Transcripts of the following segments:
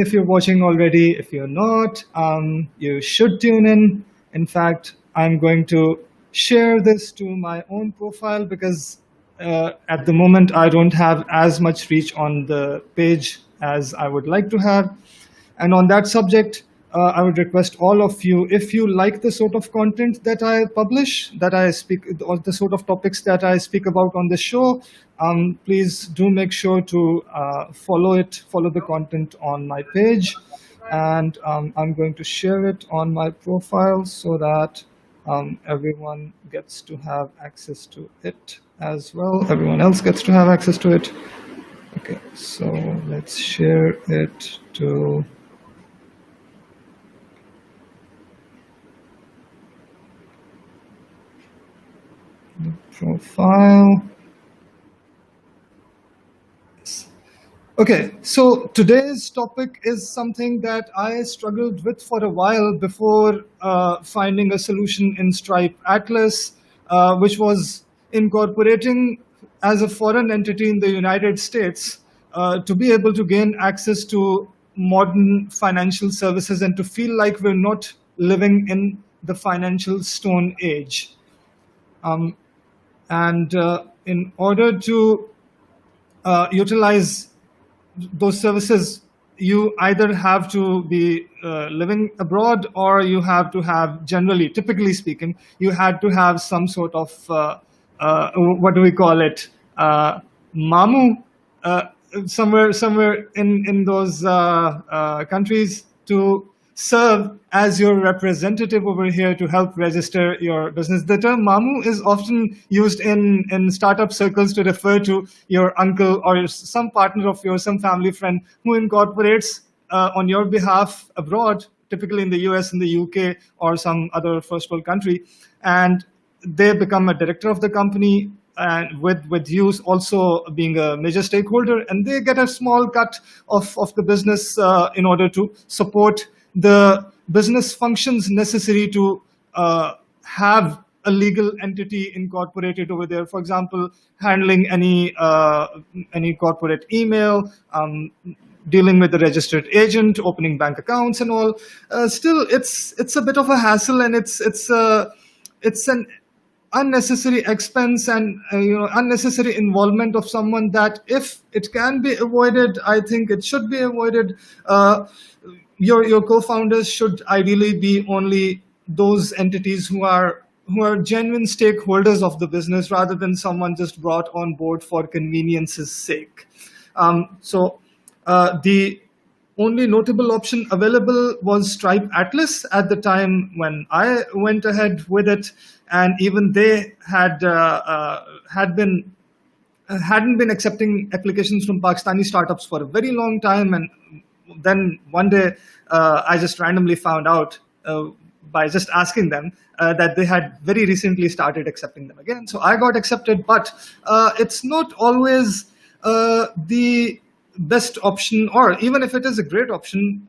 if you're watching already. If you're not, you should tune in. In fact, I'm going to share this to my own profile because at the moment I don't have as much reach on the page as I would like to have. And on that subject, I would request all of you, if you like the sort of content that I publish, that I speak, or the sort of topics that I speak about on the show, please do make sure to follow the content on my page. And I'm going to share it on my profile so that everyone gets to have access to it as well. Everyone else gets to have access to it. Okay, so let's share it to the profile. Okay, so today's topic is something that I struggled with for a while before finding a solution in Stripe Atlas, which was incorporating as a foreign entity in the United States to be able to gain access to modern financial services and to feel like we're not living in the financial stone age. And in order to utilize those services, you either have to be living abroad, or you have to have, generally, typically speaking, you had to have some sort of, what do we call it, mamu, somewhere in those countries to serve as your representative over here to help register your business. The term mamu is often used in startup circles to refer to your uncle or some partner of yours, some family friend who incorporates on your behalf abroad, typically in the US, in the UK, or some other first world country. And they become a director of the company, and with you also being a major stakeholder, and they get a small cut of the business in order to support the business functions necessary to have a legal entity incorporated over there. For example, handling any corporate email, dealing with the registered agent, opening bank accounts, and all. Still, it's a bit of a hassle, and it's an unnecessary expense and unnecessary involvement of someone that, if it can be avoided, I think it should be avoided. Your co-founders should ideally be only those entities who are genuine stakeholders of the business, rather than someone just brought on board for convenience's sake. So the only notable option available was Stripe Atlas at the time when I went ahead with it, and even they hadn't been accepting applications from Pakistani startups for a very long time. And then one day, I just randomly found out by just asking them that they had very recently started accepting them again. So I got accepted, but it's not always the best option, or even if it is a great option,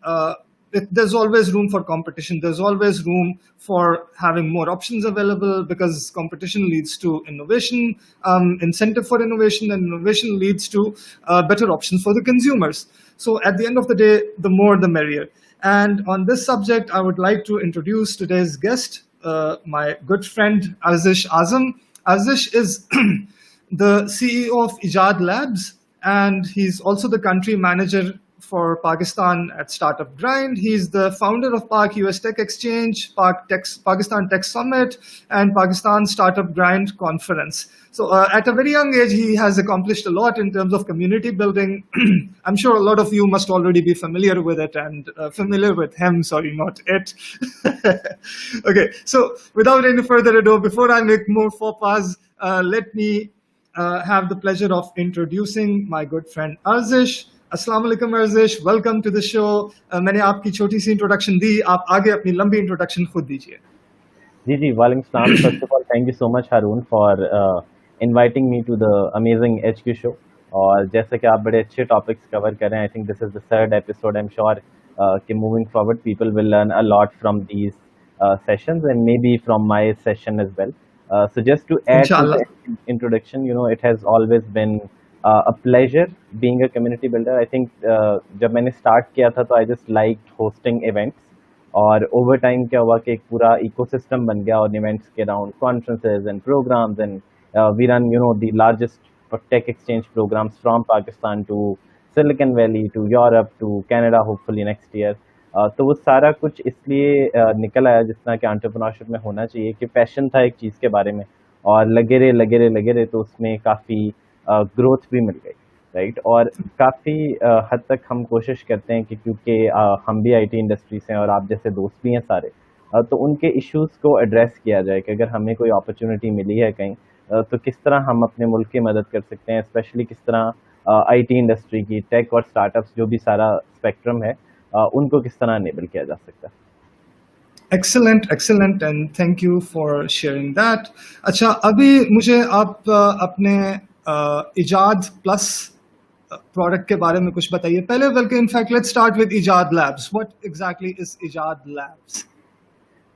there's always room for competition. There's always room for having more options available, because competition leads to innovation, incentive for innovation, and innovation leads to better options for the consumers. So at the end of the day, the more the merrier. And on this subject, I would like to introduce today's guest, my good friend Arzish Azam. Arzish is the CEO of Ijad Labs, and he's also the country manager for Pakistan at Startup Grind. He's the founder of Pak US Tech Exchange, Pakistan Tech Summit, and Pakistan Startup Grind Conference. So at a very young age, he has accomplished a lot in terms of community building. I'm sure a lot of you must already be familiar with it and familiar with him, sorry, not it. Okay, so without any further ado, before I make more faux pas, let me have the pleasure of introducing my good friend Arzish. Assalamu alaikum Arzish, welcome to the show. मैंने आपकी छोटी सी introduction दी, आप आगे अपनी लंबी introduction खुद दीजिए. जी वालेकुम सलाम. First of all, thank you so much Haroon for inviting me to the amazing HQ show. और जैसे कि आप बड़े अच्छे topics cover कर रहे हैं, I think this is the third episode. I'm sure कि moving forward people will learn a lot from these sessions, and maybe from my session as well. So just to add to the introduction, it has always been a pleasure being a community builder. I think जब मैंने start किया था तो I just liked hosting events, और over time क्या हुआ कि एक पूरा ecosystem बन गया और events के around conferences and programs, and we run the largest tech exchange programs from Pakistan to Silicon Valley to Europe to Canada hopefully next year. तो वो सारा कुछ इसलिए निकल आया जिस तरह के एंटरप्रेन्योरशिप में होना चाहिए कि पैशन था एक चीज़ के बारे में, और लगे रहे तो उसमें काफ़ी ग्रोथ भी मिल गई, राइट। और काफ़ी हद तक हम कोशिश करते हैं कि क्योंकि हम भी आईटी इंडस्ट्री से हैं और आप जैसे दोस्त भी हैं सारे, तो उनके इश्यूज को एड्रेस किया जाए कि अगर हमें कोई अपॉर्चुनिटी मिली है कहीं, तो किस तरह हम अपने मुल्क की मदद कर सकते हैं, स्पेशली किस तरह आईटी इंडस्ट्री की टेक और स्टार्टअप्स जो भी सारा स्पेक्ट्रम है, उनको किस तरह इनेबल किया जा सकता है। excellent and thank you for sharing that. अच्छा, अभी मुझे आप अपने इजाद प्लस प्रोडक्ट के बारे में कुछ बताइए पहले। बल्कि इनफैक्ट लेट्स स्टार्ट विद इजाद लैब्स। व्हाट एग्जैक्टली इज इजाद लैब्स?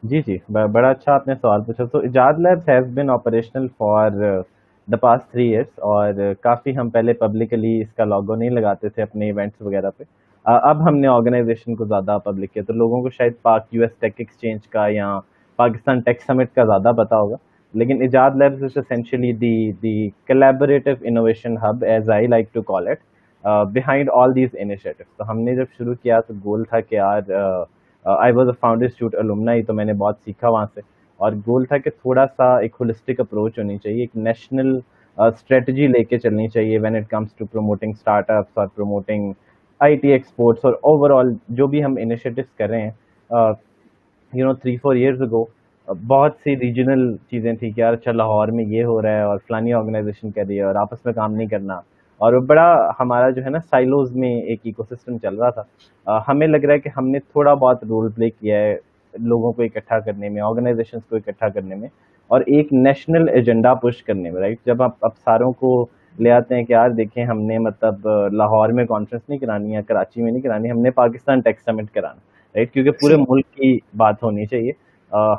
जी जी, बड़ा अच्छा आपने सवाल पूछा। तो इजाद labs has been operational for the past 3 years, और काफ़ी हम पहले पब्लिकली इसका लोगो नहीं लगाते थे अपने इवेंट्स वगैरह पे। अब हमने ऑर्गेनाइजेशन को ज़्यादा पब्लिक किया, तो लोगों को शायद पाक यूएस टेक एक्सचेंज का या पाकिस्तान टेक समिट का ज़्यादा पता होगा, लेकिन Ejad labs is essentially the collaborative innovation hub, as I like to call it, behind all these initiatives. तो हमने जब शुरू किया तो गोल था कि यार, I was a founder institute alumni, तो मैंने बहुत सीखा वहाँ से, और गोल था कि थोड़ा सा एक होलिस्टिक अप्रोच होनी चाहिए, एक नेशनल स्ट्रेटजी लेके चलनी चाहिए when it comes to promoting startups और प्रमोटिंग आईटी एक्सपोर्ट्स, और ओवरऑल जो भी हम इनिशिएटिव्स कर रहे हैं। 3-4 years ago बहुत सी रीजनल चीज़ें थी कि यार अच्छा लाहौर में ये हो रहा है और फलानी ऑर्गेनाइजेशन कर रही है और आपस में काम नहीं करना, और वो बड़ा हमारा जो है ना साइलोज में एक इकोसिस्टम चल रहा था। हमें लग रहा है कि हमने थोड़ा बहुत रोल प्ले किया है लोगों को इकट्ठा करने में, ऑर्गेनाइजेशंस को इकट्ठा करने में, और एक नेशनल एजेंडा पुश करने में, राइट। जब आप अब सारों को ले आते हैं कि यार देखें, हमने मतलब लाहौर में कॉन्फ्रेंस नहीं करानी है, कराची में नहीं करानी, हमने पाकिस्तान टेक समिट कराना, राइट, क्योंकि पूरे मुल्क की बात होनी चाहिए।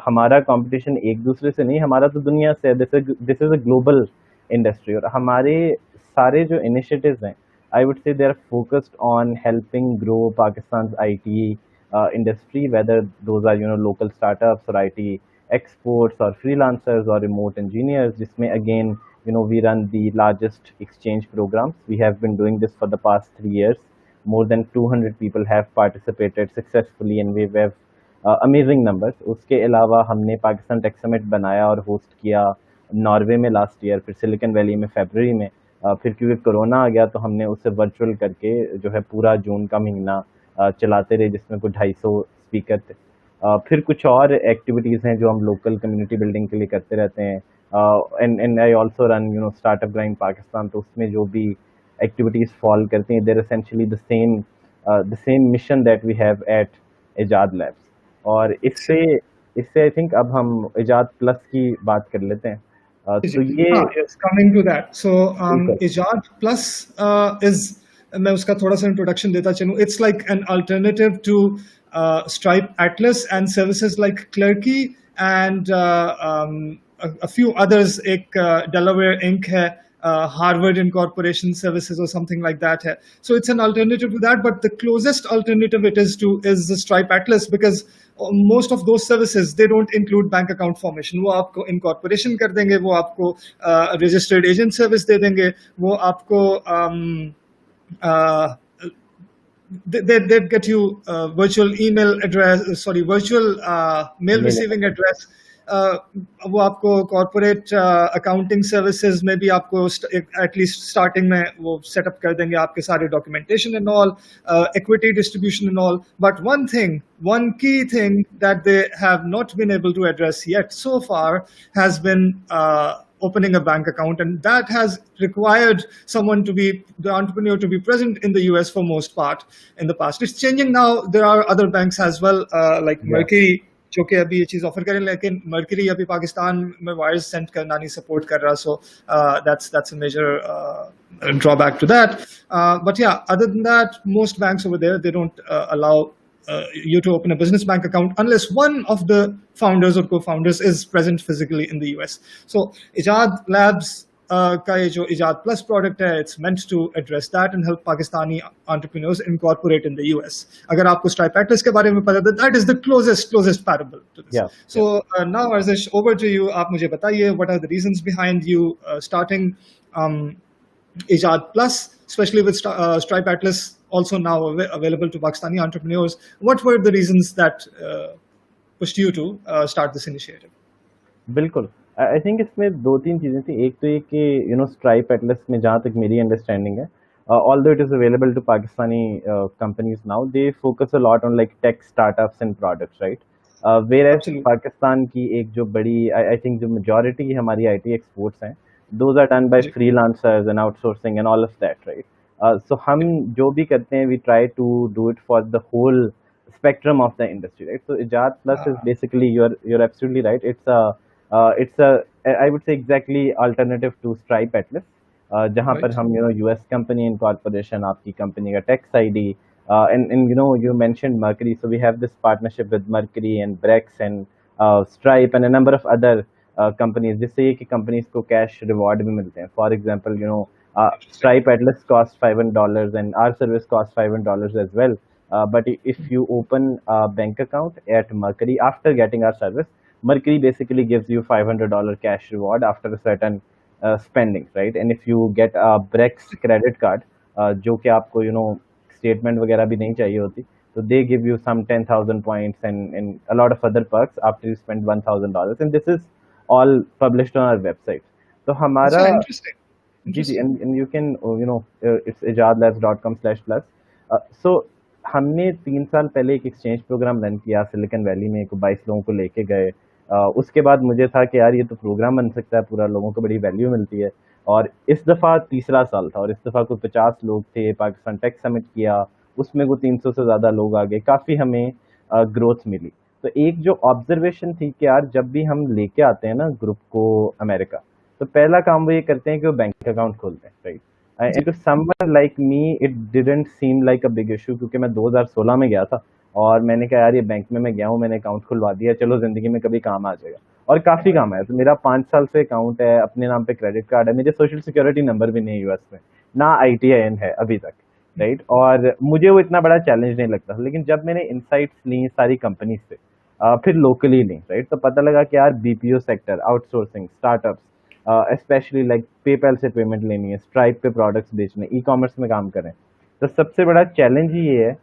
हमारा कंपटीशन एक दूसरे से नहीं, हमारा तो दुनिया से है। This is a global industry, और हमारे सारे जो इनिशिएटिव्स हैं, I would say they are focused on helping grow Pakistan IT industry, whether those are local startups और आईटी एक्सपोर्ट्स और फ्रीलांसर्स और रिमोट इंजीनियर्स, जिसमें again we run the largest exchange programs. We have been doing this for the past 3 years. More than 200 people have participated successfully, and we have amazing numbers. उसके अलावा हमने Pakistan tech summit बनाया और host किया Norway में last year, फिर silicon valley में फरवरी में, फिर क्योंकि कोरोना आ गया तो हमने उसे वर्चुअल करके जो है पूरा जून का महीना चलाते रहे, जिसमें कुछ 250 स्पीकर थे। फिर कुछ और एक्टिविटीज़ हैं जो हम लोकल कम्युनिटी बिल्डिंग के लिए करते रहते हैं, and I also run Startup Grind Pakistan, तो उसमें जो भी एक्टिविटीज़ फॉल करती हैं, there essentially the same mission that we have at Ijad Labs. और इससे आई थिंक अब हम इजाद प्लस की बात कर लेते हैं। तो ये कमिंग टू दैट, सो इजाद प्लस इज, मैं उसका थोड़ा सा इंट्रोडक्शन देता चलूं। It's like an alternative to Stripe Atlas and services like Clerky and a few others. एक Delaware Inc. है, Harvard Incorporation Services or something like that है. So it's an alternative to that, but the closest alternative it is to is the Stripe Atlas, because most of those services they don't include bank account formation. वो आपको incorporation कर देंगे, वो आपको registered agent service दे देंगे, वो आपको they'd get you virtual email address, virtual mail receiving address. वो आपको कॉर्पोरेट अकाउंटिंग सर्विसेज में भी आपको एटलीस्ट स्टार्टिंग में वो सेटअप कर देंगे, आपके सारे documentation and all, equity distribution and all. But one key thing that they have not been able to address yet so far has been opening a bank account, and that has required the entrepreneur to be present in the US for most part in the past. It's changing now. There are other banks as well, like Mercury, जो कि अभी ये चीज़ offer करें, लेकिन mercury अभी पाकिस्तान में wires send करना नहीं सपोर्ट कर रहा, सो that's a major drawback to that. But yeah, other than that, most banks over there, they don't allow you to open a business bank account unless one of the founders or co-founders is present physically in the US. So Ijad Labs का ये जो Ijad plus product है, it's meant to address that and help Pakistani entrepreneurs incorporate in the US. अगर आपको Stripe Atlas के बारे में पता है, that is the closest parallel to this. Yeah, so now Arjish, over to you. आप मुझे बताइए, what are the reasons behind you starting Ijad Plus, especially with Stripe Atlas also now available to Pakistani entrepreneurs. What were the reasons that pushed you to start this initiative? बिल्कुल. I think इसमें दो तीन चीज़ें थी. एक तो ये कि स्ट्राइप एटलस में जहाँ तक मेरी अंडरस्टैंडिंग है, although it is available to Pakistani companies now, they focus a lot on like tech startups and products, right? Whereas Absolutely. Pakistan की एक जो बड़ी आई थिंक जो majority हमारी IT exports हैं, those are done by जी. freelancers and outsourcing and all of that, right? So हम जो भी करते हैं, we try to do it for the whole spectrum of the industry, right? So Ijad Plus is basically, you're absolutely right. It's a I would say exactly alternative to Stripe Atlas, जहाँ पर Right. हम US company incorporation, आपकी company का tax ID, and you mentioned Mercury, so we have this partnership with Mercury and Brex and Stripe and a number of other companies, जिससे ये कि companies को cash reward भी मिलते हैं. For example, Stripe Atlas costs $500 and our service costs $500 as well. But if you open a bank account at Mercury after getting our service, Mercury basically gives you $500 cash reward after a certain spending, right? And if you get a Brex credit card, जो कि आपको statement वगैरह भी नहीं चाहिए होती, so they give you some 10,000 points and a lot of other perks after you spend $1,000, and this is all published on our website. तो हमारा That's interesting. Ji ji, and you can it's ijadlabs.com/plus. So हमने 3 साल पहले एक exchange program run किया silicon valley में, 22 लोगों को लेके गए. उसके बाद मुझे था कि यार ये तो प्रोग्राम बन सकता है पूरा, लोगों को बड़ी वैल्यू मिलती है. और इस दफ़ा तीसरा साल था और इस दफ़ा कोई 50 लोग थे. पाकिस्तान टेक समिट किया, उसमें को 300 से ज़्यादा लोग आ गए. काफ़ी हमें ग्रोथ मिली. तो एक जो ऑब्जर्वेशन थी कि यार जब भी हम लेके आते हैं ना ग्रुप को अमेरिका, तो पहला काम वो ये करते हैं कि वो बैंक अकाउंट खोलते हैं, right? And to someone like me it didn't seem like a big issue, क्योंकि मैं 2016 में गया था और मैंने कहा यार ये बैंक में मैं गया हूँ, मैंने अकाउंट खुलवा दिया, चलो ज़िंदगी में कभी काम आ जाएगा. और काफ़ी काम आया. तो मेरा 5 साल से अकाउंट है, अपने नाम पे क्रेडिट कार्ड है, मेरे सोशल सिक्योरिटी नंबर भी नहीं यूएस में, ना ITIN है अभी तक, राइट? और मुझे वो इतना बड़ा चैलेंज नहीं लगता. लेकिन जब मैंने इनसाइट्स ली सारी कंपनी से, फिर लोकली ली, राइट, तो पता लगा कि यार BPO sector, outsourcing, startups, specially like PayPal से पेमेंट लेनी है, स्ट्राइप पे प्रोडक्ट्स बेचने, ई-कॉमर्स में काम करें, तो सबसे बड़ा चैलेंज ही ये है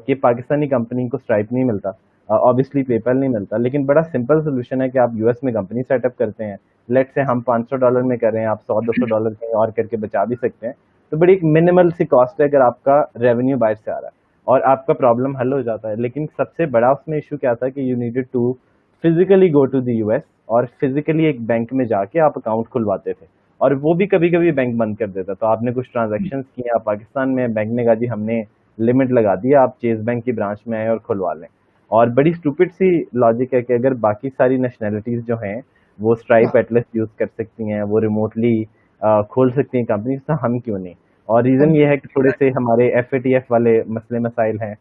कि पाकिस्तानी कंपनी को स्ट्राइप नहीं मिलता, ऑब्वियसली पेपैल नहीं मिलता. लेकिन बड़ा सिंपल सोल्यूशन है कि आप यूएस में कंपनी सेटअप करते हैं. लेट से हम $500 में कर रहे हैं, आप $100-200 कहीं और करके बचा भी सकते हैं. तो बड़ी एक मिनिमल सी कॉस्ट है अगर आपका रेवेन्यू बाहर से आ रहा है और आपका प्रॉब्लम हल हो जाता है. लेकिन सबसे बड़ा उसमें इशू क्या था कि you needed to physically go to the US और फिजिकली एक बैंक में जाके आप अकाउंट खुलवाते थे, और वो भी कभी कभी बैंक बंद कर देता. तो आपने कुछ ट्रांजैक्शंस किए, आप पाकिस्तान में, बैंक ने कहा जी हमने लिमिट लगा दी, आप चेज बैंक की ब्रांच में आए और खुलवा लें. और बड़ी स्टूपिड सी लॉजिक है कि अगर बाकी सारी नेशनैलिटीज़ जो हैं वो स्ट्राइप एटलस यूज़ कर सकती हैं, वो रिमोटली खोल सकती हैं कंपनीज, तो हम क्यों नहीं? और रीज़न ये है कि थोड़े से हमारे FATF वाले मसले मसाइल हैं.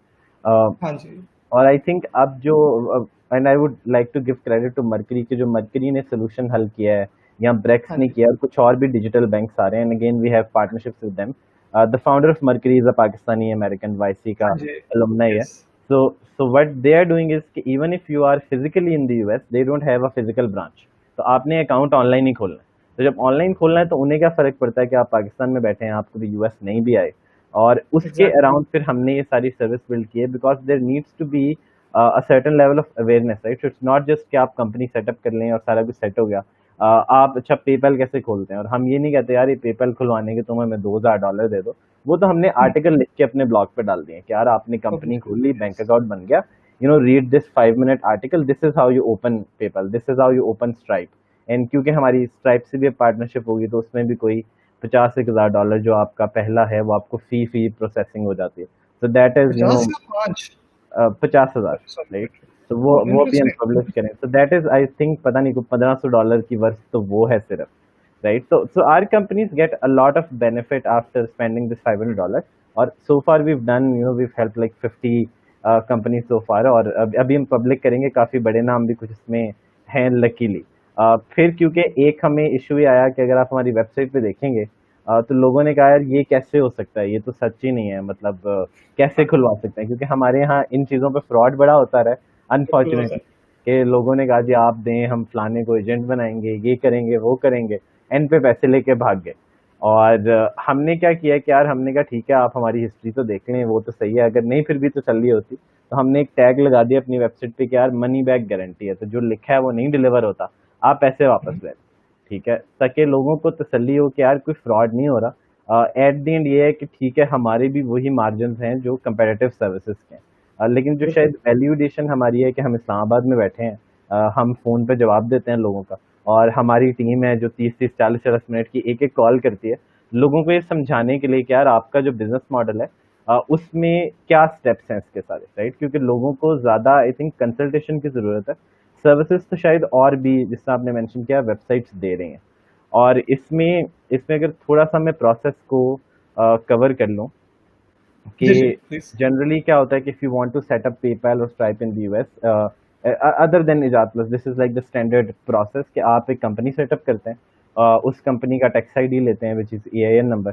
हाँ जी. और आई थिंक अब जो and I would like to give credit to Mercury कि जो मर्करी ने सोल्यूशन हल किया है या ब्रेक्स हाँ ने जी. किया, और कुछ और भी डिजिटल बैंक्स आ रहे हैं. And again we have partnerships with them. The founder of Mercury is a Pakistani American YC का हाँ जी. alumni है. Yes. So what they are doing is कि even if you are physically in the US, they don't have a physical branch. तो आपने account online ही खोलना है. तो जब ऑनलाइन खोलना है तो उन्हें क्या फ़र्क पड़ता है कि आप पाकिस्तान में बैठे हैं, आप कभी US नहीं भी आए. और उसके Exactly. अराउंड फिर हमने ये सारी सर्विस बिल्ड की है, because there needs to be a certain level of awareness, right? It's not just कि आप कंपनी सेटअप कर लें और सारा कुछ सेट हो गया. आप अच्छा पेपैल कैसे खोलते हैं, और हम ये नहीं कहते यार ये पेपैल खुलवाने के तुम्हें मैं $2000 दे दो. वो तो हमने आर्टिकल लिख के अपने ब्लॉग पे डाल दिए कि यार आपने कंपनी खोल ली, बैंक अकाउंट बन गया, read this 5-minute article, this is how you open PayPal, this is how you open stripe. And क्योंकि हमारी स्ट्राइप से भी पार्टनरशिप होगी तो उसमें भी कोई $50,000 जो आपका पहला है वो आपको फी प्रोसेसिंग हो जाती है. सो दैट इज 50 या 5? 50,000, राइट? तो वो भी हम Interesting. पब्लिश करें. So that is I think पता नहीं को $1500 की वर्थ तो वो है सिर्फ, right? So our companies get a lot of benefit after spending this $500. और so far we've done, we've helped like 50 companies so far. और अभी हम पब्लिक करेंगे, काफ़ी बड़े नाम भी कुछ इसमें हैं लकीली. फिर क्योंकि एक हमें इशू ये आया कि अगर आप हमारी वेबसाइट पे देखेंगे तो लोगों ने कहा यार ये कैसे हो सकता है, ये तो सच ही नहीं है, मतलब कैसे खुलवा सकते हैं, क्योंकि हमारे यहाँ इन चीज़ों पे फ्रॉड बड़ा होता रहा है बिल्कुल होता अनफॉर्चुनेटली, कि लोगों ने कहा जी आप दें, हम फलाने को एजेंट बनाएंगे, ये करेंगे वो करेंगे, एंड पे पैसे लेके भाग गए। और हमने क्या किया कि यार हमने कहा ठीक है, आप हमारी हिस्ट्री तो देख लें, वो तो सही है, अगर नहीं फिर भी तो चल रही होती, तो हमने एक टैग लगा दिया अपनी वेबसाइट पे कि यार मनी बैक गारंटी है, तो जो लिखा है वो नहीं डिलीवर होता, आप पैसे वापस ले लें, ठीक है, ताकि लोगों को तसल्ली हो कि यार कोई फ्रॉड नहीं हो रहा। एट द एंड ये है कि ठीक है, हमारे भी वही मार्जिन हैं जो कंपेरेटिव सर्विसेज के हैं, लेकिन जो बिल्कुल। शायद वैल्यूएडिशन हमारी है कि हम इस्लामाबाद में बैठे हैं, हम फ़ोन पे जवाब देते हैं लोगों का, और हमारी टीम है जो 30-30, 40-40 मिनट की एक-एक कॉल करती है, लोगों को ये समझाने के लिए कि यार आपका जो बिज़नेस मॉडल है उसमें क्या स्टेप्स हैं इसके सारे, राइट? क्योंकि लोगों को ज़्यादा आई थिंक कंसल्टेशन की ज़रूरत है। सर्विसेज़ तो शायद और भी, जिससे आपने मेंशन किया, वेबसाइट्स दे रही हैं। और इसमें इसमें अगर थोड़ा-सा मैं प्रोसेस को कवर कर लूँ कि जी जी प्लीज। जनरली क्या होता है कि if you want to set up PayPal और Stripe in the US, other than Ijad plus, this is like the standard process कि आप एक कंपनी सेटअप करते हैं, उस कंपनी का टैक्स आईडी लेते हैं विच इज़ ईआईएन नंबर,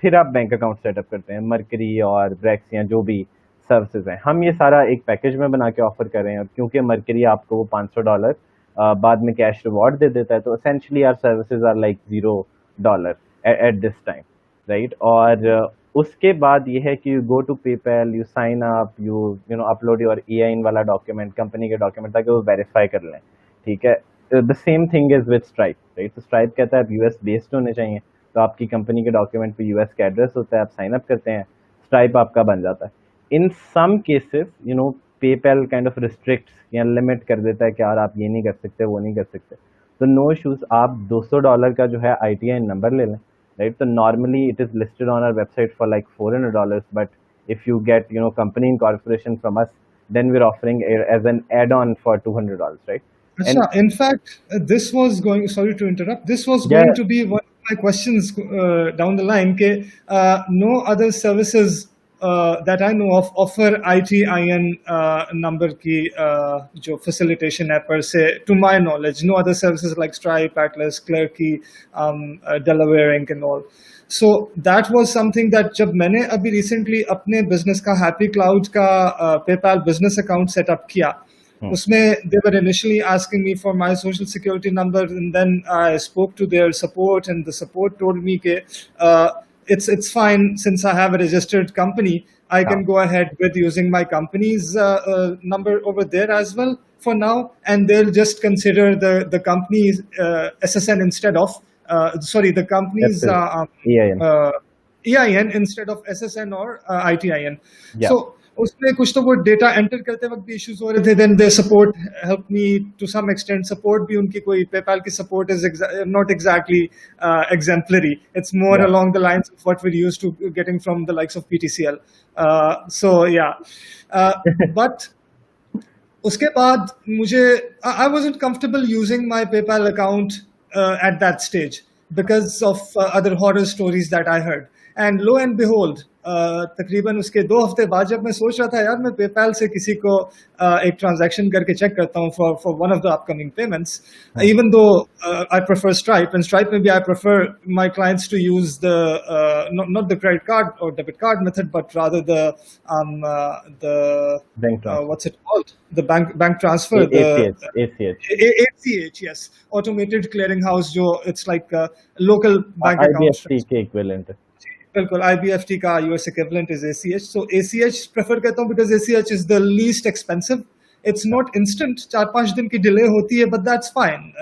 फिर आप बैंक अकाउंट सेटअप करते हैं, मरकरी और ब्रैक्स या जो भी सर्विसेज हैं, हम ये सारा एक पैकेज में बना के ऑफर कर रहे हैं। और क्योंकि मरकरी आपको वो $500 बाद में कैश रिवॉर्ड दे देता है, तो essentially our services are like $0 at this time, right? और उसके बाद ये है कि you go to PayPal, you sign up, you know upload your EIN वाला डॉक्यूमेंट, कंपनी के डॉक्यूमेंट, ताकि वो वेरीफाई कर लें, ठीक है? The same thing is with Stripe, right? तो स्ट्राइप कहता है आप यूएस बेस्ड होने चाहिए, तो आपकी कंपनी के डॉक्यूमेंट पे यूएस का एड्रेस होता है, आप साइन अप करते हैं, स्ट्राइप आपका बन जाता है। In some cases you know PayPal kind of restricts या लिमिट कर देता है कि यार आप ये नहीं कर सकते, वो नहीं कर सकते, तो नो इशूज, आप $200 का जो है आईटीआई नंबर ले लें, right? So normally it is listed on our website for like $400, but if you get, you know, company incorporation from us, then we're offering as an add-on for $200, right? Acha, And in fact, this was going, sorry to interrupt, this was yeah, going to be one of my questions down the line. No other services that I know of offer ITIN number ki jo facilitation है per se, to my knowledge. No other services like Stripe, Atlas, Clerky, Delaware Inc. and all. So that was something that जब मैंने अभी recently अपने business का Happy Cloud का PayPal business account set up किया, उसमें they were initially asking me for my social security number, and then I spoke to their support, and the support told me that it's fine since I have a registered company. I can go ahead with using my company's number over there as well for now, and they'll just consider the company's SSN instead of the company's absolutely, EIN, EIN instead of SSN or ITIN. yeah, So उसमें कुछ तो वो data enter करते वक्त भी issues हो रहे थे, then they support help me to some extent, support भी उनकी कोई पेपैल की support is not exactly exemplary, it's more yeah, along the lines of what we're used to getting from the likes of PTCL. So yeah, but उसके बाद मुझे I wasn't comfortable using my PayPal account at that stage because of other horror stories that I heard. And lo and behold, तकरीबन उसके 2 हफ्ते बाद जब मैं सोच रहा था यार मैं पेपैल से किसी को एक ट्रांजैक्शन करके चेक करता हूँ for one of the upcoming payments, even though I prefer Stripe, and Stripe maybe I prefer my clients to use the not the credit card or debit card method, but rather the bank transfer, what's it called, the bank transfer, the ACH, ACH, yes, automated clearinghouse, जो it's like local bank accounts. IBFT के equivalent है, बिल्कुल, IBFT का US equivalent is ACH. So ACH prefer करता हूँ because ACH is the least expensive. It's not instant, 4-5 दिन की delay होती है, but that's fine.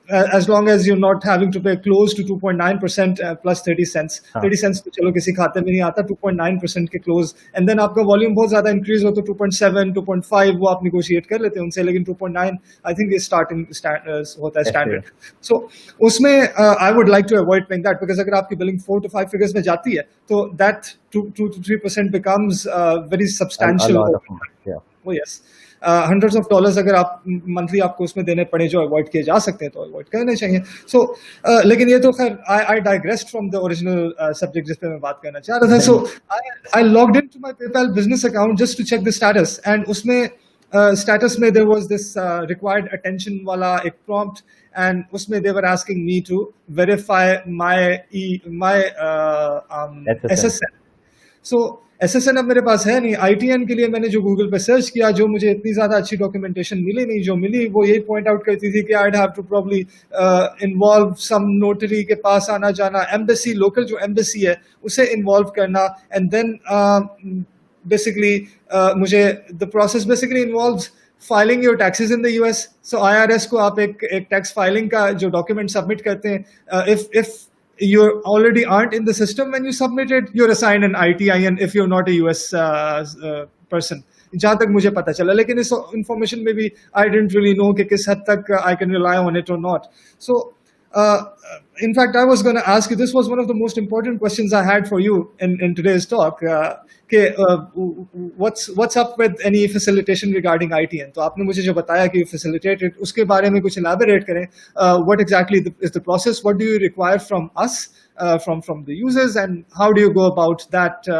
As long as you're not having to pay close to 2.9% plus 30 cents. 30 cents तो चलो किसी खाते में नहीं आता, 2.9% के close. And then आपका volume बहुत ज़्यादा increase हो तो 2.7, 2.5 वो आप negotiate कर लेते हैं उनसे, लेकिन 2.9 I think is होता है standard. So उसमें I would like to avoid paying that, because अगर आपकी billing 4 to 5 figures में जाती है, तो that 2 to 3% becomes very substantial. a lot of money, yeah. Oh yes. hundreds of dollars अगर आप मंथली आपको उसमें देने पड़े जो अवॉइड किए जा सकते हैं तो अवॉइड करने चाहिए. सो लेकिन ये तो खैर I digressed from the original subject जिस पे मैं बात करना चाह रहा था. So I logged in to my PayPal business account just to check the status, and उसमें status में there was this required attention वाला एक prompt, and उसमें they were asking me to verify my SSN. SSN. So SSN अब मेरे पास है नहीं. ITN के लिए मैंने जो गूगल पे सर्च किया, जो मुझे इतनी ज्यादा अच्छी डॉक्यूमेंटेशन मिली नहीं, जो मिली वो यही पॉइंट आउट करती थी कि I'd have to probably involve some notary के पास आना जाना, एम्बेसी, लोकल जो एम्बेसी है उसे इन्वॉल्व करना, एंड देन basically मुझे the process basically involves filing your taxes in the US. So IRS को आप एक tax filing का जो document submit करते हैं, if you already aren't in the system when you submit it, you're assigned an ITIN if you're not a US person. जहाँ तक मुझे पता चला, लेकिन इस information में भी I didn't really know कि किस हद तक I can rely on it or not. So in fact, I was going to ask you, this was one of the most important questions I had for you in today's talk. What's up with any facilitation regarding ITN? तो आपने मुझे जो बताया कि facilitated, उसके बारे में कुछ elaborate करें. What exactly is the process? What do you require from us, from the users, and how do you go about that?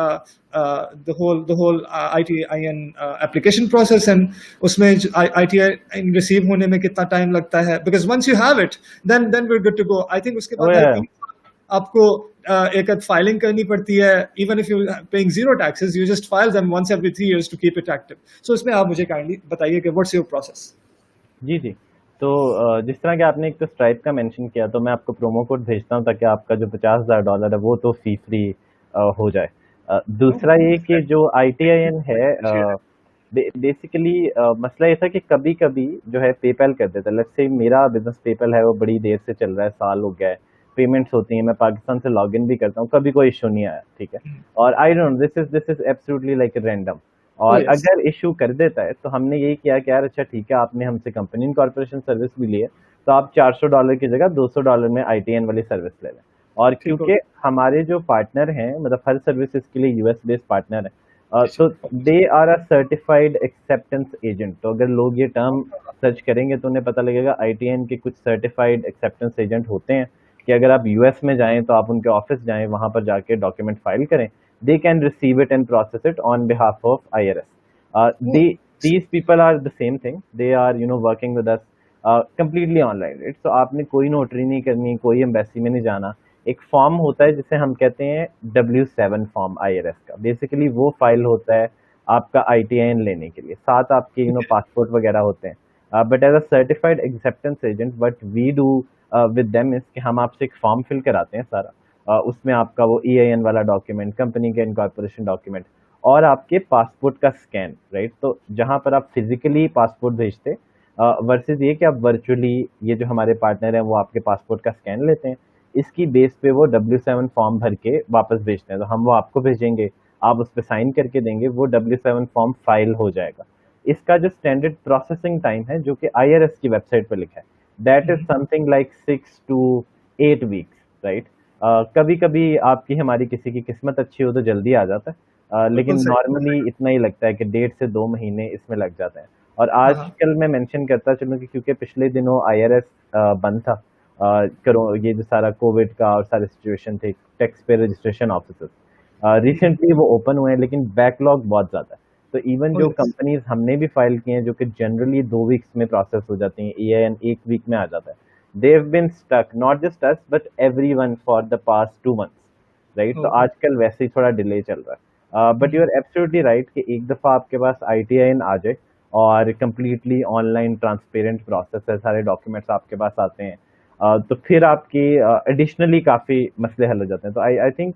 The whole ITIN application process, and उसमें ITIN receive होने में कितना time लगता है? Because once you have it, then we're good to go. I think उसके बाद आपको एक filing करनी पड़ती है. Even if you're paying zero taxes, you just file them once every 3 years to keep it active. So इसमें आप मुझे kindly बताइए कि what's your process? जी जी. तो जिस तरह के आपने एक तो स्ट्राइप का मेंशन किया, तो मैं आपको प्रोमो कोड भेजता हूँ ताकि आपका जो $50,000 है वो तो फी फ्री हो जाए. दूसरा ये कि जो ITIN है, बेसिकली मसला ये था कि कभी कभी जो है पेपैल कर देता है. लेट्स से मेरा बिजनेस पेपैल है, वो बड़ी देर से चल रहा है, साल हो गया है, पेमेंट्स होती हैं, मैं पाकिस्तान से लॉगिन भी करता हूँ, कभी कोई इशू नहीं आया, ठीक है. और I don't, this is absolutely like random. और अगर इशू कर देता है तो हमने यही किया कि यार अच्छा ठीक है, आपने हमसे कंपनी इनकॉर्पोरेशन सर्विस भी ली है, तो आप $400 की जगह $200 में ITN वाली सर्विस ले लें. और क्योंकि हमारे जो पार्टनर हैं, मतलब हर सर्विसेज के लिए US बेस्ड पार्टनर है, तो they are a certified acceptance agent. तो अगर लोग ये टर्म सर्च करेंगे तो उन्हें पता लगेगा ITN के कुछ सर्टिफाइड एक्सेप्टेंस एजेंट होते हैं कि अगर आप US में जाएं तो आप उनके ऑफिस जाएं, वहां पर जाके डॉक्यूमेंट फाइल करें, they can receive it and process it on behalf of IRS. These people are the same thing. They are working with us completely online, right? So आपने कोई नोटरी नहीं करनी, कोई एम्बेसी में नहीं जाना. एक फॉर्म होता है जिसे हम कहते हैं W7 फॉर्म IRS का. बेसिकली वो फाइल होता है आपका ITIN लेने के लिए, साथ आपके पासपोर्ट वगैरह होते हैं. But as a certified acceptance agent, what we do with them is कि हम आपसे एक फॉर्म फिल कराते हैं सारा. उसमें आपका वो EIN वाला डॉक्यूमेंट, कंपनी का इनकॉर्पोरेशन डॉक्यूमेंट और आपके पासपोर्ट का स्कैन, राइट. तो जहां पर आप फिजिकली पासपोर्ट भेजते वर्सेस ये कि आप वर्चुअली, ये जो हमारे पार्टनर हैं वो आपके पासपोर्ट का स्कैन लेते हैं, इसकी बेस पे वो W7 फॉर्म भर के वापस भेजते हैं. तो हम वो आपको भेजेंगे, आप उस पर साइन करके देंगे, वो W7 फॉर्म फाइल हो जाएगा. इसका जो स्टैंडर्ड प्रोसेसिंग टाइम है जो कि IRS की वेबसाइट पर लिखा है, that is something like 6 to 8 weeks, right. कभी कभी आपकी हमारी किसी की किस्मत अच्छी हो तो जल्दी आ जाता है, लेकिन नॉर्मली इतना ही लगता है कि 1.5 से 2 महीने इसमें लग जाते हैं. और आजकल मैं मेंशन करता चलूँ कि क्योंकि पिछले दिनों IRS बंद था, करो ये जो सारा कोविड का और सारे सिचुएशन थे, टैक्स पे रजिस्ट्रेशन ऑफिसेस रिसेंटली वो ओपन हुए हैं, लेकिन बैकलॉग बहुत ज़्यादा है. तो इवन जो कंपनीज हमने भी फाइल किए हैं जो कि जनरली 2 वीक्स में प्रोसेस हो जाती हैं, EIN 1 वीक में आ जाता है, they've been stuck, not just us but everyone for the past 2 months, right? तो आजकल वैसे ही थोड़ा डिले चल रहा है. But you are absolutely right कि एक दफ़ा आपके पास ITIN आ जाए और कम्प्लीटली ऑनलाइन ट्रांसपेरेंट प्रोसेस है, सारे डॉक्यूमेंट्स आपके पास आते हैं, तो फिर आपकी एडिशनली काफ़ी मसले हल हो जाते हैं. तो आई थिंक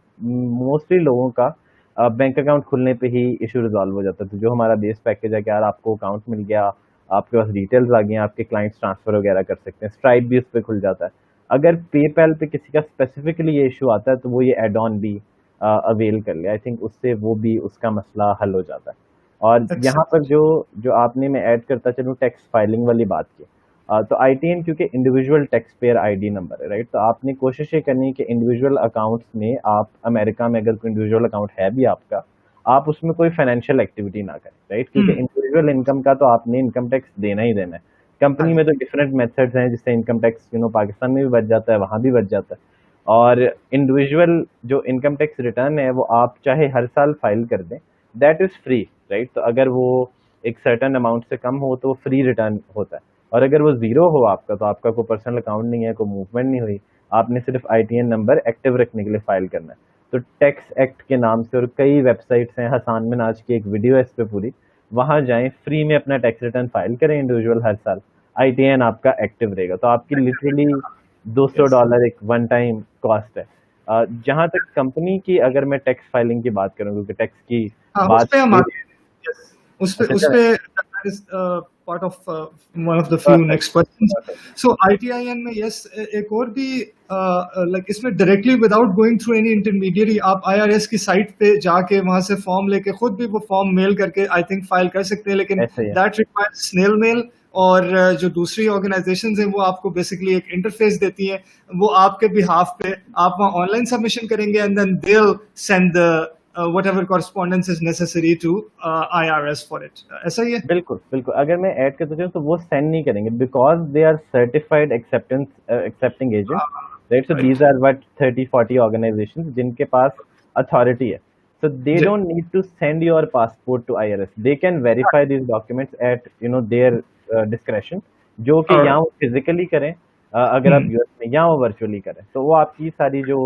मोस्टली लोगों का बैंक अकाउंट खुलने पे ही इशू रिजॉल्व हो जाता है. तो जो हमारा बेस पैकेज है कि यार आपको अकाउंट मिल गया, आपके पास डिटेल्स आ गई, आपके क्लाइंट्स ट्रांसफर वगैरह कर सकते हैं, स्ट्राइप भी उस पर खुल जाता है. अगर पेपैल पे किसी का स्पेसिफिकली ये इशू आता है तो वो ये एड ऑन भी अवेल कर ले. आई थिंक उससे वो भी उसका मसला हल हो जाता है. और यहाँ पर जो आपने, मैं ऐड करता चलूँ टैक्स फाइलिंग वाली बात की, तो ITN क्योंकि individual tax payer ID number है, राइट. तो आपने कोशिश ये करनी है कि इंडिविजुअल अकाउंट्स में, आप अमेरिका में अगर कोई इंडिविजुअल अकाउंट है भी आपका, आप उसमें कोई फाइनेंशियल एक्टिविटी ना करें, राइट. क्योंकि इंडिविजुअल इनकम का तो आपने इनकम टैक्स देना ही देना है. कंपनी में तो डिफरेंट मेथड्स हैं जिससे इनकम टैक्स पाकिस्तान में भी बच जाता है, वहाँ भी बच जाता है. और इंडिविजुअल जो इनकम टैक्स रिटर्न है वो आप चाहे हर साल फाइल कर दें, दैट इज़ फ्री, राइट. तो अगर वो एक सर्टेन अमाउंट से कम हो तो फ्री रिटर्न होता है, और अगर वो जीरो हो आपका तो आपका कोई पर्सनल अकाउंट नहीं है, कोई मूवमेंट नहीं हुई, आपने सिर्फ आईटीएन नंबर एक्टिव रखने के लिए फाइल करना है। तो टैक्स एक्ट के नाम से और कई वेबसाइट्स हैं, हसान मिनाज की एक वीडियो है इस पे पूरी, वहां जाएं, फ्री में अपना टैक्स रिटर्न फाइल करें इंडिविजुअल हर साल, आईटीएन आपका एक्टिव रहेगा। तो आपकी लिटरली Yes. $200 एक वन टाइम कॉस्ट है। जहां तक कंपनी की अगर मैं टैक्स फाइलिंग की बात करूं, क्योंकि टैक्स की हाँ, उस बात पे हम हुई। आगे yes. अच्छा उस चलें। पे that is part of one of the few perfect. next questions. Perfect. So ITIN में yes एक और भी like इसमें directly without going through any intermediary आप IRS की साइट पे जाके वहां से फॉर्म लेके खुद भी वो फॉर्म मेल करके I think फाइल कर सकते हैं, लेकिन ऐसा ही है। that requires snail mail। और जो दूसरी ऑर्गेनाइजेशंस हैं वो आपको बेसिकली एक इंटरफेस देती हैं, वो आपके बिहाफ पे आप वहाँ ऑनलाइन सबमिशन करेंगे and then they will send the whatever correspondence is necessary to IRS for it. ऐसा ही है? बिल्कुल बिल्कुल, अगर मैं ऐड करता चाहूँ तो वो सेंड नहीं करेंगे, because they are certified acceptance accepting agent, right? So Right. These are what 30-40 organisations जिनके पास अथॉरिटी है, so they जी। don't need to send your passport to IRS. They can verify these documents at their discretion, जो कि और यहाँ वो physically करें, अगर आप यूएस में, या वो वर्चुअली करें, तो वो आपकी सारी जो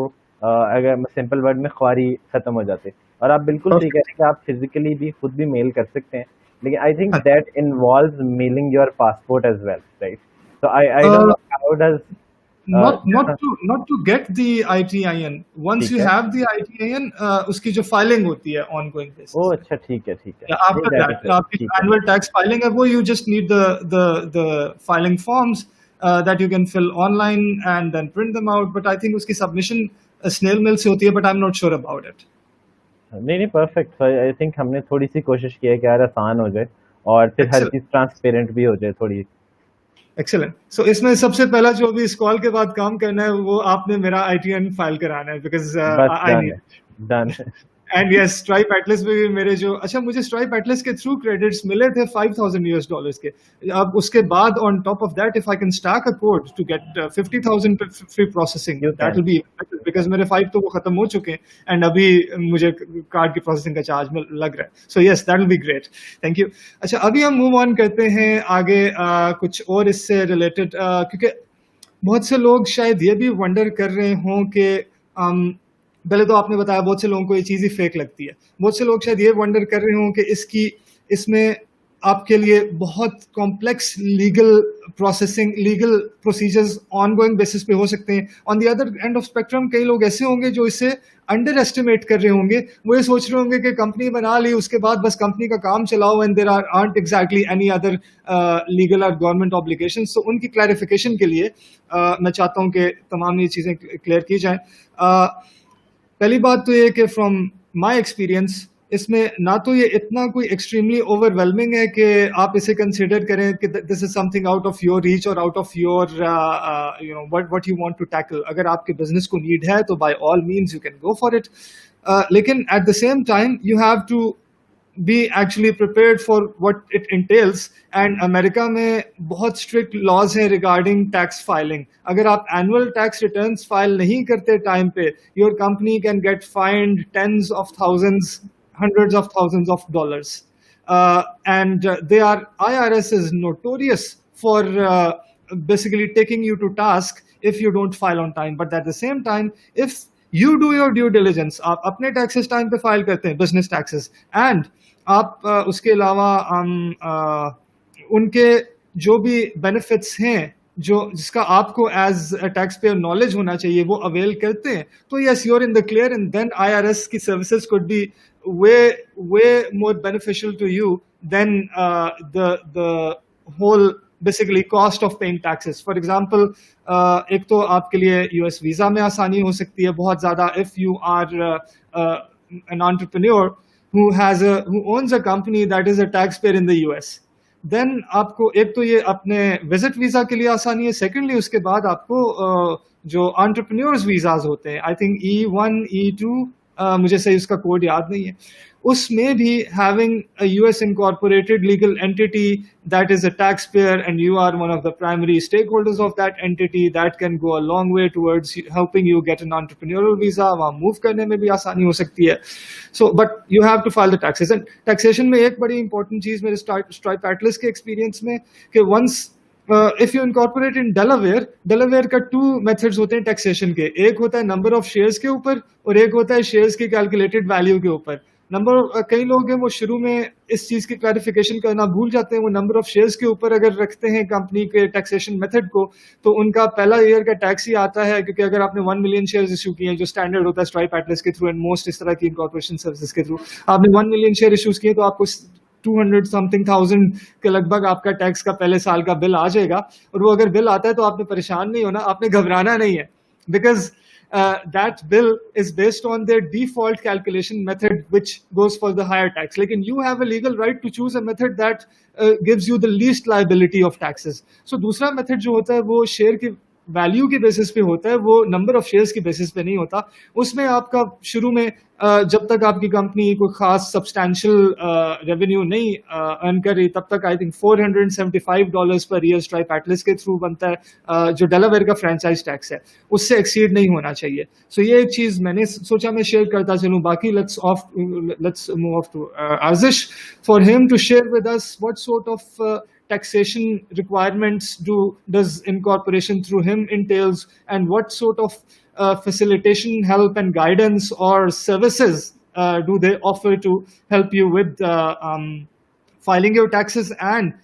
अगर सिंपल वर्ड में ख्वारी खत्म हो जाती है। और आप बिल्कुल सही कह रहे हैं कि आप फिजिकली भी खुद भी मेल कर सकते हैं, लेकिन I think that involves mailing your passport as well, right? तो I don't know how does not to get the ITIN. Once ठीक you है। have the ITIN, उसकी जो फाइलिंग होती है ongoing basis ओ पे, अच्छा, ठीक है ठीक है, या नहीं after दैट that इज आपकी ठीक है। annual tax filing है वो you just need the filing forms that you can fill online and then print them out. But I think उसकी submission snail mail से होती है, but I'm not sure about it. नहीं नहीं, perfect. I think हमने थोड़ी सी कोशिश की है कि यार आसान हो जाए और फिर हर Excellent. चीज ट्रांसपेरेंट भी हो जाए थोड़ी। एक्सेलेंट। सो इसमें सबसे पहला जो अभी इस कॉल के बाद काम करना है वो आपने मेरा ITN फाइल कराना है, बिकॉज बस आई डन है, नीड। डन है। एंड यस, स्ट्राइप एटलस में भी मेरे जो अच्छा मुझे स्ट्राइप एटलस के थ्रू क्रेडिट्स मिले थे $5,000 के। अब उसके बाद on top of that if I can stack a code to get 50,000 free processing, you that can. Will be because मेरे 5 तो वो खत्म हो चुके हैं एंड अभी मुझे कार्ड की प्रोसेसिंग का चार्ज लग रहा है। So yes, that will be great, thank you. अच्छा, अभी हम मूव ऑन करते हैं आगे कुछ और इससे रिलेटेड, क्योंकि बहुत से लोग शायद ये भी वंडर कर रहे हों कि पहले तो आपने बताया बहुत से लोगों को ये चीज़ ही फेक लगती है। बहुत से लोग शायद ये वंडर कर रहे हों कि इसमें आपके लिए बहुत complex legal processing, legal procedures ongoing basis पे हो सकते हैं। On the other end of spectrum कई लोग ऐसे होंगे जो इसे अंडर एस्टिमेट कर रहे होंगे। वो ये सोच रहे होंगे कि कंपनी बना ली, उसके बाद बस कंपनी का काम चलाओ and there aren't exactly any other legal और गवर्नमेंट ऑब्लिगेशंस। तो उनकी क्लैरिफिकेशन के लिए मैं चाहता हूं कि तमाम ये चीज़ें क्लियर की जाएं। पहली बात तो ये कि फ्रॉम माय एक्सपीरियंस इसमें ना तो ये इतना कोई एक्सट्रीमली ओवरवेलमिंग है कि आप इसे कंसिडर करें कि this is something out of your reach और out of your what you want to tackle. अगर आपके बिजनेस को नीड है तो by all means you can go for it, लेकिन at the same time you have to be actually prepared for what it entails. And America में बहुत strict laws हैं regarding tax filing. अगर आप annual tax returns file नहीं करते time पे, your company can get fined tens of thousands, hundreds of thousands of dollars. And IRS is notorious for basically taking you to task if you don't file on time. But at the same time, if you do your due diligence, आप अपने taxes time पे file करते हैं, business taxes, and आप उसके अलावा उनके जो भी बेनिफिट्स हैं जिसका आपको as a tax payer knowledge होना चाहिए वो अवेल करते हैं, तो yes, you are in the clear and then IRS की services could be way more beneficial to you than the whole basically cost of paying taxes. For example, एक तो आपके लिए US वीजा में आसानी हो सकती है बहुत ज्यादा if you are an entrepreneur who owns a company that is a taxpayer in the US. Then आपको एक तो ये अपने विजिट वीजा के लिए आसानी है, सेकेंडली उसके बाद आपको जो एंटरप्रेन्योर्स वीजाज होते हैं, आई थिंक E1 E2 मुझे सही उसका कोड याद नहीं है, उसमें भी having a US incorporated legal entity that is a taxpayer and you are one of the primary stakeholders of that entity, that can go a long way towards helping you get an entrepreneurial visa, वहाँ move करने में भी आसानी हो सकती है. So but you have to file the taxes. And taxation में एक बड़ी important चीज मेरे Stripe Atlas के experience में कि once if you incorporate in Delaware का two methods होते हैं taxation के. एक होता है number of shares के ऊपर और एक होता है shares की calculated value के ऊपर. कई लोग हैं वो शुरू में इस चीज की क्लैरिफिकेशन करना भूल जाते हैं. वो नंबर ऑफ शेयर्स के ऊपर अगर रखते हैं कंपनी के टैक्सेशन मेथड को, तो उनका पहला ईयर का टैक्स ही आता है, क्योंकि अगर आपने 1 मिलियन शेयर्स इशू किए हैं, जो स्टैंडर्ड होता है स्ट्राइप एटलस के थ्रू एंड मोस्ट इस तरह की इनकॉर्पोरेशन सर्विसेज के थ्रू, आपने 1 मिलियन शेयर इशूज किए, तो आपको 200 समथिंग थाउजेंड के लगभग आपका टैक्स का पहले साल का बिल आ जाएगा. और वो अगर बिल आता है तो आपने परेशान नहीं होना, आपने घबराना नहीं है, because that bill is based on their default calculation method, which goes for the higher tax. Lekin you have a legal right to choose a method that gives you the least liability of taxes. So दूसरा method जो होता है वो share की value के basis पे होता है, वो नंबर ऑफ शेयर्स के बेसिस पे नहीं होता. उसमें आपका शुरू में जब तक आपकी कंपनी कोई खास सब्सटैंशियल रेवेन्यू नहीं अर्न कर रही, तब तक I think $475 per year stripe Atlas के थ्रू बनता है, जो डेलावेयर का फ्रेंचाइज टैक्स है, उससे एक्सीड नहीं होना चाहिए. सो ये एक चीज मैंने सोचा मैं शेयर करता चलूं. बाकी let's move off to Aazish for him to share with us what sort of taxation requirements does incorporation through him entails, and what sort of facilitation, help and guidance or services do they offer to help you with filing your taxes. And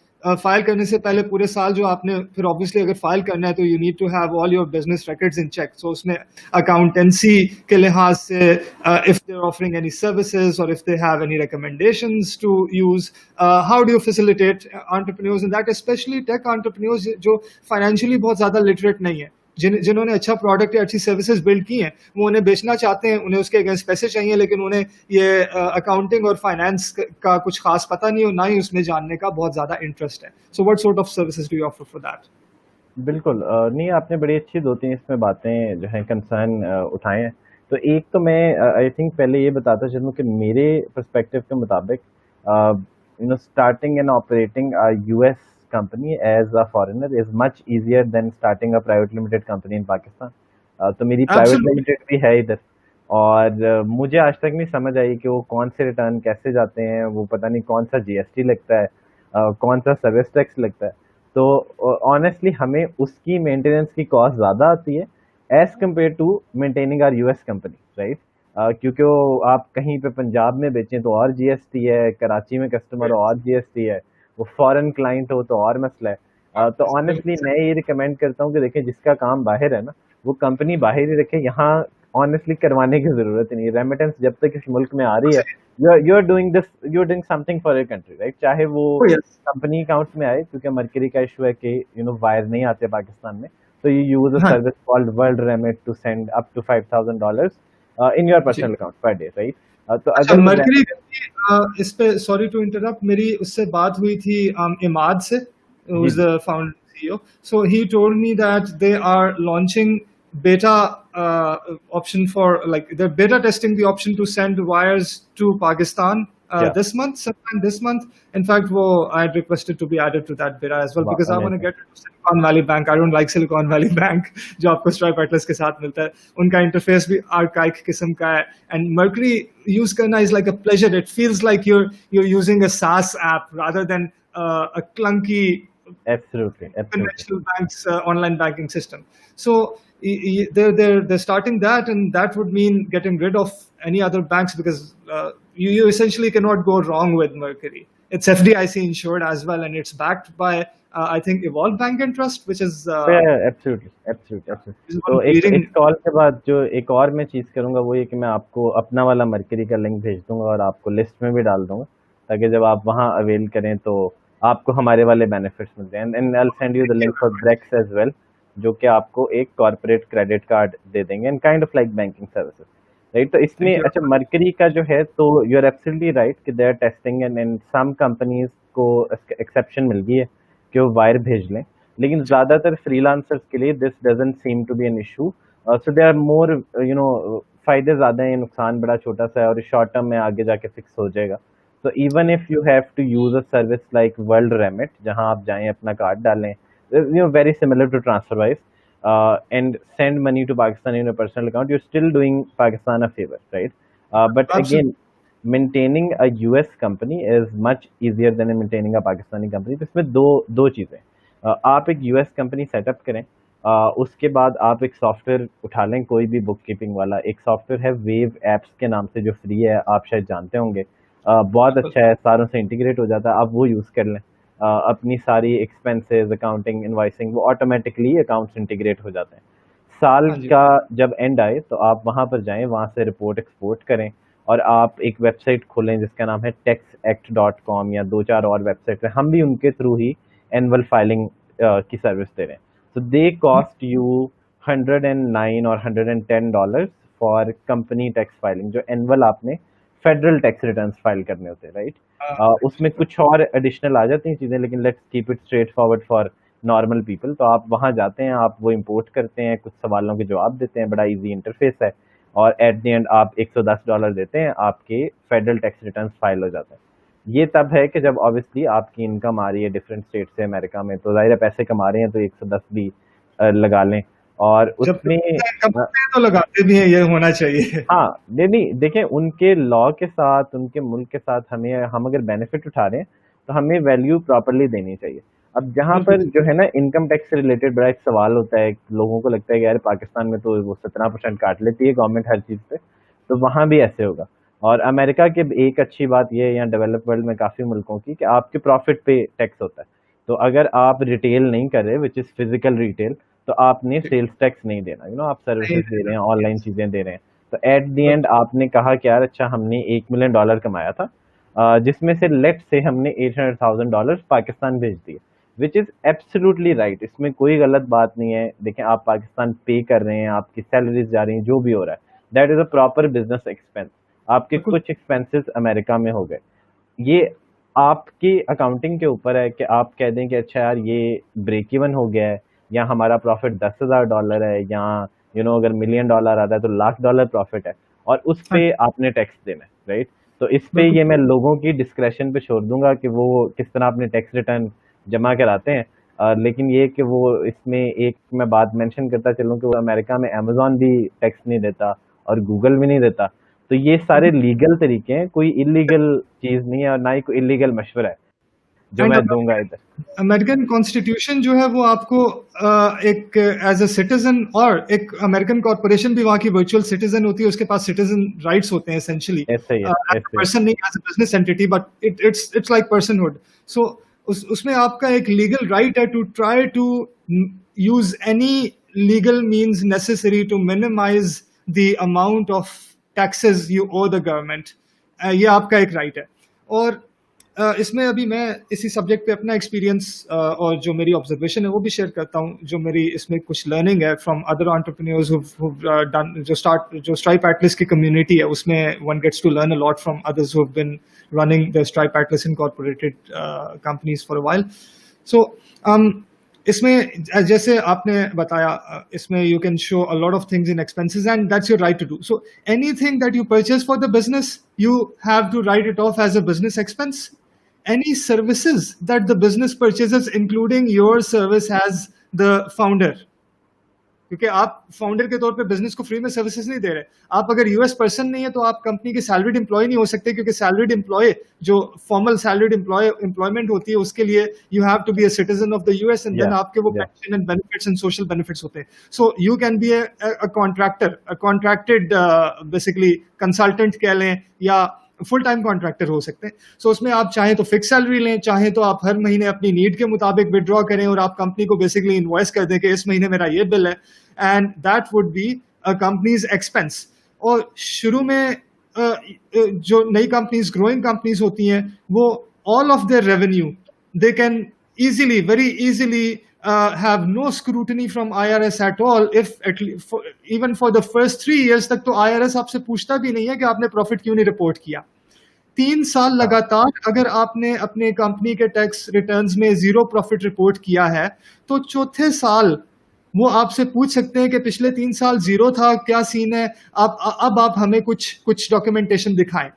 file करने से पहले पूरे साल जो आपने फिर obviously अगर file करना है तो you need to have all your business records in check. So उसमें अकाउंटेंसी के लिहाज से if they are offering any services और if they have any recommendations to use, how do you facilitate entrepreneurs in that, specially tech entrepreneurs जो financially बहुत ज्यादा literate नहीं है, जिन्होंने अच्छा प्रोडक्ट या अच्छी सर्विसेज बिल्ड की हैं, वो उन्हें बेचना चाहते हैं, उन्हें उसके अगेंस्ट पैसे चाहिए, लेकिन उन्हें ये अकाउंटिंग और फाइनेंस का कुछ खास पता नहीं हो, ना ही उसमें जानने का बहुत ज्यादा इंटरेस्ट है. So what sort of services do you offer for that? बिल्कुल, नहीं आपने बड़ी अच्छी 2-3 इसमें बातें जो है कंसर्न उठाए हैं. तो एक तो मैं आई थिंक पहले ये बताता चलूँ कि मेरे पर्सपेक्टिव के मुताबिक starting and operating a US company as a foreigner is much easier than starting a private limited company in Pakistan. तो मेरी प्राइवेट लिमिटेड भी है इधर, और मुझे आज तक नहीं समझ आई कि वो कौन से रिटर्न कैसे जाते हैं, वो पता नहीं कौन सा GST लगता है, कौन सा सर्विस टैक्स लगता है. तो ऑनेस्टली हमें उसकी मेंटेनेंस की कॉस्ट ज़्यादा आती है as compared to maintaining our US company, right. क्योंकि वो आप कहीं पे पंजाब में बेचें तो और GST है, कराची में कस्टमर हो और GST है, वो फॉरेन क्लाइंट हो तो और मसला है. तो ऑनेस्टली मैं ये रिकमेंड करता हूँ कि देखें जिसका काम बाहर है ना, वो कंपनी बाहर ही रखे, यहाँ ऑनेस्टली करवाने की जरूरत नहीं. रेमिटेंस जब तक इस मुल्क में आ रही है, you are doing something for your country, right. चाहे वो कंपनी अकाउंट में आए, क्योंकि मरकरी का इशू है कि वायर नहीं आते पाकिस्तान में, तो you use a service called World Remit to send up to $5,000 in your personal account per day, right? तो अगर मरकरी इस पे सॉरी टू इंटरप्ट, मेरी उससे बात हुई थी इमाद से, who is the founder CEO. So he told me that they are launching beta option for, like they're beta testing the option to send wires to Pakistan sometime this month. In fact, I had requested to be added to that beta as well, because I want to get into Silicon Valley Bank. I don't like Silicon Valley Bank, जो आपको Stripe Atlas के साथ मिलता है. उनका interface भी archaic किस्म का है, and Mercury use करना is like a pleasure. It feels like you're using a SaaS app rather than a clunky conventional bank's online banking system. So they're starting that, and that would mean getting rid of any other banks, because you essentially cannot go wrong with Mercury. It's FDIC insured as well, and it's backed by I think Evolve Bank and Trust, which is absolutely. तो इस call के बाद जो एक और मैं चीज करूंगा वो ये कि मैं आपको अपना वाला मरकरी का लिंक भेज दूंगा और आपको लिस्ट में भी डाल दूंगा, ताकि जब आप वहां अवेल करें तो आपको हमारे वाले बेनिफिट्स मिल जाए. And I will send you the link for Brex as well, जो कि आपको एक कॉर्पोरेट क्रेडिट कार्ड दे देंगे, and kind of like banking services, right. तो इसमें अच्छा मरकरी का जो है, तो यू आर एब्सोल्युटली राइट कि they are testing, and some companies को एक्सेप्शन मिल गई है कि वो वायर भेज लें, लेकिन ज्यादातर फ्रीलांसर्स के लिए this doesn't seem to be an issue. So they are more फायदे ज्यादा हैं, नुकसान बड़ा छोटा सा है और शॉर्ट टर्म में आगे जाके फिक्स हो जाएगा. तो even if you have to use a service like World Remit, जहां आप जाएं अपना कार्ड डालें, very similar to TransferWise, and send money to Pakistan in a personal account, you're still doing Pakistan a favor, right? But Absolutely. again, maintaining a US company is much easier than maintaining a Pakistani company. तो इसमें दो चीज़ें, आप एक US company setup करें, उसके बाद आप एक सॉफ्टवेयर उठा लें, कोई भी बुक कीपिंग वाला. एक सॉफ्टवेयर है वेव एप्स के नाम से, जो फ्री है, आप शायद जानते होंगे. बहुत अच्छा है, सारों से इंटीग्रेट हो जाता है, आप वो यूज़ कर लें. अपनी सारी एक्सपेंसेस, अकाउंटिंग, इनवॉइसिंग, वो ऑटोमेटिकली अकाउंट्स इंटीग्रेट हो जाते हैं. साल हाँ जी. का जब एंड आए तो आप वहाँ पर जाएं, वहाँ से रिपोर्ट एक्सपोर्ट करें, और आप एक वेबसाइट खोलें जिसका नाम है taxact.com, या दो चार और वेबसाइट है, हम भी उनके थ्रू ही एनुअल फाइलिंग की सर्विस दे रहे हैं. तो they cost you $109 or $110 for company tax filing, जो एनुअल आपने फेडरल टैक्स रिटर्न फाइल करने होते हैं, राइट. उसमें कुछ और एडिशनल आ जाती हैं चीज़ें, लेकिन let's keep it straight forward for normal people. तो आप वहाँ जाते हैं, आप वो इंपोर्ट करते हैं, कुछ सवालों के जवाब देते हैं, बड़ा इजी इंटरफेस है, और एट द एंड आप $110 देते हैं, आपके फेडरल टैक्स रिटर्न फाइल हो जाते हैं. ये तब है कि जब ऑब्वियसली आपकी इनकम आ रही है डिफरेंट स्टेट से अमेरिका में, तो ज़ाहिर है पैसे कमा रहे हैं, तो 110 भी लगा लें. और जब उसमें इनकम होते हैं तो लगाते भी हैं, ये होना चाहिए. हाँ, नहीं देखें, उनके लॉ के साथ, उनके मुल्क के साथ, हम अगर बेनिफिट उठा रहे हैं तो हमें वैल्यू प्रॉपरली देनी चाहिए. अब जहाँ पर बिल्कुल. जो है ना, इनकम टैक्स से रिलेटेड बड़ा एक सवाल होता है, लोगों को लगता है कि यार पाकिस्तान में तो वो 17% काट लेती है गवर्नमेंट हर चीज़ पे, तो वहाँ भी ऐसे होगा. और अमेरिका के एक अच्छी बात ये है, यहाँ डेवलप वर्ल्ड में काफ़ी मुल्कों की, कि आपके प्रॉफिट पे टैक्स होता है. तो अगर आप रिटेल नहीं कर रहे, विच इज़ फिजिकल रिटेल, तो आपने सेल्स टैक्स नहीं देना. आप नहीं सर्विसेज दे रहे हैं, देना. ऑनलाइन चीज़ें दे रहे हैं. तो एट द एंड आपने कहा कि यार अच्छा, हमने $1 million कमाया था, जिसमें से लेट से हमने $800,000 पाकिस्तान भेज दिए, विच इज़ एब्सोल्युटली राइट. इसमें कोई गलत बात नहीं है. देखें, आप पाकिस्तान पे कर रहे हैं, आपकी सैलरीज जा रही हैं, जो भी हो रहा है, that is a proper business expense. आपके बिल्कुल. कुछ एक्सपेंसेस अमेरिका में हो गए, ये आपकी अकाउंटिंग के ऊपर है कि आप कह दें कि अच्छा यार, ये ब्रेक इवन हो गया है, या हमारा प्रॉफिट $10,000 है, या अगर $1 million आता है तो $1,00,000 प्रॉफिट है, और उस हाँ पे जी. आपने टैक्स देना है, राइट. तो इस पे बिल्कुल. ये मैं लोगों की डिस्क्रेशन पे छोड़ दूंगा कि वो किस तरह अपने टैक्स रिटर्न जमा कराते हैं. लेकिन ये कि वो, इसमें एक मैं बात मेंशन करता चलूँ कि वो अमेरिका में अमेजोन भी टैक्स नहीं देता, और गूगल भी नहीं देता. तो ये सारे लीगल तरीके हैं, कोई इलीगल चीज़ नहीं है, और ना ही कोई इलीगल मशवरा है जो एंड मैं दूंगा इधर. अमेरिकन कॉन्स्टिट्यूशन जो है वो आपको एक एज अ सिटीजन, और एक अमेरिकन कॉर्पोरेशन भी वहाँ की वर्चुअल सिटीजन होती है, उसके पास सिटीजन राइट्स होते हैं एसेंशियली, ऐसे ही है, एज अ ऐसे ही. पर्सन, नहीं as a business entity, but it's like personhood. So उसमें आपका एक लीगल राइट है to try to use any legal means necessary to minimize the amount of taxes you owe the government. ये आपका एक राइट है. और इसमें अभी मैं इसी सब्जेक्ट पे अपना एक्सपीरियंस और जो मेरी ऑब्जर्वेशन है वो भी शेयर करता हूँ, जो मेरी इसमें कुछ लर्निंग है फ्रॉम अदर एंटरप्रेन्योर्स डन, जो स्ट्राइप एटलिस्ट की कम्युनिटी है, उसमें one gets to learn a lot from others who have been running the Stripe Atlas incorporated companies for a while. So इसमें जैसे आपने बताया, इसमें you can show a lot of things in expenses, and that's your right to do. So anything that you purchase for the business, you have to write it off as a business expense. Any services that the business purchases, including your service as the founder, क्योंकि आप founder के तौर पे business को free में services नहीं दे रहे. आप अगर यूएस पर्सन नहीं है तो आप कंपनी के सैलरीड एम्प्लॉय नहीं हो सकते, क्योंकि सैलरीड एम्प्लॉय, जो फॉर्मल सैलरीड एम्प्लॉयमेंट होती है, उसके लिए you have to be a citizen of the US, and then Yeah, आपके वो yeah. Pension and benefits and social benefits होते हैं. So you can be a contractor, a contracted basically consultant कह लें, या फुल टाइम कॉन्ट्रैक्टर हो सकते हैं. सो उसमें आप चाहें तो फिक्स सैलरी लें, चाहें तो आप हर महीने अपनी नीड के मुताबिक विड्रॉ करें, और आप कंपनी को बेसिकली इनवॉइस कर दें कि इस महीने मेरा ये बिल है, and that would be a companies expense. और शुरू में जो नई कंपनीज, ग्रोइंग कंपनीज होती हैं, वो all of their revenue they can easily, very easily have no scrutiny from IRS at all, if at least even for the first 3 years तक तो IRS आपसे पूछता भी नहीं है कि आपने प्रॉफिट क्यों नहीं रिपोर्ट किया. 3 साल हाँ. लगातार अगर आपने अपने कंपनी के टैक्स रिटर्न्स में जीरो प्रॉफिट रिपोर्ट किया है, तो चौथे साल वो आपसे पूछ सकते हैं कि पिछले 3 साल जीरो था, क्या सीन है, अब आप हमें कुछ डॉक्यूमेंटेशन दिखाएं।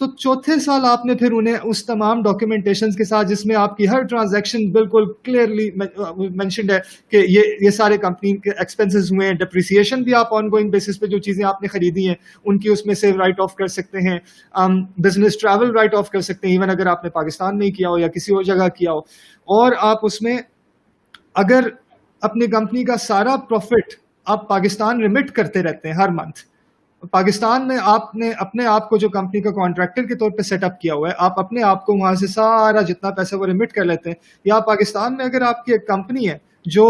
तो चौथे साल आपने फिर उन्हें उस तमाम डॉक्यूमेंटेशन के साथ, जिसमें आपकी हर ट्रांजैक्शन बिल्कुल क्लियरली मेंशन्ड है कि ये सारे कंपनी के एक्सपेंसेस हुए हैं, डिप्रिसिएशन भी आप ऑनगोइंग बेसिस पे जो चीज़ें आपने खरीदी हैं उनकी उसमें से राइट ऑफ कर सकते हैं, बिजनेस ट्रैवल राइट ऑफ कर सकते हैं, इवन अगर आपने पाकिस्तान में किया हो या किसी और जगह किया हो। और आप उसमें अगर अपनी कंपनी का सारा प्रॉफिट आप पाकिस्तान रिमिट करते रहते हैं हर मंथ, पाकिस्तान में आपने अपने आप को जो कंपनी का कॉन्ट्रैक्टर के तौर पे सेटअप किया हुआ है, आप अपने आप को वहां से सारा जितना पैसा वो रिमिट कर लेते हैं। या पाकिस्तान में अगर आपकी एक कंपनी है जो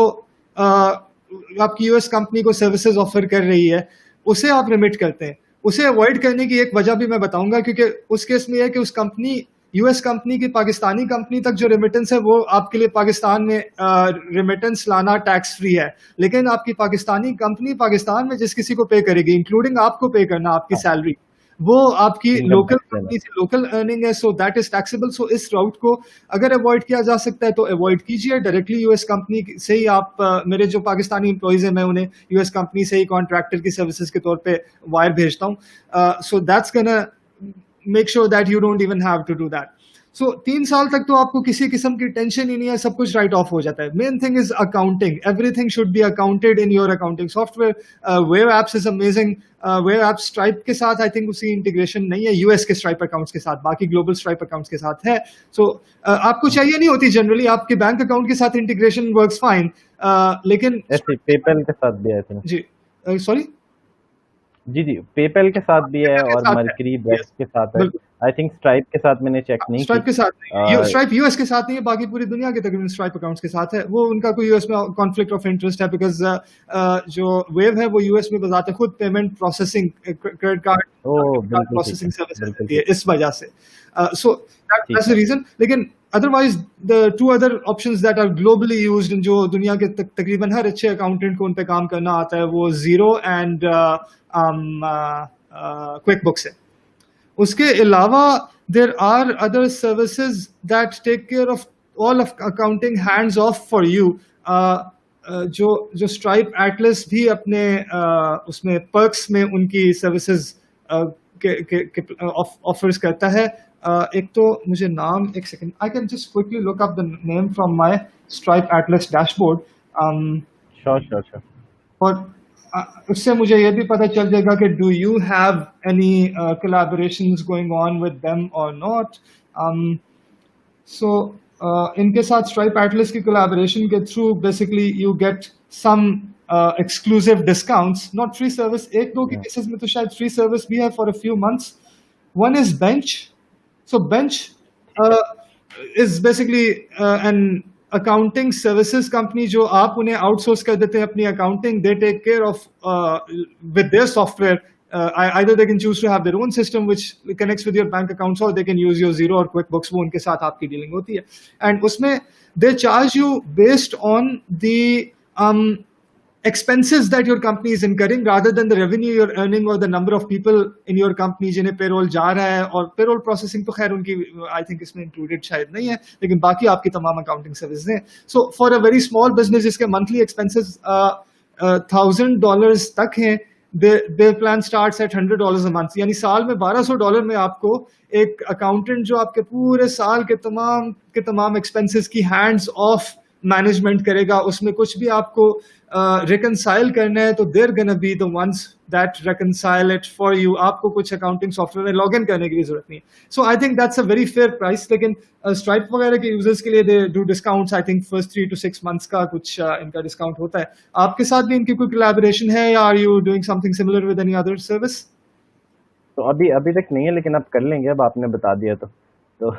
आपकी यूएस कंपनी को सर्विसेज ऑफर कर रही है, उसे आप रिमिट करते हैं। उसे अवॉइड करने की एक वजह भी मैं बताऊंगा, क्योंकि उस केस में यह है कि उस कंपनी यूएस कंपनी की पाकिस्तानी कंपनी तक जो रेमिटेंस है वो आपके लिए पाकिस्तान में रेमिटेंस लाना टैक्स फ्री है, लेकिन आपकी पाकिस्तानी कंपनी पाकिस्तान में जिस किसी को पे करेगी, इंक्लूडिंग आपको पे करना आपकी सैलरी, वो आपकी इनकम लोकल टैक्स देना। कंपनी से लोकल अर्निंग है, सो दैट इज टैक्सेबल। सो इस राउट को अगर अवॉइड किया जा सकता है तो अवॉइड कीजिए। डायरेक्टली यूएस कंपनी से ही आप मेरे जो पाकिस्तानी एम्प्लॉइज हैं मैं उन्हें यूएस कंपनी से ही कॉन्ट्रैक्टर की सर्विसेज के तौर पे वायर भेजता हूँ। So that's gonna make sure that you don't even have to do that. So 3 साल तक तो आपको किसी किस्म की टेंशन ही नहीं है, सब कुछ राइट ऑफ हो जाता है। Main thing is accounting, everything should be accounted in your accounting software. Web apps is amazing. Web app stripe के साथ आई थिंक उसकी इंटीग्रेशन नहीं है, यूएस के स्ट्राइप अकाउंट्स के साथ, बाकी ग्लोबल स्ट्राइप अकाउंट्स के साथ है। सो आपको चाहिए नहीं होती जनरली, आपके बैंक अकाउंट के साथ इंटीग्रेशन वर्क्स फाइन, लेकिन ऐसे पेपैल के साथ भी है, आई थिंक। जी सॉरी, जी जी, पेपैल के साथ भी है के और साथ है, मर्करी यस ब्रेक्स के साथ है। बिल्कुल। आई थिंक स्ट्राइप के साथ मैंने चेक नहीं की। स्ट्राइप के साथ नहीं है, स्ट्राइप यूएस के साथ नहीं है, बाकी पूरी दुनिया के तकरीबन स्ट्राइप अकाउंट्स के साथ है। वो उनका कोई यूएस में कॉन्फ्लिक्ट ऑफ इंटरेस्ट है, बिकॉज जो वेव है वो यूएस में बजाते खुद पेमेंट प्रोसेसिंग, क्रेडिट कार्ड ओह बिल्कुल ठीक है, प्रोसेसिंग सर्विसेज बिल्कुल देती है, ठीक इस वजह से। सो ठीक दैट्स द है। रीजन। लेकिन otherwise the two other options that are globally used, जो दुनिया के तकरीबन हर अच्छे अकाउंटेंट को उन पे काम करना आता है, वो जीरो एंड क्विक बुक्स है। उसके अलावा there are other services that take care of all of accounting hands off for you. जो स्ट्राइप एटलस भी अपने उसमें पर्क्स में उनकी सर्विसेज ऑफर्स करता है। एक तो मुझे नाम, एक second, I can just quickly look up the name from my Stripe Atlas dashboard. Sure sure sure. और उससे मुझे ये भी पता चल जाएगा कि do you have any collaborations going on with them और नॉट। सो इनके साथ स्ट्राइप एटलस की कोलैबोरेशन के through basically you get some exclusive discounts, not free service. एक दो के केसेस में तो शायद फ्री सर्विस भी है for a few months. One is bench. So bench is basically an accounting services company जो आप उन्हें outsource कर देते हैं अपनी accounting. They take care of with their software. Either they can choose to have their own system which connects with your bank accounts, or they can use your Xero or QuickBooks. वो उनके साथ आपकी dealing होती है, and उसमें they charge you based on the expenses that your company is incurring rather than the revenue you're earning or the number of people in your company जिन्हें payroll जा रहा है। और पेरोल प्रोसेसिंग तो खैर उनकी आई थिंक इसमें included शायद नहीं है, लेकिन बाकी आपकी तमाम अकाउंटिंग सर्विस हैं। So for a very small business जिसके मंथली एक्सपेंसेस $1,000 तक हैं, their plan starts at $100 a month, यानी साल में $1,200 में आपको एक अकाउंटेंट जो आपके पूरे साल के तमाम एक्सपेंसेस की हैंड्स ऑफ मैनेजमेंट करेगा। उसमें कुछ भी आपको रिकनसाइल करना है तो there gonna be the ones that reconcile it for you. आपको कुछ अकाउंटिंग सॉफ्टवेयर में लॉग इन करने की भी जरूरत नहीं है। So I think that's a very fair price. लेकिन स्ट्राइप वगैरह के यूजर्स के लिए they do discounts, I think first 3 to 6 months का कुछ इनका डिस्काउंट होता है। आपके साथ भी इनकी कोई कोलैबोरेशन है, या are you doing something similar with any other service? तो अभी तक नहीं है, लेकिन अब कर लेंगे, अब आपने बता दिया तो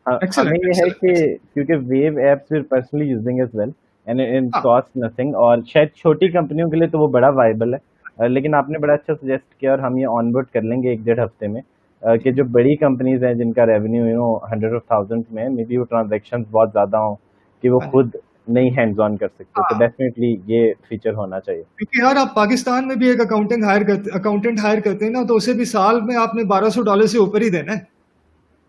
हमें ये है कि क्योंकि wave apps we personally using as well and it cost nothing, और शायद छोटी कंपनियों के लिए तो वो बड़ा वाइबल है, लेकिन आपने बड़ा अच्छा सजेस्ट किया और हम ये ऑनबोर्ड कर लेंगे 1-1.5 हफ्ते में, कि जो बड़ी कंपनीज हैं जिनका रेवेन्यू हंड्रेड ऑफ थाउजेंड्स में, मे बी वो ट्रांजेक्शन्स बहुत ज़्यादा हों कि वो खुद नहीं हैंड्स ऑन कर सकते, तो डेफिनेटली ये फीचर होना चाहिए। क्योंकि यार आप पाकिस्तान में भी एक अकाउंटेंट हायर करते हैं ना, तो उसे भी साल में आपने $1,200 से ऊपर ही देना है।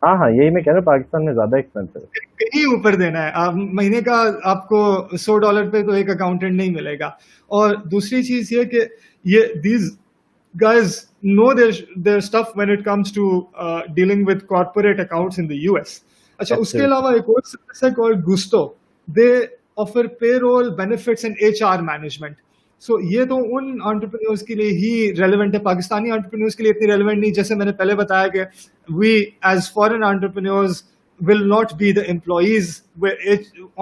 हाँ हाँ, यही मैं कह रहा हूँ, पाकिस्तान में ज्यादा एक्सपेंसिव है। कहीं ऊपर देना है आप, महीने का आपको $100 पे तो एक अकाउंटेंट नहीं मिलेगा। और दूसरी चीज ये कि ये these guys know their stuff when it comes to dealing with corporate accounts in the US. अच्छा, उसके Absolutely. अलावा एक और सर्विस है called Gusto. They offer payroll benefits and HR management. सो ये तो उन एंटरप्रेन्योर्स के लिए ही रेलेवेंट है, पाकिस्तानी एंटरप्रेन्योर्स के लिए इतनी रेलेवेंट नहीं। जैसे मैंने पहले बताया कि we as foreign entrepreneurs will not be the employees,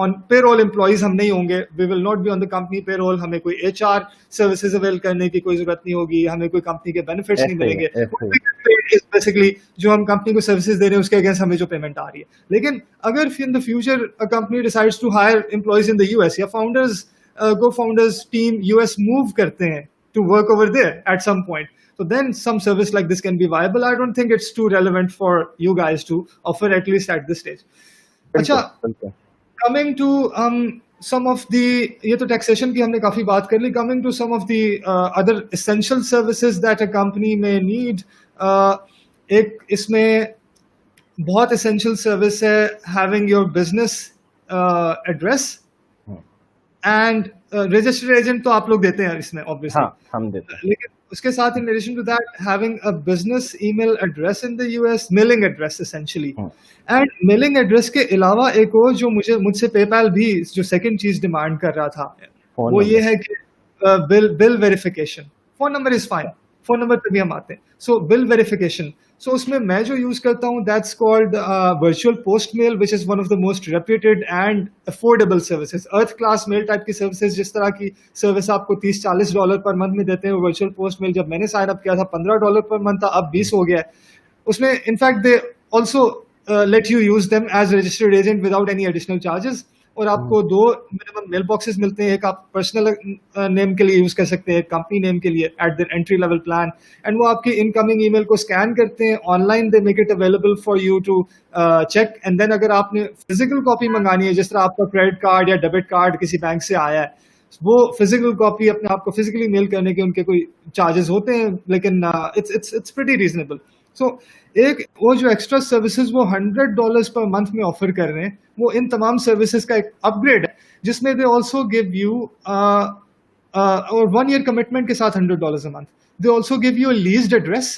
on payroll employees हम नहीं होंगे, we will not be on the company payroll, हमें कोई HR services avail करने की कोई जरूरत नहीं होगी, हमें कोई कंपनी के benefits नहीं ऐसे ही है, मिलेंगे। ऐसे What he. we get paid is basically जो हम कंपनी को सर्विसेज दे रहे हैं उसके अगेंस्ट हमें जो पेमेंट आ रही है। लेकिन अगर in the future a company decides to hire employees in the US या co-founders team US move करते हैं to work over there at some point, so then some service like this can be viable. I don't think it's too relevant for you guys to offer, at least at this stage. अच्छा, बिल्कुल बिल्कुल। coming to some of the, ये तो taxation की हमने काफी बात कर ली। Coming to some of the other essential services that a company may need, एक इसमें बहुत essential service है having your business address and registered agent तो आप लोग देते हैं इसमें obviously, हाँ, हम देते हैं। लेकिन उसके साथ in addition to that having a business email address in the US, mailing address essentially, and mailing address के अलावा एक और जो मुझसे PayPal भी जो second चीज डिमांड कर रहा था फोन वो ये नंबर। है कि bill verification. Phone number is fine, phone number पे भी हम आते हैं। सो बिल वेरिफिकेशन, सो उसमें मैं जो यूज करता हूँ that's called virtual post mail, which is one of the most reputed and affordable services. Earth class mail type की सर्विसेज, जिस तरह की सर्विस आपको $30-40 पर मंथ में देते हैं, वर्चुअल पोस्ट मेल जब मैंने साइन अप किया था $15 पर मंथ था, अब 20 हो गया है। उसमें in fact they also let you use them as registered agent without any additional charges. और आपको 2 मिनिमम मेल बॉक्सेस मिलते हैं, एक आप पर्सनल नेम के लिए यूज कर सकते हैं, कंपनी नेम के लिए at the entry level plan, and वो आपकी इनकमिंग ईमेल को स्कैन करते हैं online, they make it available for you to check, and then अगर आपने फिजिकल कॉपी मंगानी है, जिस तरह आपका क्रेडिट कार्ड या डेबिट कार्ड किसी बैंक से आया है, वो फिजिकल कॉपी अपने आप को फिजिकली मेल करने के उनके कोई चार्जेस होते हैं, लेकिन इट्स प्रीटी रीजनेबल। सो एक वो जो एक्स्ट्रा सर्विसेज वो $100 पर मंथ में ऑफर कर रहे हैं, वो इन तमाम सर्विसेज का एक अपग्रेड है, जिसमें दे ऑल्सो गिव यू और 1 year कमिटमेंट के साथ $100 a month. They also give you a leased address,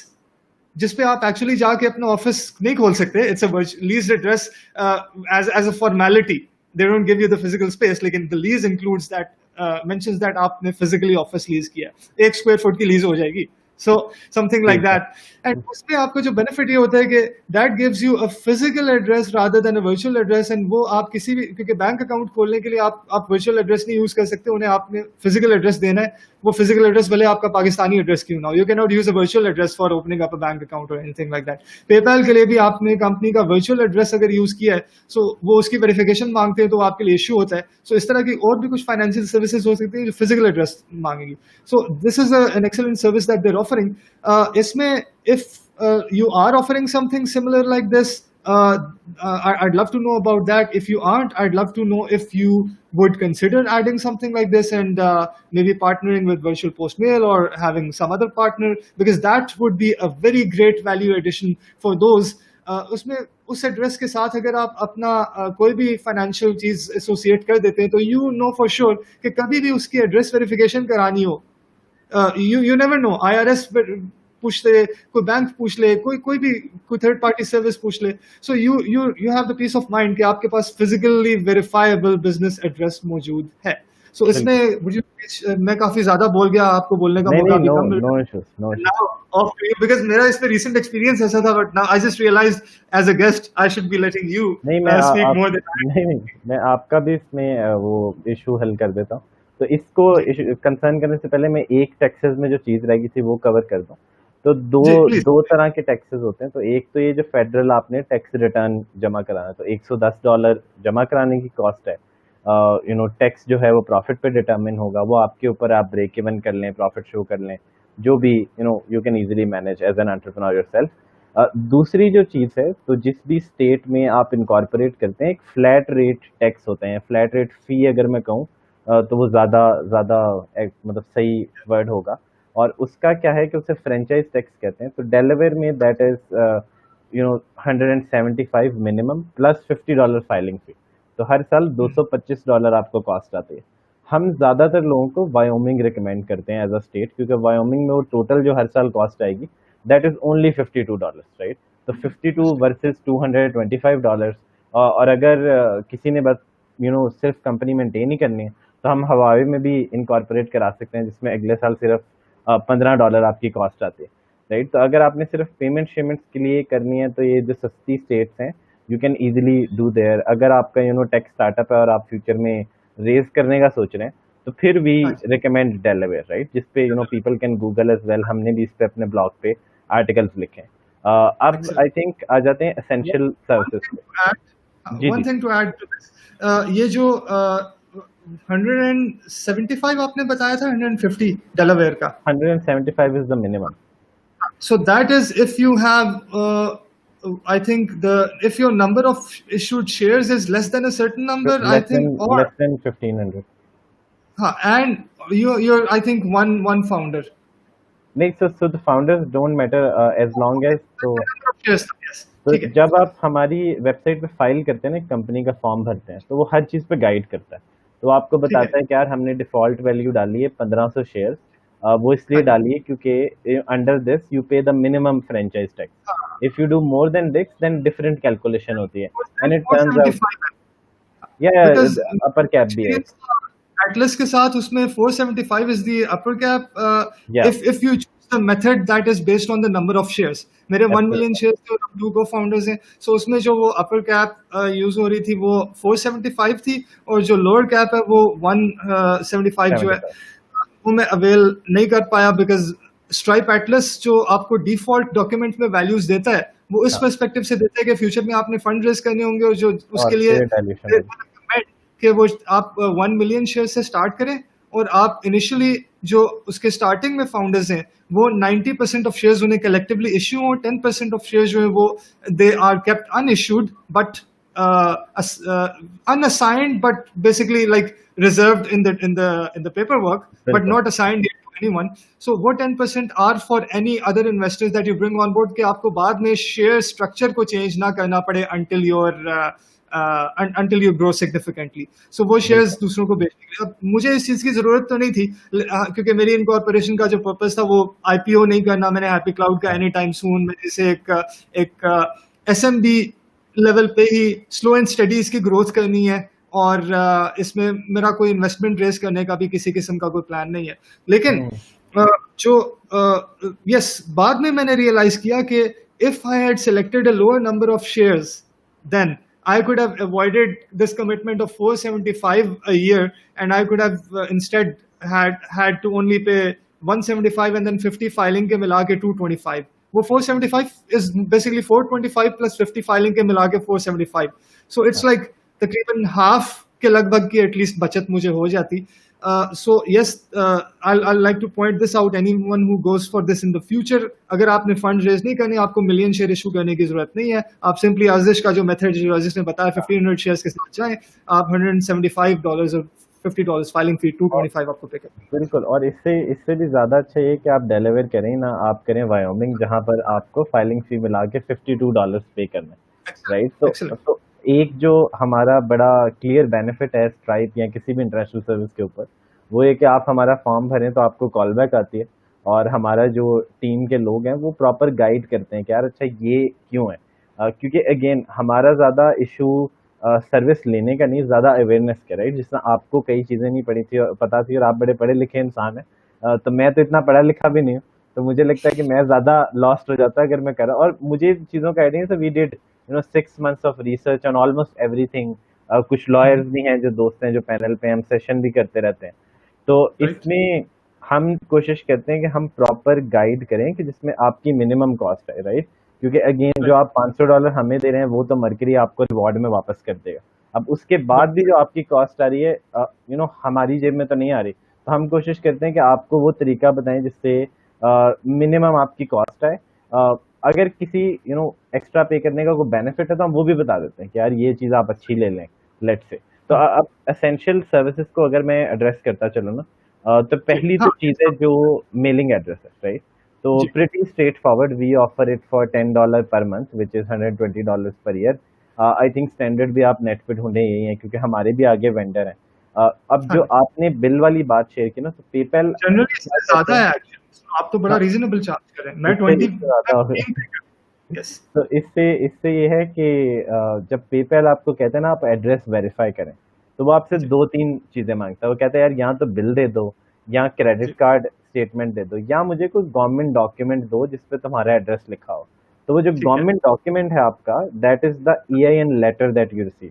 जिसपे आप एक्चुअली जाके अपना ऑफिस नहीं खोल सकते। It's a leased address as a formality, they don't give you the physical space, लेकिन the lease includes that, mentions that आपने physically office lease किया, 1 स्क्वायर फुट की लीज हो जाएगी। So something like that, and उसमें आपको जो benefit ये होता है कि that gives you a physical address rather than a virtual address, and वो आप किसी भी, क्योंकि बैंक अकाउंट खोलने के लिए आप virtual address नहीं यूज कर सकते, उन्हें आपने physical address देना है। वो physical address भले आपका पाकिस्तानी एड्रेस क्यों ना हो, you cannot use a virtual address for opening up a bank account or anything like that. PayPal के लिए भी आपने कंपनी का virtual address अगर यूज किया है, so वो उसकी वेरिफिकेशन मांगते हैं, तो आपके लिए इश्यू होता है। So इस तरह की और भी कुछ फाइनेंशियल सर्विसेज हो सकती हैं जो फिजिकल एड्रेस मांगेंगी। So this is an excellent service that they're offering. इसमें if you are offering something similar like this, I'd love to know about that. If you aren't, I'd love to know if you would consider adding something like this and maybe partnering with Virtual Postmail or having some other partner, because that would be a very great value addition for those. उसमें उस address के साथ अगर आप अपना कोई भी financial चीज एसोसिएट कर देते हैं, तो यू नो फॉर श्योर कि कभी भी उसकी एड्रेस वेरिफिकेशन करानी हो, you never know, IRS पूछ ले, कोई बैंक पूछ ले, कोई भी कोई थर्ड पार्टी सर्विस पूछ ले, सो you have the peace of mind कि आपके पास फिजिकली वेरीफाइबल बिजनेस एड्रेस मौजूद है। सो इसमें मुझे मैं काफी ज्यादा बोल गया, आपको बोलने का मौका भी कम मिल नो रहा इश्यूज, नो है। Issues. Now off to you, because मेरा इस पे recent experience ऐसा था, but now I just realized as a guest I should be letting you नहीं, मैं speak आप more than I. नहीं, मैं आपका भी इसमें वो इशू हल कर देता हूँ। तो इसको कंसर्न करने से पहले मैं एक टैक्सेस में जो चीज रहेगी थी वो कवर कर दूं। तो दो जी प्लीज। दो तरह के टैक्सेस होते हैं। तो एक तो ये जो फेडरल आपने टैक्स रिटर्न जमा कराना है, तो $110 जमा कराने की कॉस्ट है। टैक्स जो है वो प्रॉफिट पे डिटरमिन होगा, वो आपके ऊपर, आप ब्रेक इवन कर लें, प्रॉफिट शो कर लें, जो भी you can easily manage as an entrepreneur yourself. दूसरी जो चीज़ है, तो जिस भी स्टेट में आप इनकॉर्पोरेट करते हैं, एक फ्लैट रेट टैक्स होते हैं, फ्लैट रेट फी अगर मैं कहूँ तो वो ज़्यादा मतलब सही वर्ड होगा। और उसका क्या है कि उसे फ्रेंचाइज टैक्स कहते हैं। तो डेलावेयर में that is 175 minimum plus $50 filing fee. तो हर साल $225 आपको कॉस्ट आती है। हम ज़्यादातर लोगों को वायोमिंग रिकमेंड करते हैं एज अ स्टेट, क्योंकि वायोमिंग में वो टोटल जो हर साल कॉस्ट आएगी दैट इज़ ओनली $52, राइट। तो 52 वर्सेस $225। और अगर किसी ने बस सिर्फ कंपनी मेंटेन ही करनी है, तो हम हवावे में भी इनकॉर्पोरेट करा सकते हैं, जिसमें अगले साल सिर्फ $15 आपकी कॉस्ट आती है, राइट। तो अगर आपने सिर्फ पेमेंट्स के लिए करनी है, तो ये जो सस्ती स्टेट्स हैं, you can easily do their. अगर आपका टेक स्टार्टअप है और आप फ्यूचर में रेज करने का सोच रहे हैं, तो फिर वी हाँ जी। रिकमेंड डेलावेयर, राइट, जिसपे people can Google as well. हमने भी इस पे अपने ब्लॉग पे आर्टिकल्स लिखे हैं। अब आई Excellent. थिंक आ जाते हैं एसेंशियल One सर्विसेज thing पे। to add, जी one जी। thing to add to this, ये जो 175 आपने बताया था, 150 डेलावेयर का, 175 is the minimum. so that is if you have I think the if your number of issued shares is less than a certain number, I think, or less than 1500। and you're I think one founder. नहीं, so the founders don't matter as long as. Yes, yes, तो ठीक है। जब आप हमारी website पे file करते हैं ना, कंपनी का फॉर्म भरते हैं, तो वो हर चीज़ पे गाइड करता है। तो वो आपको ठीक है। बताता है कि यार हमने डिफ़ॉल्ट वैल्यू डाली है 1500 शेयर्स। वो इसलिए हाँ जी। डाली है क्योंकि under this you pay the minimum franchise हाँ, tax. If you do more than this then different calculation होती है, एंड इट टर्न्स आउट 475 या because अपर कैप भी है। experience Atlas के साथ उसमें 475 is the upper cap, या if you choose the method that is based on the number of shares. मेरे 1 million एब्सोल्युटली। shares थे और हम 2 co-founders हैं, so उसमें जो वो upper cap यूज हो रही थी वो 475 थी, और जो lower cap है वो 175 जो है 75। वो मैं अवेल नहीं कर पाया, बिकॉज स्ट्राइप एटलस जो आपको डिफॉल्ट डॉक्यूमेंट में वैल्यूज देता है वो इस हाँ, पर्सपेक्टिव से देता है कि फ्यूचर में आपने फंड रेज करने होंगे, और जो और उसके लिए फिर डायल्यूशन होगी। recommend कि वो आप 1 million शेयर से स्टार्ट करें, और आप इनिशियली जो उसके स्टार्टिंग में फाउंडर्स हैं वो 90% ऑफ शेयर्स उन्हें कलेक्टिवली इश्यू हो, 10% ऑफ शेयर्स जो है वो they are kept unissued but unassigned, but basically like reserved in the paperwork, but बिल्कुल। not assigned yet to anyone. So वो 10% are for any other investors that you bring on board, कि आपको बाद में share structure को change ना करना पड़े until you grow significantly. So वो shares बिल्कुल। दूसरों को बेचने के लिए। अब मुझे इस चीज की जरूरत तो नहीं थी, क्योंकि मेरी इनकॉर्पोरेशन का जो पर्पस था वो आईपीओ नहीं करना। मैंने हैप्पी क्लाउड का हाँ, एनी टाइम सून, मैं इसे एक एसएमबी लेवल पे ही स्लो एंड स्टडी इसकी ग्रोथ करनी है, और इसमें मेरा कोई इन्वेस्टमेंट रेस करने का भी किसी किस्म का कोई प्लान नहीं है। लेकिन हम्म, जो यस, बाद में मैंने रियलाइज किया कि if I had selected a lower number of shares, then I could have avoided this commitment of 475 a year, and I could have instead had to only pay 175 and then 50 filing के मिला के 225. वो 475 is basically 425 plus 50 filing के मिला के 475. So it's हाँ। like तकरीबन half के लगभग की एटलीस्ट बचत मुझे हो जाती। So yes, I'll like to point this out. Anyone who goes for this in the future, अगर आपने फंड रेज नहीं करने, आपको मिलियन शेयर इशू करने की जरूरत नहीं है। आप सिंपली आजिश का जो मेथड जो आजिश ने बताया 1500 शेयर्स के साथ जाएं, आप $175 और $50 फाइलिंग फी, और 225 आपको पे करना। बिल्कुल, और इससे इससे भी ज़्यादा अच्छा ये कि आप डेलावेयर करें ना, आप करें वायोमिंग, जहाँ पर आपको फाइलिंग फी मिला के $52 पे करना है, राइट। तो एक्सेलेंट। तो एक जो हमारा बड़ा क्लियर बेनिफिट है स्ट्राइप या किसी भी इंटरनेशनल सर्विस के ऊपर, वो ये कि आप हमारा फॉर्म भरें तो आपको कॉल बैक आती है, और हमारा जो टीम के लोग हैं वो प्रॉपर गाइड करते हैं कि यार अच्छा ये क्यों है। क्योंकि अगेन हमारा ज़्यादा इशू सर्विस लेने का नहीं, ज़्यादा अवेयरनेस का, राइट। जिसमें आपको कई चीज़ें नहीं पड़ी थी और पता थी, और आप बड़े पढ़े लिखे इंसान हैं। तो मैं तो इतना पढ़ा लिखा भी नहीं हूँ, तो मुझे लगता है कि मैं ज़्यादा लॉस्ट हो जाता अगर मैं कर रहा, और मुझे चीज़ों का आइडिया। तो we did 6 months of research on almost everything. कुछ लॉयर्स भी हैं जो दोस्त हैं, जो पैनल पे हम सेशन भी करते रहते हैं। तो राइट। इसमें हम कोशिश करते हैं कि हम प्रॉपर गाइड करें कि जिसमें आपकी मिनिमम कॉस्ट है, राइट। क्योंकि अगेन जो आप $500 हमें दे रहे हैं वो तो मरकरी आपको रिवॉर्ड में वापस कर देगा। अब उसके बाद भी जो आपकी कॉस्ट आ रही है हमारी जेब में तो नहीं आ रही, तो हम कोशिश करते हैं कि आपको वो तरीका बताएं जिससे मिनिमम आपकी कॉस्ट आए। अगर किसी एक्स्ट्रा पे करने का कोई बेनिफिट है तो हम वो भी बता देते हैं कि यार ये चीज़ आप अच्छी ले लें, लेट से। तो अब एसेंशियल सर्विसेज को अगर मैं एड्रेस करता चलूँ ना, तो जी पहली हाँ। तो चीज़ है जो मेलिंग एड्रेस है, राइट। तो जी pretty straightforward. We offer it for $10 per month, which is $120 per year. I think standard भी आप नेट पे ढूंढे यही है, क्योंकि हमारे भी आगे वेंडर हैं. अब हाँ जो आपने बिल वाली बात शेयर की ना, तो पेपैल जनरली क्या इससे कहते ज्यादा हैं. है एक्चुअली, आप तो बड़ा हाँ, रीजनेबल चार्ज करें, मैं इससे ज़्यादा हो गया. 15 यस तो इससे इससे ये है कि जब पेपैल आपको कहते हैं ना आप एड्रेस वेरीफाई करें, तो वो आपसे जी दो तीन चीज़ें मांगता है. वो कहता है यार या तो बिल दे दो, या क्रेडिट जी कार्ड स्टेटमेंट दे दो, या मुझे कोई गवर्नमेंट डॉक्यूमेंट दो जिसपे तुम्हारा एड्रेस लिखा हो. तो वो जो ठीक है गवर्नमेंट डॉक्यूमेंट है आपका, that is the EIN letter that you receive,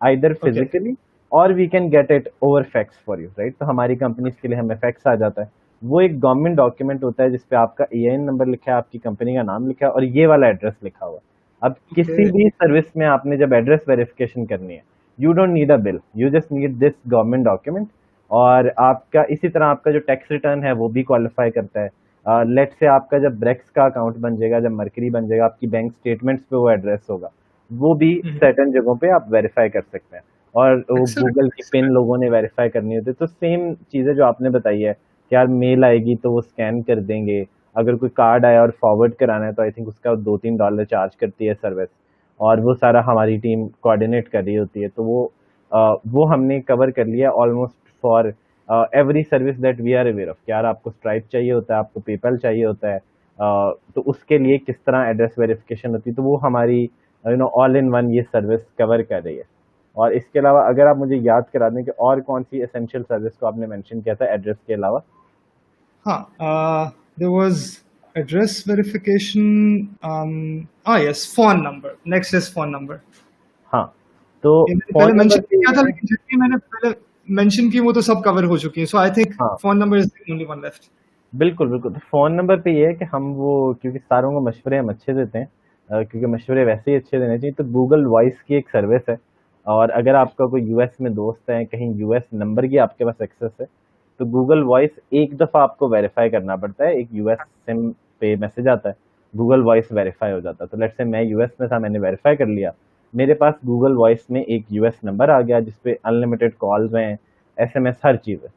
either okay physically और we can get it over fax for you, right. तो हमारी कंपनीज के लिए हमें फैक्स आ जाता है. वो एक गवर्नमेंट डॉक्यूमेंट होता है जिसपे आपका EIN नंबर लिखा है, आपकी कंपनी का नाम लिखा है और ये वाला एड्रेस लिखा हुआ है. अब ओके किसी भी सर्विस में आपने जब एड्रेस वेरिफिकेशन करनी है, you don't need a bill, you just need this government document. और आपका इसी तरह आपका जो टैक्स रिटर्न है वो भी क्वालिफाई करता है. लेट से आपका जब ब्रेक्स का अकाउंट बन जाएगा, जब मर्करी बन जाएगा, आपकी बैंक स्टेटमेंट्स पे वो एड्रेस होगा, वो भी सर्टेन जगहों पे आप वेरीफाई कर सकते हैं. और वो एक्सेलेंट गूगल की पिन एक्सेलेंट लोगों ने वेरीफाई करनी होती है. तो सेम चीज़ें जो आपने बताई है कि यार मेल आएगी तो वो स्कैन कर देंगे, अगर कोई कार्ड आया और फॉरवर्ड कराना है तो आई थिंक उसका $2-3 चार्ज करती है सर्विस, और वो सारा हमारी टीम कोऑर्डिनेट कर रही होती है. तो वो हमने कवर कर लिया almost for every service that we are aware of. यार आपको स्ट्राइप चाहिए होता है, आपको पेपैल चाहिए होता है, तो उसके लिए किस तरह एड्रेस वेरिफिकेशन होती है, तो वो हमारी ऑल इन वन ये सर्विस कवर कर रही है. और इसके अलावा अगर आप मुझे याद करा दें कि और कौन सी एसेंशियल सर्विस को आपने मेंशन किया था एड्रेस के अलावा. हाँ there was address verification yes phone number next is phone number हाँ, तो ये मैंने फ़ोन पहले नंबर मेंशन पे किया ये था, है. लेकिन जितनी मैंने पहले मेंशन की वो तो सब कवर हो चुकी है, सो आई थिंक हाँ, phone number is the only one left. बिल्कुल, बिल्कुल. तो फ़ोन नंबर पे ये है कि हम वो, क्योंकि सारों को मशवरे हम अच्छे देते हैं, क्योंकि मशवरे वैसे ही अच्छे देने चाहिए, तो गूगल वॉइस की एक सर्विस है. और अगर आपका कोई यूएस में दोस्त है, कहीं यूएस नंबर की आपके पास एक्सेस है, तो गूगल वॉइस एक दफ़ा आपको वेरीफाई करना पड़ता है. एक यूएस सिम पे मैसेज आता है, गूगल वॉइस वेरीफाई हो जाता है. तो लेट्स से मैं यूएस में था, मैंने वेरीफाई कर लिया, मेरे पास गूगल वॉइस में एक यूएस नंबर आ गया जिसपे अनलिमिटेड कॉल्स हैं, एसएमएस, हर चीज़ है.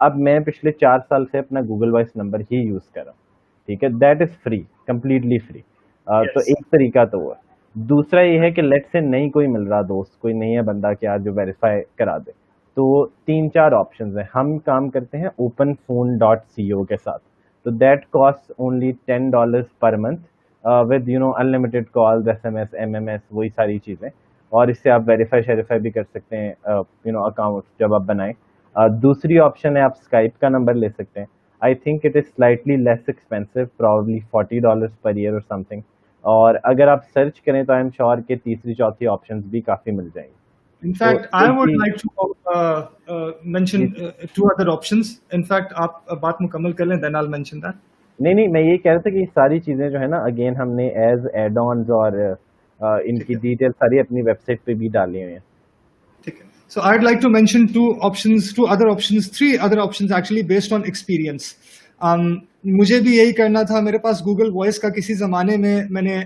अब मैं पिछले 4 साल से अपना गूगल वॉइस नंबर ही यूज़ कर रहा हूँ. ठीक है, that is free, completely free. तो यस एक तरीका तो वो है. दूसरा ये है कि लेट से नहीं कोई मिल रहा दोस्त, कोई नहीं है बंदा कि यार जो वेरीफाई करा दे, तो 3-4 ऑप्शंस हैं. हम काम करते हैं openphone.co के साथ. तो that cost only $10 per month, with unlimited calls, SMS, MMS, वही सारी चीज़ें. और इससे आप वेरीफाई शेरीफाई भी कर सकते हैं अकाउंट जब आप बनाएं. दूसरी ऑप्शन है आप स्काइप का नंबर ले सकते हैं. I think it is slightly less expensive, probably $40 per year और समथिंग. और अगर आप सर्च करें तो आई एम श्योर कि तीसरी चौथी ऑप्शंस भी काफ़ी मिल जाएंगी. in तो fact I एक would he like to mention ये two other options. In fact आप बात मुकम्मल कर लें, then I'll mention that. नहीं नहीं, मैं ये कह रहा था कि ये सारी चीज़ें जो है ना, अगेन हमने एज एड ऑन्स और ठीक इनकी है डिटेल सारी अपनी वेबसाइट पे भी डाली हुई हैं. ठीक है. So I'd like to mention two other options, three other options actually based on experience. मुझे भी यही करना था. मेरे पास गूगल वॉइस का किसी ज़माने में मैंने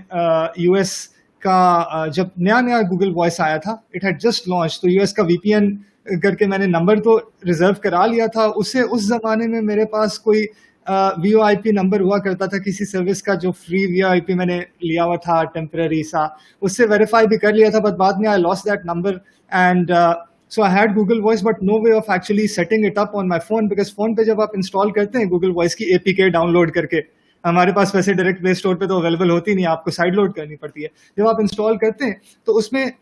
यूएस का जब नया नया गूगल वॉइस आया था, इट हैड जस्ट लॉन्च, तो यूएस का वीपीएन करके मैंने नंबर तो रिजर्व करा लिया था. उससे उस ज़माने में मेरे पास कोई वीओआईपी नंबर हुआ करता था किसी सर्विस का, जो फ्री वीओआईपी मैंने लिया हुआ था टेम्पररी सा, उससे वेरीफाई भी कर लिया था, बट बाद में I lost that number. And so I had Google Voice but no way of actually setting it up on my phone, because phone पे जब आप इंस्टॉल करते हैं Google Voice की APK डाउनलोड करके, हमारे पास वैसे डायरेक्ट प्ले स्टोर पे तो अवेलेबल होती नहीं, आपको साइड लोड करनी पड़ती है. जब आप इंस्टॉल करते हैं तो उसमें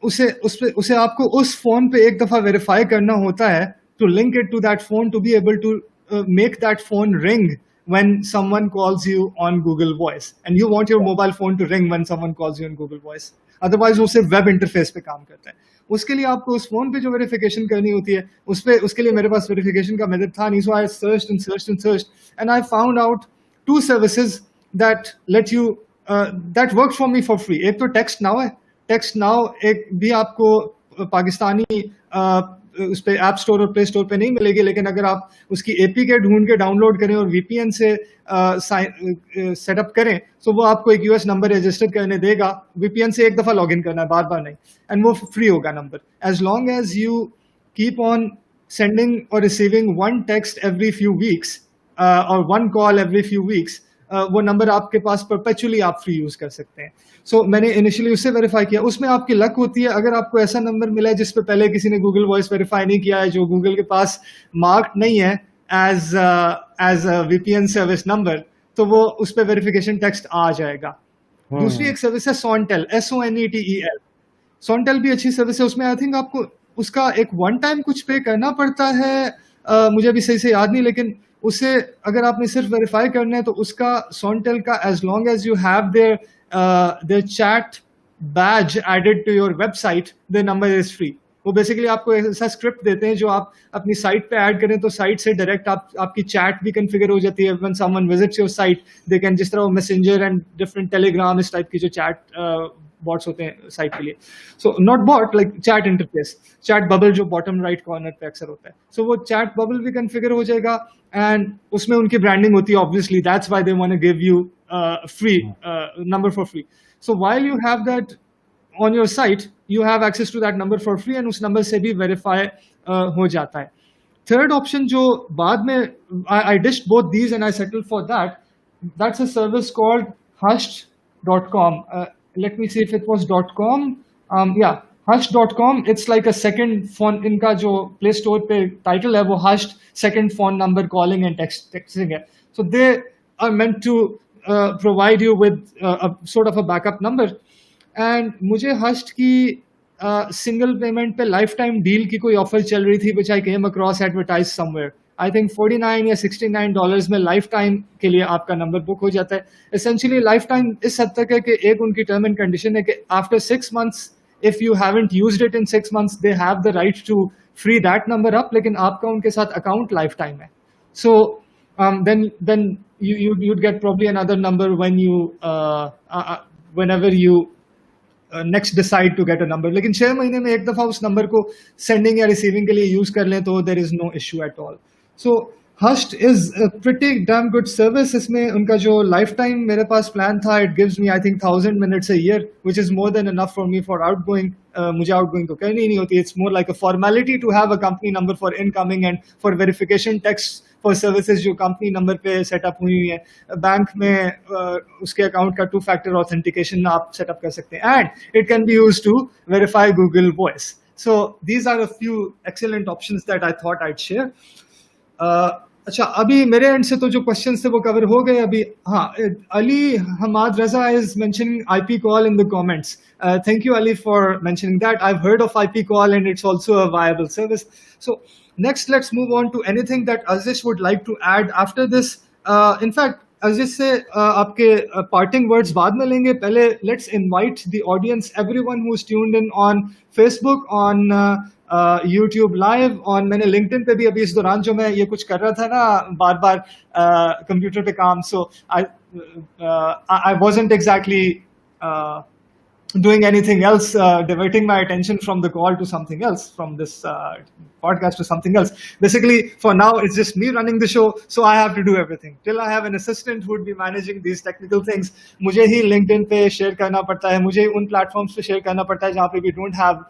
उसे आपको उस फोन पे एक दफा वेरीफाई करना होता है to link it to that phone, to be able to make that phone ring when someone calls you on Google Voice, and you want your mobile phone to ring when someone calls you on Google Voice. Otherwise वो सिर्फ web interface पे काम करता है. उसके लिए आपको उस फोन पे जो वेरिफिकेशन करनी होती है, उसके लिए मेरे पास वेरिफिकेशन का मेथड था नहीं. So I searched and I found out two services that let you that worked for me for free. एक तो टेक्स्ट नाउ है. टेक्स्ट नाउ एक भी आपको पाकिस्तानी उस पे ऐप स्टोर और प्ले स्टोर पे नहीं मिलेगी, लेकिन अगर आप उसकी एपीके ढूंढ के डाउनलोड करें और वीपीएन से सेटअप करें, तो वो आपको एक यूएस नंबर रजिस्टर करने देगा. वीपीएन से एक दफा लॉगिन करना है, बार बार नहीं, एंड वो फ्री होगा number. As long as you keep on sending or receiving one text every few weeks or one call every few weeks, वो नंबर आपके पास परपेचुअली आप फ्री यूज कर सकते हैं. सो मैंने इनिशियली उससे वेरीफाई किया. उसमें आपकी लक होती है, अगर आपको ऐसा नंबर मिला है जिस पे पहले किसी ने गूगल वॉइस वेरीफाई नहीं किया है, जो गूगल के पास मार्क्ड नहीं है as a VPN service number, तो वो उस पर वेरिफिकेशन टेक्स्ट आ जाएगा. दूसरी एक सर्विस है सोनटेल, SONETEL. सोनटेल भी अच्छी सर्विस है. उसमें आई थिंक आपको उसका एक वन टाइम कुछ पे करना पड़ता है, मुझे अभी सही से याद नहीं, लेकिन उसे अगर आपने सिर्फ वेरीफाई करना है तो उसका सोनटेल का as long as you have their chat badge added to your website, the number is free. वो बेसिकली आपको ऐसा स्क्रिप्ट देते हैं जो आप अपनी साइट पे ऐड करें तो साइट से डायरेक्ट आपकी चैट भी कॉन्फ़िगर हो जाती है. When someone visits your site they can, जिस तरह वो मैसेंजर एंड डिफरेंट टेलीग्राम इस टाइप की जो चैट बॉट्स होते हैं साइट के लिए, so not bought like chat interface, chat bubble जो बॉटम राइट कॉर्नर पे अक्सर होता है, सो वो चैट बबल भी कॉन्फ़िगर हो जाएगा एंड उसमें उनकी ब्रांडिंग होती है. Obviously that's why they want to give you free number for free. So while you have that on your site, you have access to that number for free and उस number से भी verify हो जाता है. Third option जो बाद में I dished both these and I settled for that. That's a service called hushed.com. Let me see if it was .com. Yeah, hushed.com. It's like a second phone. इनका जो Play Store पे title है वो hushed second phone number calling and texting है. So they are meant to provide you with a sort of a backup number. And मुझे हस्ट की single payment पे लाइफ टाइम डील की कोई ऑफर चल रही थी, which I came across advertise somewhere. I think $49 या $69 में लाइफ टाइम के लिए आपका नंबर बुक हो जाता है. एसेंशियली लाइफ टाइम इस हद तक है कि एक उनकी टर्म एंड कंडीशन है कि after 6 months, if you haven't used it in 6 months, they have the right to free that number up, लेकिन आपका उनके साथ अकाउंट लाइफ टाइम है. So then you'd get probably another number when you whenever you next decide to get a number. लेकिन 6 महीने में एक दफा उस नंबर को सेंडिंग या रिसीविंग के लिए यूज कर लें तो there is no issue at all. So Hushed is a pretty damn good service. इसमें उनका जो लाइफ टाइम मेरे पास प्लान था, it gives me I think 1000 minutes a year, which is more than enough for me for outgoing. मुझे outgoing तो करनी ही नहीं होती. It's more like a formality to have a company number for incoming and for verification text for services जो company number पे setup हुई हुई है. बैंक में उसके अकाउंट का 2-factor ऑथेंटिकेशन आप सेटअप कर सकते हैं and it can be used to verify Google Voice. So these are a few excellent options that I thought I'd share. अच्छा, अभी मेरे एंड से तो जो क्वेश्चंस थे वो कवर हो गए. अभी हाँ, Ali Hamad Raza is mentioning IP call in the comments. Thank you, Ali, for mentioning that. I've heard of IP call and it's also a viable service. So next, let's move on to anything that Aziz would like to add after this. In fact, Aziz से आपके parting words बाद में लेंगे. पहले let's invite the audience, everyone who's tuned in on Facebook, on YouTube live, on मैंने LinkedIn पे भी अभी इस दौरान जो मैं ये कुछ कर रहा था ना बार बार कंप्यूटर पे काम, so I wasn't exactly doing anything else, diverting my attention from the call to something else, from this podcast to something else. Basically, for now, it's just me running the show, so I have to do everything. Till I have an assistant who would be managing these technical things, मुझे ही LinkedIn पे share करना पड़ता है, मुझे उन platforms पे share करना पड़ता है जहाँ पे we don't have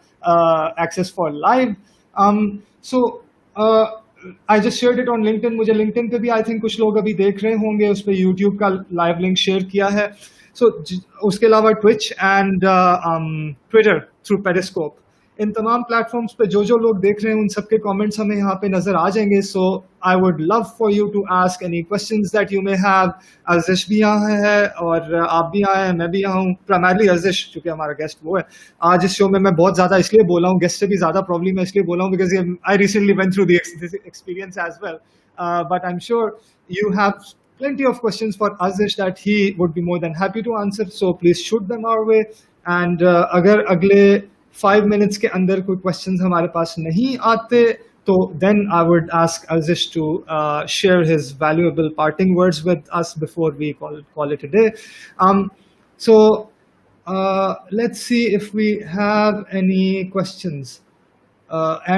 access for live. So I just shared it on LinkedIn. मुझे LinkedIn पे भी I think कुछ लोग अभी देख रहे होंगे, उस पे YouTube का live link share किया है. So उसके अलावा Twitch and Twitter through Periscope, इन तमाम प्लेटफॉर्म्स पे जो लोग देख रहे हैं उन सबके कमेंट्स हमें यहाँ पे नजर आ जाएंगे. So I would love for you to ask any questions that you may have. अर्जिश भी यहाँ है और आप भी यहाँ हैं, मैं भी यहाँ हूँ. प्राइमरली अर्जिश क्योंकि हमारा गेस्ट वो है. आज इस शो में मैं बहुत ज़्यादा इसलिए बोला हूँ, गेस्ट से भी ज़्यादा प्रॉब्लम है इसलिए बोला हूँ because I recently went through this experience as well. But I'm sure you have plenty of questions for Azish that he would be more than happy to answer. So please shoot them our way. And अगर अगले 5 minutes के अंदर कोई questions हमारे पास नहीं आते, तो then I would ask Azish to share his valuable parting words with us before we call it a day. So let's see if we have any questions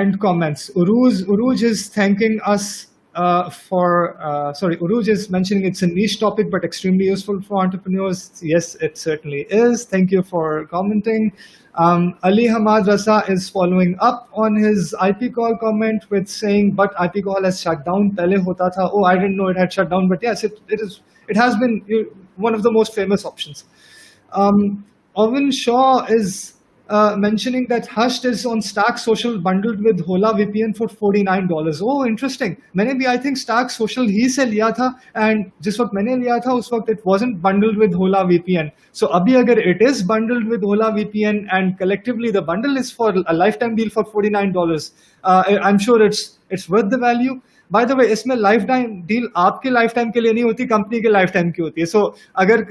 and comments. Uruj is thanking us Uruj is mentioning it's a niche topic but extremely useful for entrepreneurs. Yes, it certainly is. Thank you for commenting. Ali Hamad Rasa is following up on his IP call comment with saying, "But IP call has shut down. Pehle hota tha." Oh, I didn't know it had shut down, but yes, it is. It has been one of the most famous options. Owen Shaw is mentioning that Hushed is on Stack Social bundled with Hola VPN for $49. Oh, interesting. मैंने भी I think Stack Social ही से लिया था, and जिस वक्त मैंने लिया था उस वक्त it wasn't bundled with Hola VPN. So अभी अगर it is bundled with Hola VPN and collectively the bundle is for a lifetime deal for $49, I'm sure it's worth the value. By the way, इसमें life time deal आपके life time के लिए नहीं होती, company के life time की होती है. सो अगर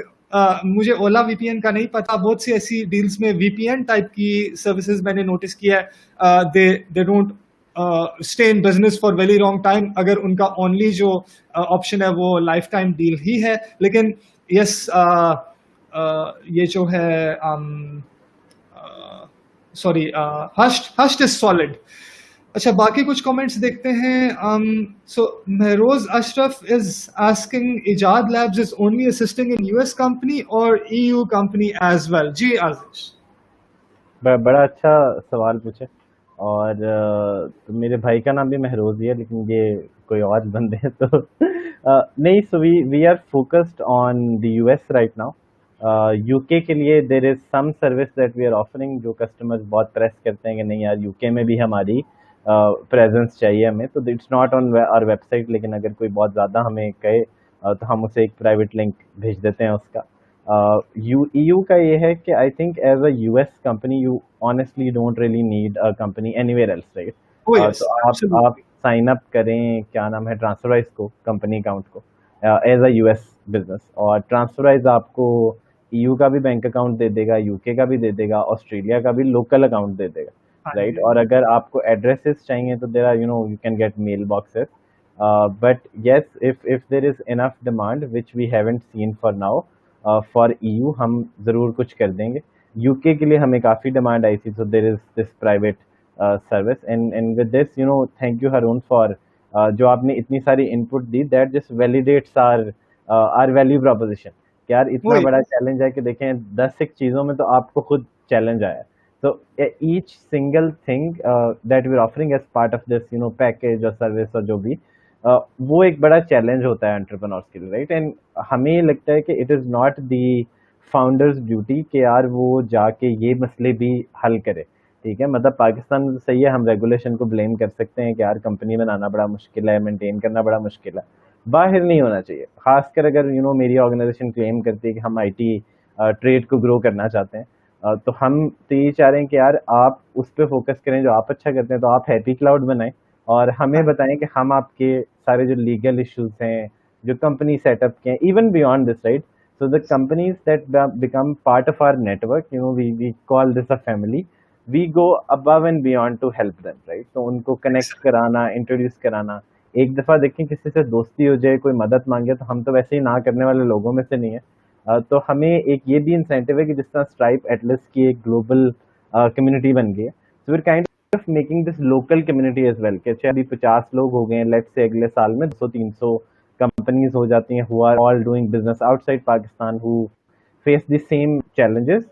मुझे ओला वीपीएन का नहीं पता, बहुत सी ऐसी डील्स में वीपीएन टाइप की सर्विसेज मैंने नोटिस किया है, they don't stay in business for very long time अगर उनका ओनली जो ऑप्शन है वो लाइफ टाइम डील ही है. लेकिन यस, ये जो है सॉरी, हस्ट इज सॉलिड. अच्छा, बाकी कुछ कमेंट्स देखते हैं. सो महरोज अशरफ इज आस्किंग, इजाद labs is only assisting in US company और ईयू कंपनी एज वेल. जी आशीष, बड़ा अच्छा सवाल पूछे. और तो मेरे भाई का नाम भी महरोज ही है, लेकिन ये कोई और बंदे हैं तो नहीं. So we are focused on the US right now. UK के लिए there is some service that we are offering, जो कस्टमर्स बहुत प्रेस करते हैं कि नहीं यार यूके में भी हमारी प्रेजेंस चाहिए हमें. तो it's not on our website, लेकिन अगर कोई बहुत ज़्यादा हमें कहे तो हम उसे एक प्राइवेट लिंक भेज देते हैं उसका. EU का ये है कि I think as a US company you honestly don't really need a company anywhere else, right. तो आप साइन अप करें, क्या नाम है, ट्रांसफरवाइज को, कंपनी अकाउंट को एज अ यूएस बिजनेस. और ट्रांसफरवाइज आपको EU का भी बैंक अकाउंट दे देगा, यूके का भी दे देगा, ऑस्ट्रेलिया का भी लोकल अकाउंट दे देगा, राइट. और अगर आपको एड्रेसेस चाहिए तो there are you can get mail boxes. But yes, if there is enough demand which we haven't seen for now for EU, हम ज़रूर कुछ कर देंगे. यूके के लिए हमें काफ़ी डिमांड आई थी, so there is this private service. And with this thank you Haroon for जो आपने इतनी सारी इनपुट दी. That just validates our value proposition. यार इतना बड़ा चैलेंज है कि देखें 10 एक चीज़ों में तो आपको खुद चैलेंज आया. So each single thing that we're offering as part of this package or service और जो भी वो एक बड़ा चैलेंज होता है एंटरप्रेन्योर्स के लिए, राइट. एंड हमें लगता है कि it is not the founders duty कि यार वो जाके ये मसले भी हल करे, ठीक है. मतलब पाकिस्तान में तो सही है, हम रेगुलेशन को ब्लेम कर सकते हैं कि यार कंपनी बनाना बड़ा मुश्किल है, मेंटेन करना बड़ा मुश्किल है. बाहर नहीं होना चाहिए, खासकर अगर मेरी ऑर्गेनाइजेशन क्लेम करती है कि हम IT ट्रेड को ग्रो करना चाहते हैं. तो हम तो ये चाह रहे हैं कि यार आप उस पर फोकस करें जो आप अच्छा करते हैं. तो आप हैप्पी क्लाउड बनाएं और हमें बताएं कि हम आपके सारे जो लीगल इश्यूज हैं, जो कंपनी सेटअप के हैं, even beyond this, right. So the companies that become part of our network, we call this a family. We go above and beyond to help them, right. तो उनको connect कराना, introduce कराना. एक दफ़ा देखें किसी से दोस्ती हो जाए, कोई मदद मांगे, तो हम तो वैसे ही ना करने वाले लोगों में से नहीं है. तो हमें एक ये भी इंसेंटिव है कि जिस तरह स्ट्राइप एटलस की एक ग्लोबल कम्युनिटी बन गई है, so we kind of making this local community as well. कि अभी 50 लोग हो गए हैं, लेट्स से अगले साल में 200-300 कंपनीज हो जाती हैं who are all doing business outside Pakistan, who face the same challenges.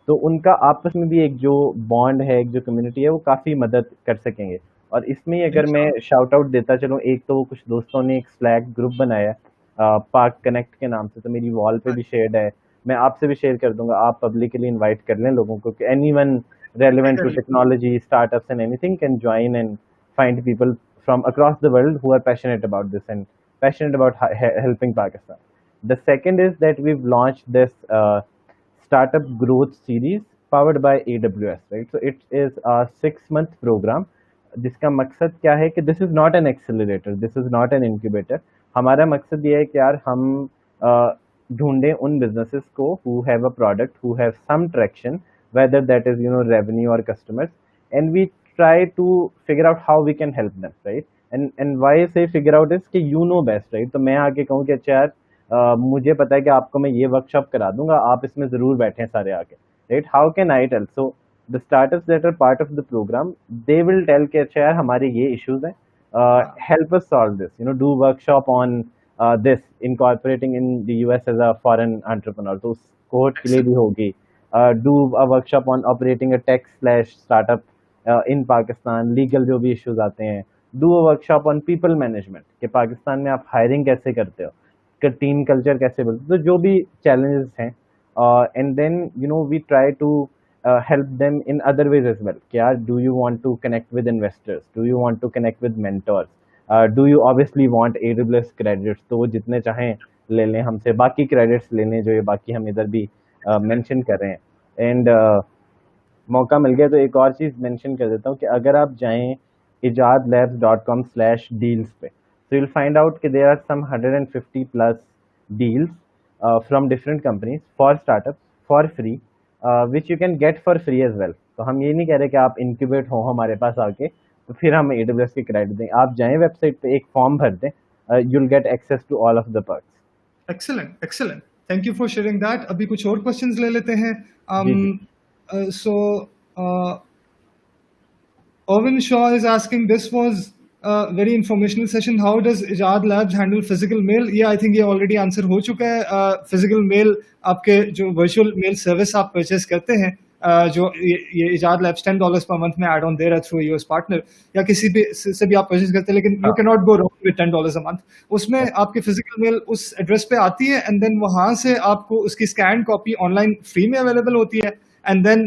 तो उनका आपस में भी एक जो बॉन्ड है, एक जो कम्युनिटी है, वो काफ़ी मदद कर सकेंगे. और इसमें अगर मैं शाउट आउट देता चलूँ, एक तो कुछ दोस्तों ने एक स्लैक ग्रुप बनाया है पार्क कनेक्ट के नाम से, तो मेरी वॉल पे भी शेयर्ड है, मैं आपसे भी शेयर कर दूंगा. आप पब्लिकली इनवाइट कर लें लोगों को कि anyone relevant to technology, startups and anything can join and find people from across the world who are passionate about this and passionate about helping Pakistan. The second is that we've launched this startup growth series powered by AWS, right. So it is a 6-month program जिसका मकसद क्या है कि this is not an accelerator, this is not an incubator. हमारा मकसद ये है कि यार हम ढूंढें उन बिजनेसेस को who have a product, who have some traction, whether that is revenue or customers, and we try to figure out how we can help them, right. And why I say figure out is कि you know best, right. तो मैं आके कहूँ कि अच्छा यार मुझे पता है कि आपको मैं ये वर्कशॉप करा दूंगा, आप इसमें ज़रूर बैठें सारे आके, right. How can I tell? So the startups that are part of the program, they will tell कि अच्छा यार हमारे ये इश्यूज हैं, help us solve this. Do workshop on this, incorporating in the US as a foreign entrepreneur. तो उस cohort के लिए Excellent. भी होगी. Do a workshop on operating a tech slash startup in Pakistan, legal जो भी issues आते हैं. Do a workshop on people management, कि पाकिस्तान में आप hiring कैसे करते हो, कि टीम कल्चर कैसे बनते हो, तो जो भी challenges हैं, and then we try to help them in other ways as well. क्या do you want to connect with investors, do you want to connect with mentors, do you obviously want AWS credits, तो वो जितने चाहें ले लें हमसे, बाकी credits ले लें जो ये बाकी हम इधर भी मेंशन कर रहे हैं. एंड मौका मिल गया तो एक और चीज़ मेंशन कर देता हूँ कि अगर आप जाएं ijadlabs.com/deals पे, so you'll find out कि there are some 150 plus deals from different companies for startups for free, which you can get for free as well. तो हम ये नहीं कह रहे कि आप incubate हो हमारे पास आके तो फिर हम AWS के क्रेडिट दें. आप जाएं वेबसाइट पे, एक फॉर्म भर दें, you'll get access to all of the perks. Excellent, excellent. Thank you for sharing that. अभी कुछ और questions ले लेते हैं. जी जी. So, Owen Shaw is asking, this was a very informational session. How does Ijad Labs handle physical mail? Yeah, I think ये already answer हो चुका है. Physical mail आपके जो virtual mail service आप purchase करते हैं, जो ये Ijad Labs $10 per month में add on दे रहा है through US partner, या किसी भी से भी आप purchase करते हैं, लेकिन you cannot go wrong with $10 a month. उसमें आपकी physical mail उस address पे आती है, and then वहाँ से आपको उसकी scanned copy online free में available होती है. एंड देन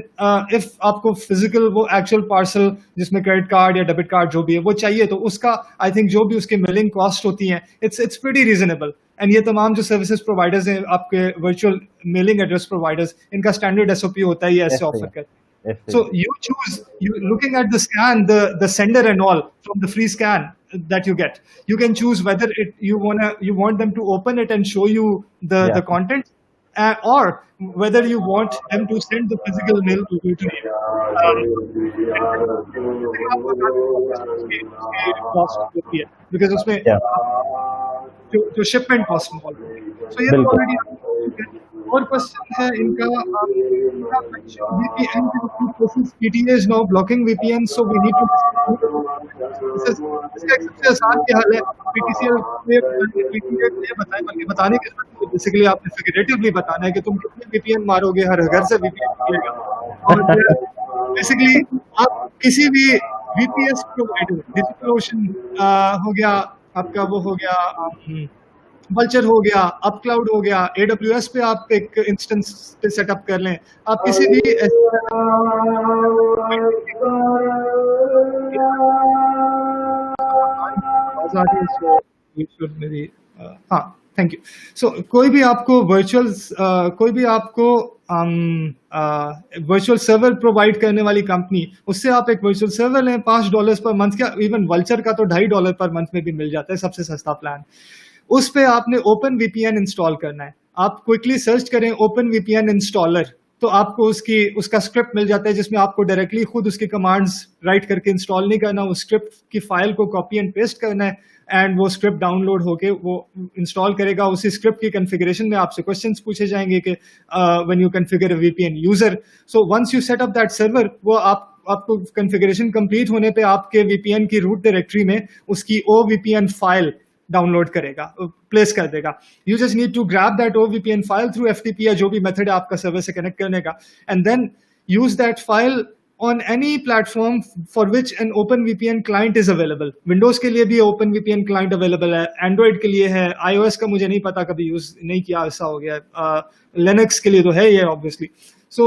इफ आपको फिजिकल वो एक्चुअल पार्सल जिसमें क्रेडिट कार्ड या डेबिट कार्ड जो भी है वो चाहिए, तो उसका आई थिंक जो भी उसके मिलिंग कॉस्ट होती हैं, इट्स प्रीटी रीजनेबल. एंड ये तमाम जो सर्विसेज प्रोवाइडर्स हैं, आपके वर्चुअल मेलिंग एड्रेस प्रोवाइडर्स, इनका स्टैंडर्ड एसओपी होता है, ये ऐसे ऑफर करते हैं. So you choose, you looking at the scan, the sender and all from the free scan that you get, you can choose whether you want them to open it and show you the content, or whether you want them to send the physical mail to you. Cost होती है because उसमें जो shipment cost involved होती है. So ये already. और question है इनका, VPN PTA is now blocking VPN, so we need to. इसका एक सबसे आसान क्या हल है, PTCL ये बताएं, बल्कि बताने के बाद बेसिकली आपने फिगरेटिवली बताना है कि तुम कितने VPN मारोगे, हर घर से VPN निकलेगा, और बेसिकली आप किसी भी VPS प्रोवाइडर, DigitalOcean हो गया आपका, वो हो गया वल्चर हो गया, अपक्लाउड हो गया, AWS पे आप एक इंस्टेंस पे सेटअप कर लें, आप किसी भी हाँ, थैंक यू. सो कोई भी आपको वर्चुअल सर्वर प्रोवाइड करने वाली कंपनी, उससे आप एक वर्चुअल सर्वर लें $5 पर मंथ का, इवन वल्चर का तो $2.5 पर मंथ में भी मिल जाता है, सबसे सस्ता प्लान. उस पे आपने ओपन VPN इंस्टॉल करना है. आप क्विकली सर्च करें ओपन VPN इंस्टॉलर, तो आपको उसका स्क्रिप्ट मिल जाता है, जिसमें आपको डायरेक्टली खुद उसके कमांड्स राइट करके इंस्टॉल नहीं करना, उस स्क्रिप्ट की फाइल को कॉपी एंड पेस्ट करना है, एंड वो स्क्रिप्ट डाउनलोड होके वो इंस्टॉल करेगा. उसी स्क्रिप्ट की कॉन्फ़िगरेशन में आपसे क्वेश्चंस पूछे जाएंगे कि when you configure a VPN user, so once you set up that server, वो आपको कॉन्फ़िगरेशन कंप्लीट होने पे आपके VPN की रूट डायरेक्टरी में उसकी OVPN फाइल डाउनलोड करेगा, प्लेस कर देगा. You just need to grab that OVPN file through FTP या जो भी मेथड है आपका सर्वर से कनेक्ट करने का, and then use that file on any platform for which an OpenVPN client is available. Windows के लिए भी OpenVPN client available है, Android के लिए है, iOS का मुझे नहीं पता, कभी यूज नहीं किया, ऐसा हो गया. Linux के लिए तो है ये obviously. So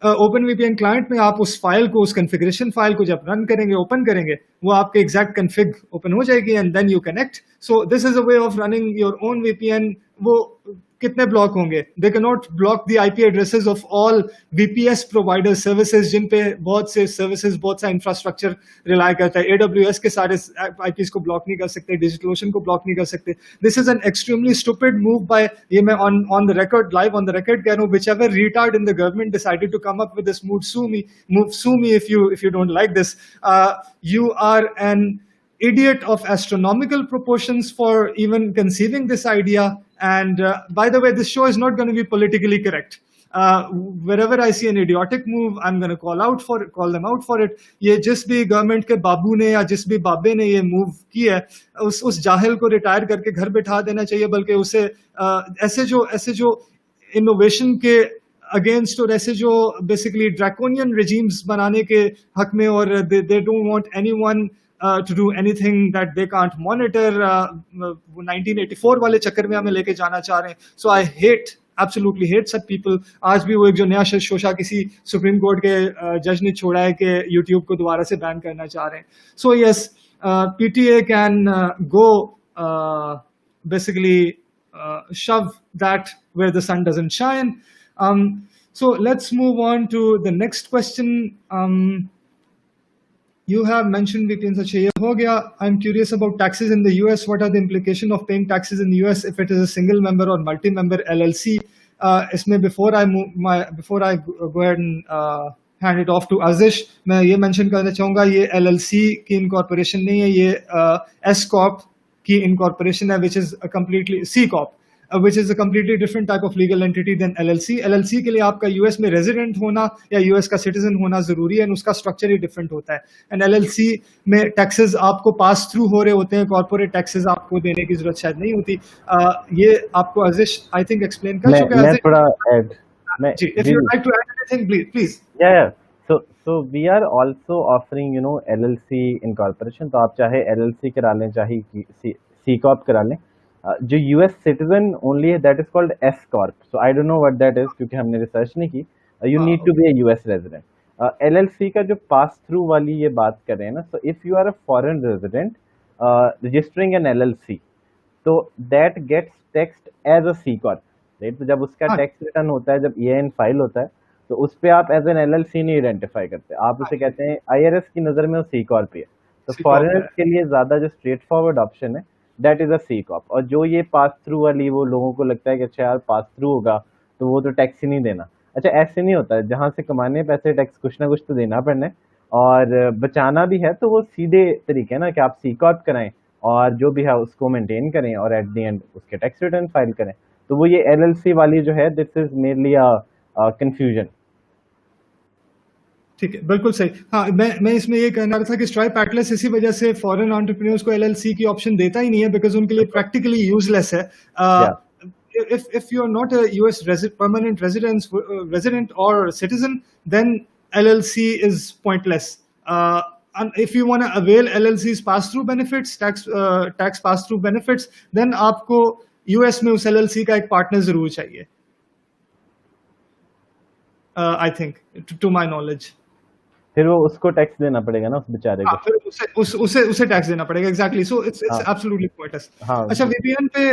OpenVPN client में आप उस फाइल को, उस कॉन्फ़िगरेशन फाइल को जब रन करेंगे, ओपन करेंगे, वो आपके एग्जैक्ट कॉन्फ़िग ओपन हो जाएगी, and then you connect. So this is a way of running your own VPN. वो कितने ब्लॉक होंगे? They can not block the IP addresses of all VPS provider services, जिन पे बहुत से सर्विसेज, बहुत सा इंफ्रास्ट्रक्चर रिलाई करता है. AWS के सारे IPs को ब्लॉक नहीं कर सकते, DigitalOcean को ब्लॉक नहीं कर सकते. This is an extremely stupid move by, ये मैं on the record, live on the record कह रहा हूँ, whichever retard in the government decided to come up with this move, sue me if you don't like this. You are an idiot of astronomical proportions for even conceiving this idea. And by the way, this show is not going to be politically correct. wherever I see an idiotic move, I'm going to call them out for it. ये जिस भी government के बाबू ने या जिस भी बाबे ने ये मूव किया है, उस जाहिल को रिटायर करके घर बिठा देना चाहिए, बल्कि उसे ऐसे जो इनोवेशन के अगेंस्ट और ऐसे जो बेसिकली ड्रैकोनियन रिजीम्स बनाने के हक में, और they don't want anyone to do anything that they can't monitor, वो 1984 वाले चक्कर में हमें लेके जाना चाह रहे हैं. So I absolutely hate such people. आज भी वो एक जो नया शोशा किसी सुप्रीम कोर्ट के जज ने छोड़ा है कि यूट्यूब को दोबारा से बैन करना चाह रहे हैं. So yes, PTA can go basically shove that where the sun doesn't shine. So let's move on to the next question. You have mentioned VPN, अच्छा ये हो गया. I'm curious about taxes in the US. What are the implications of paying taxes in the US if it is a single member or multi-member LLC? इसमें before I go ahead and hand it off to Azish, मैं ये mention करना चाहूँगा, ये LLC की incorporation नहीं है, ये S Corp की incorporation है, which is a completely C Corp. Which is a completely different type of legal entity than LLC. LLC के लिए आपका US में रेजिडेंट होना या US का सिटीजन होना जरूरी है, और उसका स्ट्रक्चर ही डिफरेंट होता है. एंड LLC में टैक्सेस आपको पास थ्रू हो रहे होते हैं, कॉर्पोरेट टैक्सेस आपको देने की जरूरत शायद नहीं होती. ये आपको आजिश आई थिंक एक्सप्लेन कर चुके हैं. मैं थोड़ा ऐड जी, if you would like to add anything, please. Yeah. So we are also offering, LLC incorporation. तो आप चाहे LLC करा लें, चाहे C Corp करा लें. जो US सिटीजन ओनली है, that is called S Corp. So I don't know what that is, क्योंकि हमने रिसर्च नहीं की. You need to be a US resident. LLC का जो पास थ्रू वाली ये बात कर रहे हैं ना, so if you are a foreign resident registering an LLC, तो that gets taxed as a C Corp, right. तो जब उसका टैक्स रिटर्न होता है, जब EIN फाइल होता है, तो उस पर आप एज एन LLC नहीं आइडेंटिफाई करते, आप उसे कहते हैं IRS की नज़र में वो C Corp ही है. तो फॉरेनर्स के लिए ज़्यादा जो स्ट्रेट फॉरवर्ड ऑप्शन है, that is a C Corp. और जो ये पास थ्रू वाली, वो लोगों को लगता है कि अच्छा यार पास थ्रू होगा तो वो तो टैक्स ही नहीं देना. अच्छा, ऐसे नहीं होता है. जहाँ से कमाने पैसे टैक्स कुछ ना कुछ तो देना पड़ना है, और बचाना भी है, तो वो सीधे तरीके है ना कि आप C Corp कराएं और जो भी है उसको मेंटेन करें, और एट द एंड उसके टैक्स रिटर्न फाइल करें. तो वो ये LLC वाली जो है, this is mainly a confusion. ठीक है, बिल्कुल सही. हाँ, मैं इसमें ये कहना रहा था कि स्ट्राइप एटलस इसी वजह से फॉरेन एंटरप्रेन्योर्स को LLC की ऑप्शन देता ही नहीं है, बिकॉज उनके लिए प्रैक्टिकली यूजलेस है. If you are not a US permanent resident or citizen, then LLC is pointless. And if you want to avail LLC's pass-through benefits, tax pass-through benefits, then आपको US में उस LLC का एक partner जरूर चाहिए. I think, to my knowledge. फिर वो उसको टैक्स देना पड़ेगा ना, उस बेचारे को. फिर उसे टैक्स देना पड़ेगा. Exactly. So it's absolutely pointless. अच्छा, VPN पे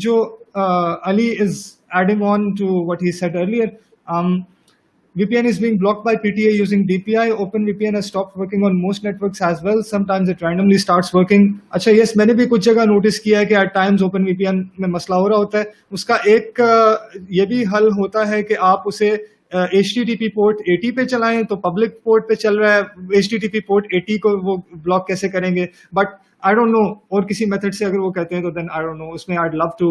जो Ali is adding on to what he said earlier, VPN is being blocked by PTA using DPI. OpenVPN has stopped working on most networks as well. Sometimes it randomly starts working. अच्छा, yes, मैंने भी कुछ जगह notice किया है कि at times OpenVPN में मसला हो रहा होता है. उसका एक ये भी हल होता है कि आप उसे HTTP पोर्ट 80 पे चलाएं, तो पब्लिक पोर्ट पे चल रहा है. HTTP पोर्ट 80 को वो ब्लॉक कैसे करेंगे? बट आई डोंट नो, और किसी मेथड से अगर वो कहते हैं तो देन आई डोंट नो. उसमें I love to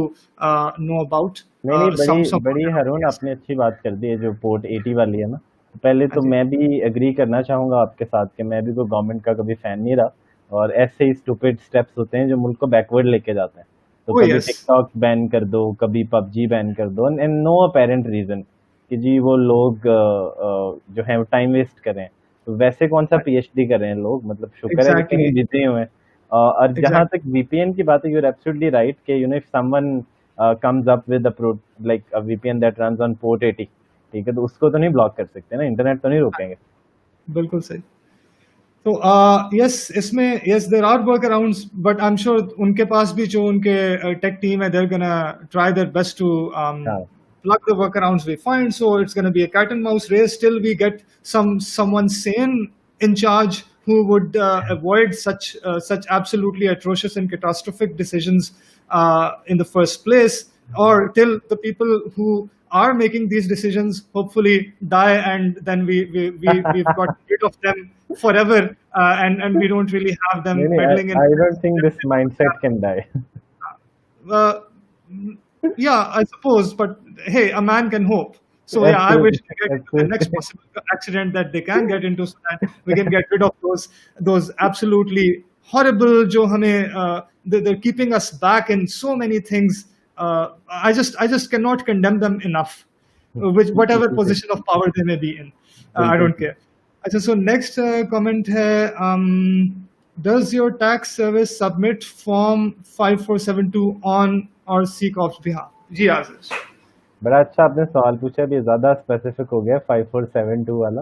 know about. नहीं, बड़ी हरून आपने अच्छी बात कर दी है जो पोर्ट 80 वाली है ना. पहले तो मैं भी एग्री करना चाहूंगा आपके साथ कि मैं भी कोई गवर्नमेंट का कभी फैन नहीं रहा, और ऐसे ही स्टूपिड स्टेप्स होते हैं जो मुल्क को बैकवर्ड लेके जाते हैं. तो कभी टिकटॉक बैन कर दो, कभी PUBG बैन कर दो, एंड नो अपेरेंट रीजन कि जी वो लोग जो है टाइम वेस्ट कर रहे हैं. तो वैसे कौन सा PhD कर रहे हैं लोग, मतलब शुक्र है कि कहीं जीते हुए हैं. और जहाँ तक VPN की बात है, यू आर एब्सोल्युटली राइट कि if someone comes up with a VPN that runs on port 80, ठीक है, तो उसको तो नहीं ब्लॉक कर सकते ना, इंटरनेट तो नहीं रोकेंगे. बिल्कुल सही. तो यस, इसमें yes there are work arounds, but I am sure उनके पास भी जो उनके टेक टीम है, they are gonna try their best to plug the workarounds we find. So it's going to be a cat and mouse race till we get someone sane in charge who would avoid such absolutely atrocious and catastrophic decisions in the first place, or till the people who are making these decisions hopefully die, and then we've got rid of them forever, and we don't really have them meddling in. I don't think this mindset can die. Yeah, I suppose, but hey, a man can hope. So yeah, I wish Absolutely, they get into the next absolutely. possible accident that they can get into, so that we can get rid of those absolutely horrible. जो हमें they're keeping us back in so many things. I just cannot condemn them enough, which whatever बिल्कुल सही, position of power they may be in. I बिल्कुल don't सही। care. अच्छा, so next comment है, does your tax service submit form 5472 on or seek off behalf? जी आशीष। बड़ा अच्छा आपने सवाल पूछा, अभी ज़्यादा स्पेसिफिक हो गया 5472 वाला।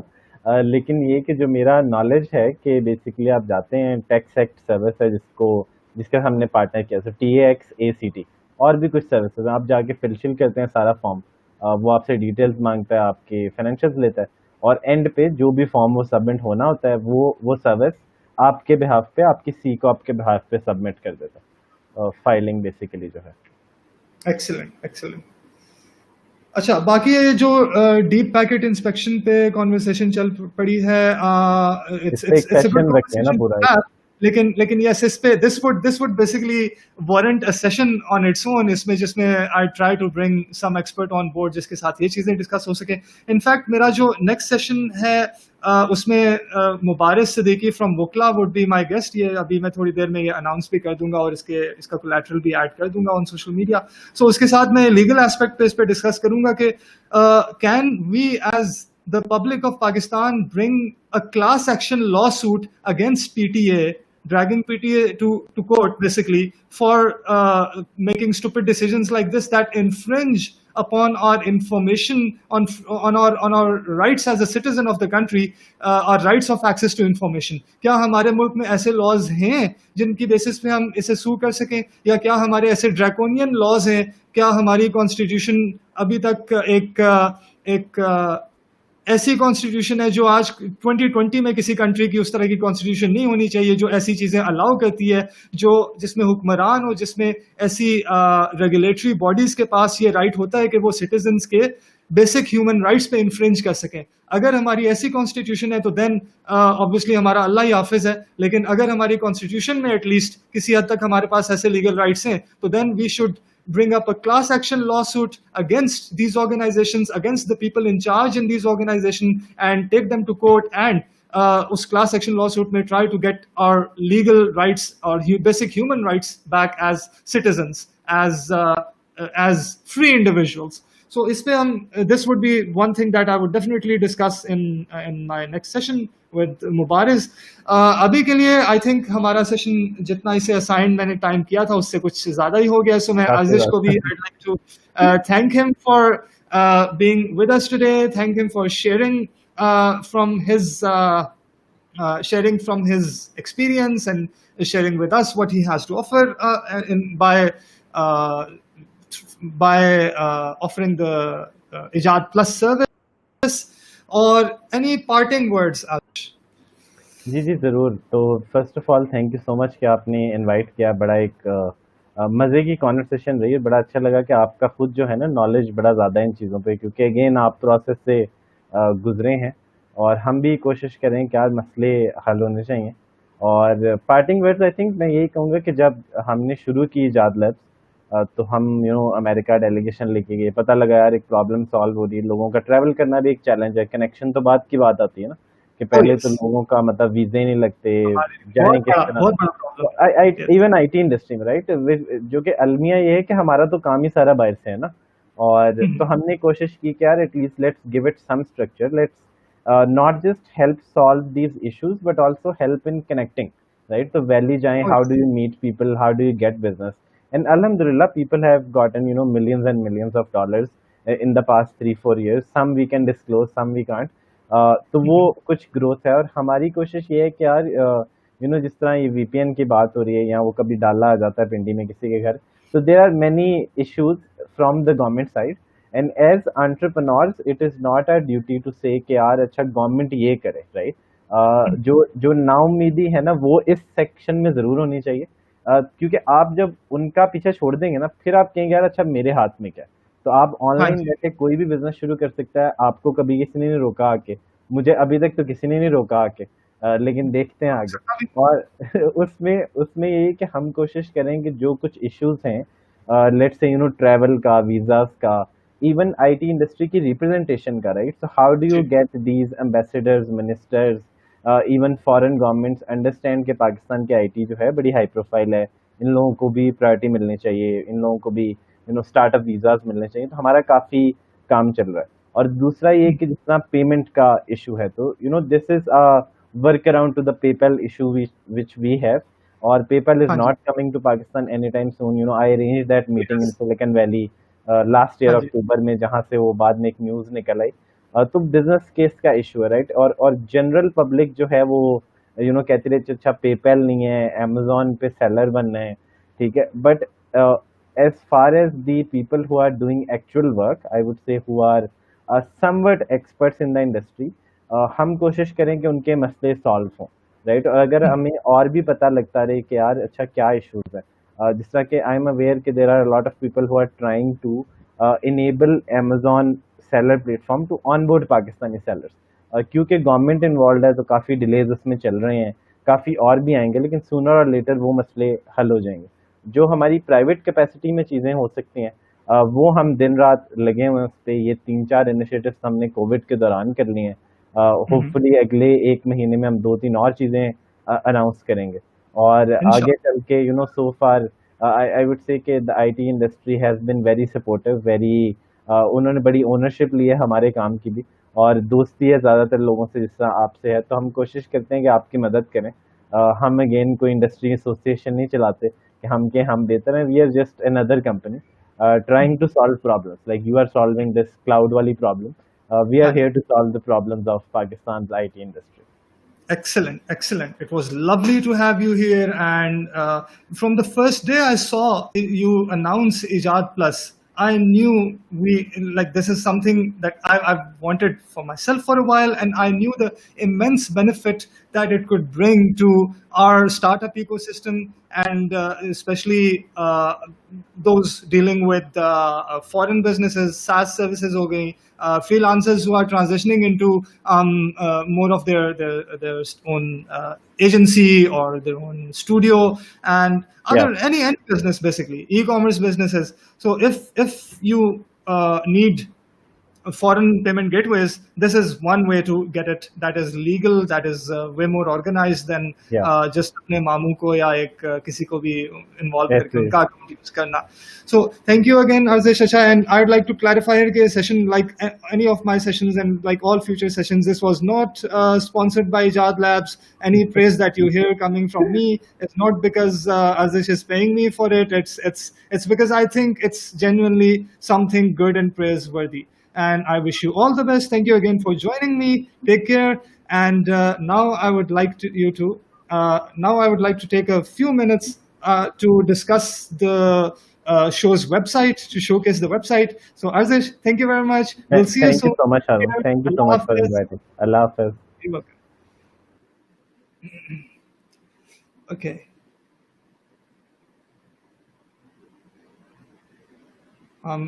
लेकिन ये कि जो मेरा नॉलेज है कि बेसिकली आप जाते हैं, टैक्स एक्ट सर्विस है जिसका हमने पार्टनर किया, सो TAX ACT, और भी कुछ सर्विसेज हैं। आप जाके फिल करते हैं सारा फॉर्म, वो आपसे डिटेल्स मांगता है, आपके फाइनेंशियल्स लेता है, और एंड पे जो भी फॉर्म वो सबमिट होना होता है वो सर्विस आपके बिहाफ पे, आपकी सी को आपके बिहाफ पे सबमिट कर देता है, फाइलिंग बेसिकली जो है। Excellent, excellent. अच्छा, बाकी ये जो डीप पैकेट इंस्पेक्शन पे कॉन्वर्सेशन चल पड़ी है, इस इट्स पे इट्स एक इट्स अ गुड सेशन रखे हैं ना कॉन्वर्सेशन पूरा। टू हैव, लेकिन यस, इस पे this would basically warrant a session on its own, इसमें जिसमें I try to bring some expert on board जिसके साथ ये चीजें डिस्कस हो सके। इनफैक्ट मेरा जो नेक्स्ट सेशन है, उसमें Mubaris Siddiqui from Vocala would be my guest. ये अभी मैं थोड़ी देर में ये अनाउंस भी कर दूंगा और इसका कोलैटरल भी ऐड कर दूंगा ऑन सोशल मीडिया। सो उसके साथ मैं लीगल एस्पेक्ट पे इस पे डिस्कस करूंगा कि can we as the public of Pakistan bring a class action lawsuit against PTA, dragging PTA to court basically for making stupid decisions like this that infringe upon our information on our rights as a citizen of the country, our rights of access to information. क्या हमारे मुल्क में ऐसे laws हैं जिनकी basis पे हम इसे सू कर सकें, या क्या हमारे ऐसे ड्रैकोनियन लॉज हैं? क्या हमारी कॉन्स्टिट्यूशन अभी तक एक ऐसी कॉन्स्टिट्यूशन है जो आज 2020 में किसी कंट्री की उस तरह की कॉन्स्टिट्यूशन नहीं होनी चाहिए, जो ऐसी चीजें अलाउ करती है, जो जिसमें हुक्मरान हो, जिसमें ऐसी रेगुलेटरी बॉडीज के पास ये राइट होता है कि वो सिटीजन्स के बेसिक ह्यूमन राइट्स पे इन्फ्रिंज कर सकें। अगर हमारी ऐसी कॉन्स्टिट्यूशन है तो देन ऑब्वियसली हमारा अल्लाह ही हाफिज है, लेकिन अगर हमारी कॉन्स्टिट्यूशन में एटलीस्ट किसी हद तक हमारे पास ऐसे लीगल राइट्स हैं, तो then we should bring up a class action lawsuit against these organizations, against the people in charge in these organizations, and take them to court, and us class action lawsuit may try to get our legal rights or basic human rights back as citizens, as free individuals. So this would be one thing that I would definitely discuss in my next session with Mubaris. अभी के लिए I think हमारा session जितना इसे assign मैंने time किया था उससे कुछ ज्यादा ही हो गया। सो मैं काफी आजिश को भी बात। I'd like to thank him for being with us today. Thank him for sharing sharing from his experience and sharing with us what he has to offer uh, by offering the Ijad Plus service. Or any parting words, Ash? जी जी ज़रूर। तो first of all thank you so much कि आपने invite किया। बड़ा एक मज़े की conversation रही है। बड़ा अच्छा लगा कि आपका खुद जो है ना नॉलेज बड़ा ज़्यादा है इन चीज़ों पे, क्योंकि अगेन आप प्रोसेस से गुजरे हैं, और हम भी कोशिश करें कि आज मसले हल होने चाहिए। और पार्टिंग वर्ड्स आई थिंक मैं यही कहूँगा कि जब हमने शुरू की ईजाद लैब्स, तो हम अमेरिका डेलीगेशन लेके गए, पता लगा यार एक प्रॉब्लम सॉल्व हो रही है। लोगों का ट्रैवल करना भी एक चैलेंज है, कनेक्शन तो बात की बात आती है ना, कि Oh पहले तो yes, लोगों का मतलब वीज़े नहीं लगते, हमारे जाएँ किस तरह। बहुत बड़ा तो प्रॉब्लम आई है। Yes. इवन आईटी इंडस्ट्री में राइट, जो कि अलमिया ये है कि हमारा तो काम ही सारा बाहर से है ना, और तो हमने कोशिश की कि यार at least let's give it some structure, let's not just help solve these issues but also help in connecting, right. तो वैली जाएं, Oh how yes. Do you meet people, how do you get business, and alhamdulillah people have gotten millions and millions of dollars in the past 3-4 years. Some we can disclose, some we can't. तो वो कुछ growth है, और हमारी कोशिश ये है कि यार जिस तरह ये वीपीएन की बात हो रही है, या वो कभी डाला आ जाता है पिंडी में किसी के घर, तो there are many issues from the government side, and as entrepreneurs it is not our duty to say कि यार अच्छा गवर्नमेंट ये करे, राइट। जो नाउमीदी है ना वो इस सेक्शन में ज़रूर होनी चाहिए, क्योंकि आप जब उनका पीछे छोड़ देंगे ना, फिर आप कहेंगे यार अच्छा मेरे हाथ में क्या है। तो आप हाँ ऑनलाइन जी। बैठे कोई भी बिजनेस शुरू कर सकता है, आपको कभी किसी ने नहीं रोका आके, मुझे अभी तक तो किसी ने नहीं रोका आके, लेकिन देखते हैं आगे। और उसमें उसमें ये है कि हम कोशिश करें कि जो कुछ इश्यूज हैं, लेट्स से ट्रैवल का, वीज़ास का, even IT industry की representation का, right? So how do you ji, get these ambassadors, ministers, even foreign governments understand कि पाकिस्तान की IT जो है बड़ी high profile है, इन लोगों को भी प्रायोरिटी मिलनी चाहिए, इन लोगों को भी स्टार्टअप वीजाज मिलने चाहिए, तो हमारा काफ़ी काम चल रहा है। और दूसरा ये कि जितना पेमेंट का इशू है, तो this is a work around to the PayPal issue which we have, और पेपल इज हाँ जी, not coming to Pakistan any time soon. I arrange that meeting in yes, Silicon Valley last year हाँ जी, अक्टूबर में, जहाँ से वो बाद में एक न्यूज़ निकल आई। तो बिजनेस केस का इशू है, राइट? और जनरल पब्लिक जो है वो कहती रहती है अच्छा पेपैल नहीं है, अमेजोन पे सेलर बनना है, ठीक है, but as far as the people who are doing actual work, I would say who are somewhat experts in the industry, हम कोशिश करें कि उनके मसले सॉल्व हों, राइट? और अगर हमें और भी पता लगता रहे कि यार अच्छा क्या इश्यूज है, जिस तरह के आई एम अवेयर कि there are lot of people who are trying to enable Amazon seller platform to onboard Pakistani sellers, क्योंकि गवर्नमेंट इन्वॉल्व है तो काफ़ी डिलेज उसमें चल रहे हैं, काफ़ी और भी आएंगे, लेकिन सूनर और लेटर वो मसले हल हो जाएंगे। जो हमारी प्राइवेट कैपेसिटी में चीज़ें हो सकती हैं, वो हम दिन रात लगे हुए हैं उस पर। ये 3-4 इनिशिएटिव्स हमने कोविड के दौरान कर लिए हैं, होपफुली अगले 1 महीने में हम 2-3 और चीज़ें अनाउंस करेंगे। और आगे इंशाल्लाह, चल के सो फार आई वुड से कि the IT industry has been very supportive, very उन्होंने बड़ी ओनरशिप ली है हमारे काम की भी, और दोस्ती है ज़्यादातर लोगों से जिस तरह आपसे है, तो हम कोशिश करते हैं कि आपकी मदद करें। हम अगेन कोई इंडस्ट्री एसोसिएशन नहीं चलाते कि हम बेहतर हैं, we are just another company trying to solve problems like you are solving this cloud वाली प्रॉब्लम। वी आर हाँ जी. here to solve the problems of Pakistan's IT industry. Excellent, excellent. It was lovely to have you here. And from the first day I saw you announce Ijad Plus, I knew we like this is something that I've wanted for myself for a while, and I knew the immense benefit that it could bring to our startup ecosystem, and especially those dealing with foreign businesses, SaaS services, ho gayi, freelancers who are transitioning into more of their own agency or their own studio, and Yeah, other any business, basically e-commerce businesses. So if you need foreign payment gateways, this is one way to get it that is legal, that is way more organized than yeah, just अपने मामू को या एक किसी को भी involve करके ऐसे उनका account use करना. So thank you again, Arzesh Chacha, and I'd like to clarify here कि session, like any of my sessions and like all future sessions, this was not sponsored by Ijad Labs. Any praise that you hear coming from me, it's not because Arzesh is paying me for it. It's because I think it's genuinely something good and praiseworthy. And I wish you all the best. Thank you again for joining me. Take care. And now I would like to take a few minutes to discuss the show's website, to showcase the website. So Arzish, thank you very much. We'll see you thank you soon. so much, Take Harun. care. Thank you so Allah much for Hafiz. inviting. Allah Hafiz. You're welcome. Okay.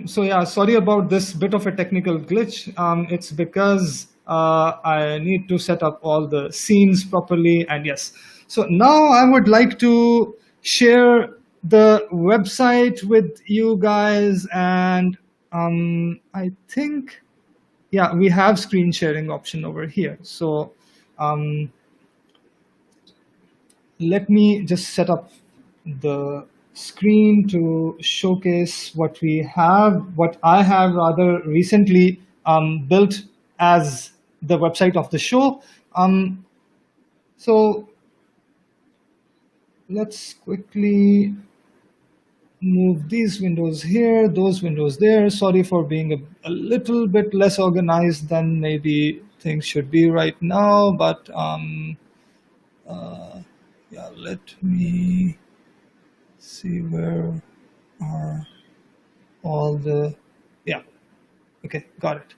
So yeah, sorry about this bit of a technical glitch. It's because I need to set up all the scenes properly. And yes, so now I would like to share the website with you guys. And I think, yeah, we have screen sharing option over here. So um, let me just set up the screen to showcase what I have rather recently built as the website of the show. So let's quickly move these windows here, those windows there. Sorry for being a little bit less organized than maybe things should be right now, but yeah, let me see where are all the, yeah, okay, got it.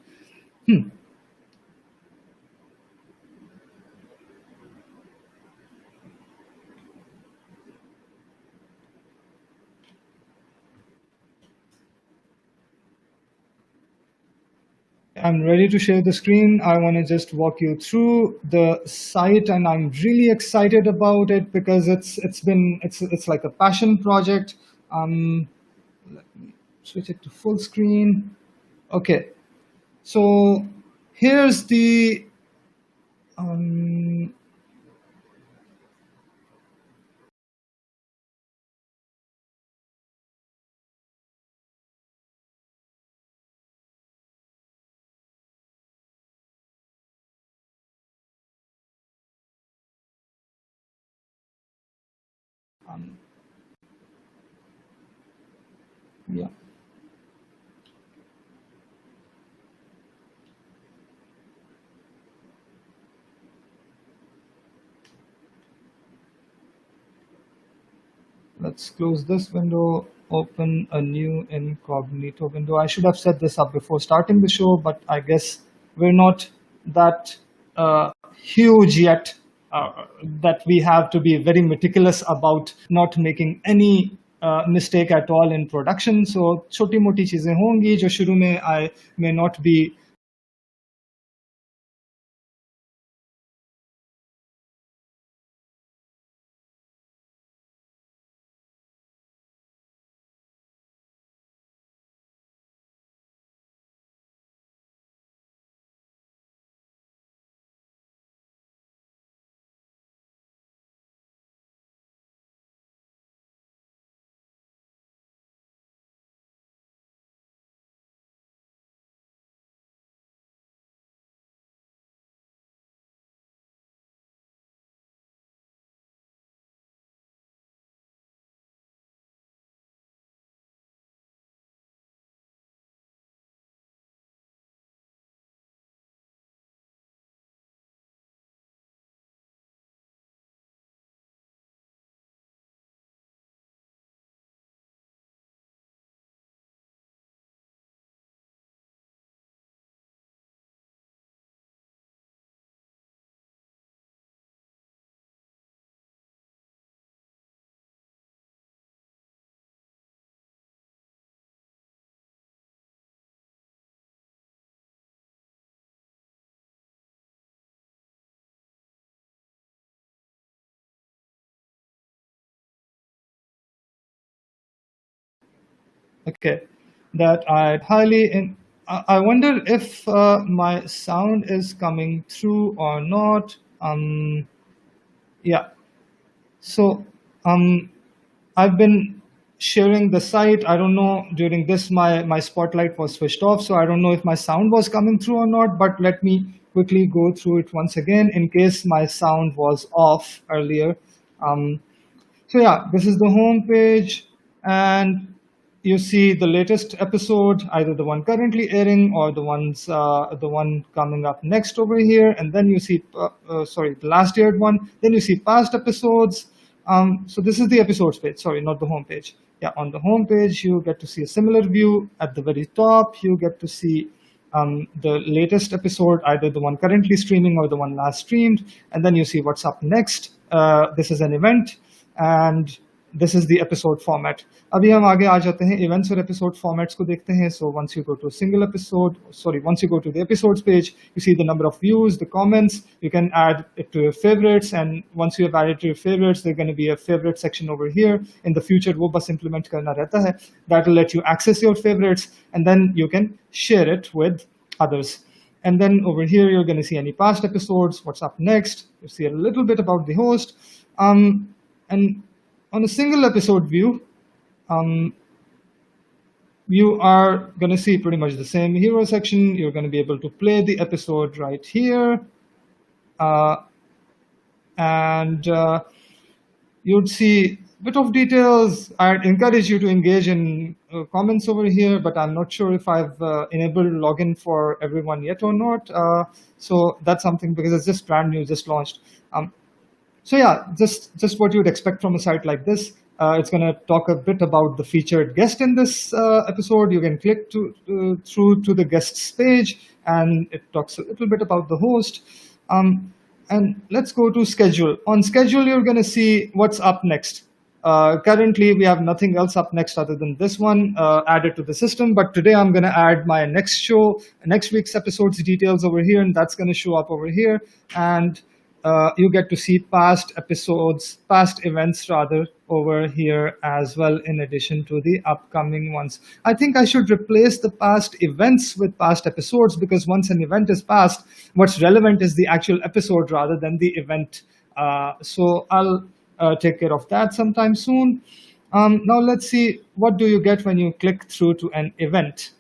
I'm ready to share the screen. I want to just walk you through the site, and I'm really excited about it because it's like a passion project. Let me switch it to full screen. Okay, so here's the um, um, yeah. Let's close this window, open a new incognito window. I should have set this up before starting the show, but I guess we're not that huge yet that we have to be very meticulous about not making any mistake at all in production. So छोटी मोटी चीजें होंगी जो शुरू में I may not be. Okay, that I'd highly. I wonder if my sound is coming through or not. Yeah. So, I've been sharing the site. I don't know, during this my spotlight was switched off, so I don't know if my sound was coming through or not. But let me quickly go through it once again in case my sound was off earlier. Um, so yeah, this is the home page, and you see the latest episode, either the one currently airing or the one coming up next over here, and then you see sorry, the last aired one. Then you see past episodes. So this is the episodes page. Sorry, not the home page. Yeah, on the home page you get to see a similar view. At the very top, you get to see the latest episode, either the one currently streaming or the one last streamed, and then you see what's up next. This is an event, and this is the episode format. अभी हम आगे आ जाते हैं events और episode formats को देखते हैं. So once you go to a single episode, once you go to the episodes page, you see the number of views, the comments. You can add it to your favorites, and once you have added to your favorites, there's going to be a favorite section over here. In the future, वो बस implement करना रहता है. That will let you access your favorites, and then you can share it with others. And then over here, you're going to see any past episodes, what's up next. You see a little bit about the host. And on a single episode view, you are going to see pretty much the same hero section. You're going to be able to play the episode right here. And you'd see a bit of details. I'd encourage you to engage in comments over here, but I'm not sure if I've enabled login for everyone yet or not. So that's something, because it's just brand new, just launched. So yeah, just what you'd expect from a site like this. It's going to talk a bit about the featured guest in this episode. You can click through to the guests page, and it talks a little bit about the host. And let's go to schedule. On schedule, you're going to see what's up next. Currently, we have nothing else up next other than this one added to the system. But today, I'm going to add my next week's episode's details over here, and that's going to show up over here. And you get to see past episodes, past events rather, over here as well, in addition to the upcoming ones. I think I should replace the past events with past episodes, because once an event is past, what's relevant is the actual episode rather than the event. So I'll take care of that sometime soon. Now let's see, what do you get when you click through to an event?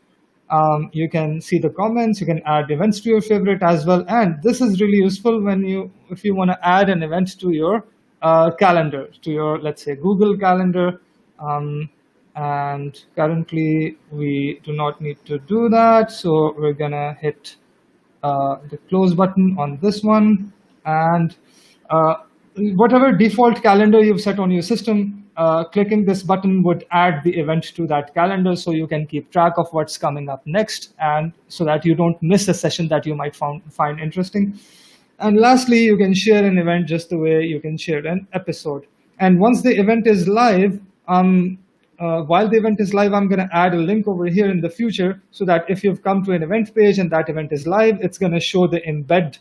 You can see the comments, you can add events to your favorite as well. And this is really useful if you want to add an event to your calendar, to your, let's say, Google Calendar. And currently we do not need to do that. So we're gonna hit the close button on this one. And whatever default calendar you've set on your system, clicking this button would add the event to that calendar, so you can keep track of what's coming up next, and so that you don't miss a session that you might find interesting. And lastly, you can share an event just the way you can share an episode. And once the event is live, while the event is live, I'm going to add a link over here in the future, so that if you've come to an event page and that event is live, it's going to show the embed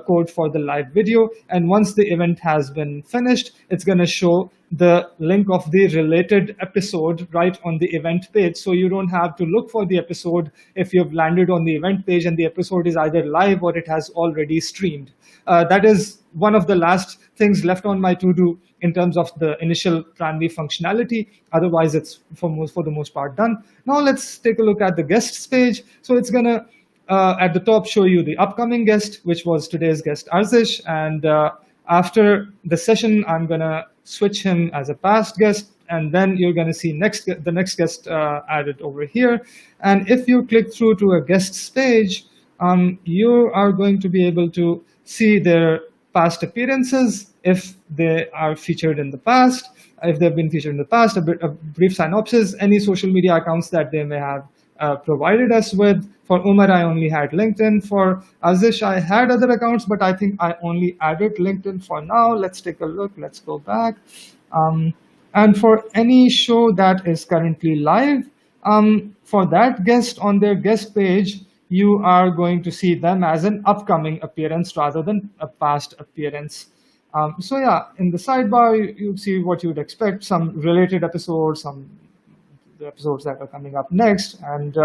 code for the live video. And once the event has been finished, it's going to show the link of the related episode right on the event page. So you don't have to look for the episode if you've landed on the event page and the episode is either live or it has already streamed. That is one of the last things left on my to-do in terms of the initial Tranvi functionality. Otherwise, it's for the most part done. Now let's take a look at the guests page. So it's going to at the top show you the upcoming guest, which was today's guest Arzish. And after the session, I'm going to switch him as a past guest. And then you're going to see the next guest added over here. And if you click through to a guests page, you are going to be able to see their past appearances, if they are featured in the past, if they've been featured in the past, a brief synopsis, any social media accounts that they may have provided us with. For Umar, I only had LinkedIn. For Azish, I had other accounts, but I think I only added LinkedIn for now. Let's take a look. Let's go back. And for any show that is currently live, for that guest on their guest page, you are going to see them as an upcoming appearance rather than a past appearance. So yeah, in the sidebar, you'd see what you'd expect, some related episodes, some the episodes that are coming up next. And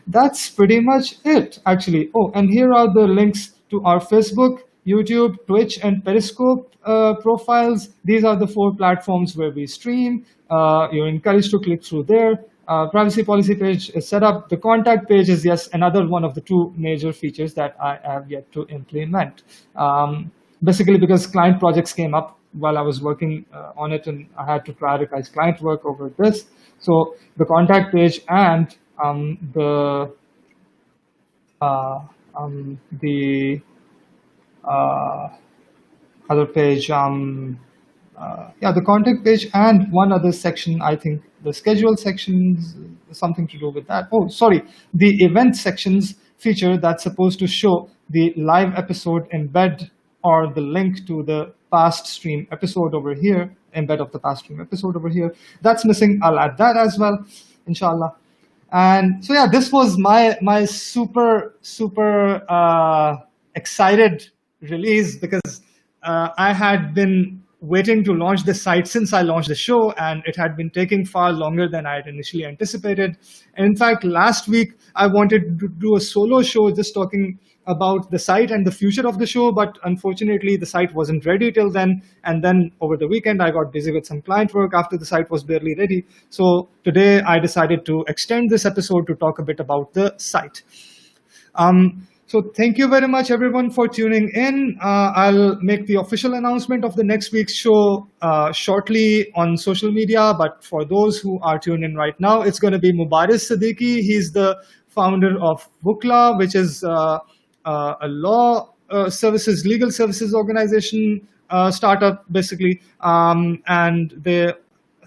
that's pretty much it, actually. Oh, and here are the links to our Facebook, YouTube, Twitch, and Periscope profiles. These are the 4 platforms where we stream. You're encouraged to click through there. Privacy policy page is set up. The contact page is, yes, another one of the 2 major features that I have yet to implement. Basically because client projects came up while I was working on it, and I had to prioritize client work over this. So the contact page and the other page, the contact page and one other section, I think the schedule sections, something to do with that. Oh, sorry, the event sections feature that's supposed to show the live episode embed, or the link to the past stream episode over here, embed of the past stream episode over here. That's missing. I'll add that as well, inshallah. And so yeah, this was my super excited release, because I had been waiting to launch the site since I launched the show, and it had been taking far longer than I had initially anticipated. And in fact, last week I wanted to do a solo show just talking about the site and the future of the show, but unfortunately the site wasn't ready till then. And then over the weekend I got busy with some client work after the site was barely ready. So today I decided to extend this episode to talk a bit about the site. So thank you very much, everyone, for tuning in. I'll make the official announcement of the next week's show shortly on social media. But for those who are tuned in right now, it's going to be Mubaris Siddiqui. He's the founder of Wukla, which is a law services, legal services organization, startup, basically. And they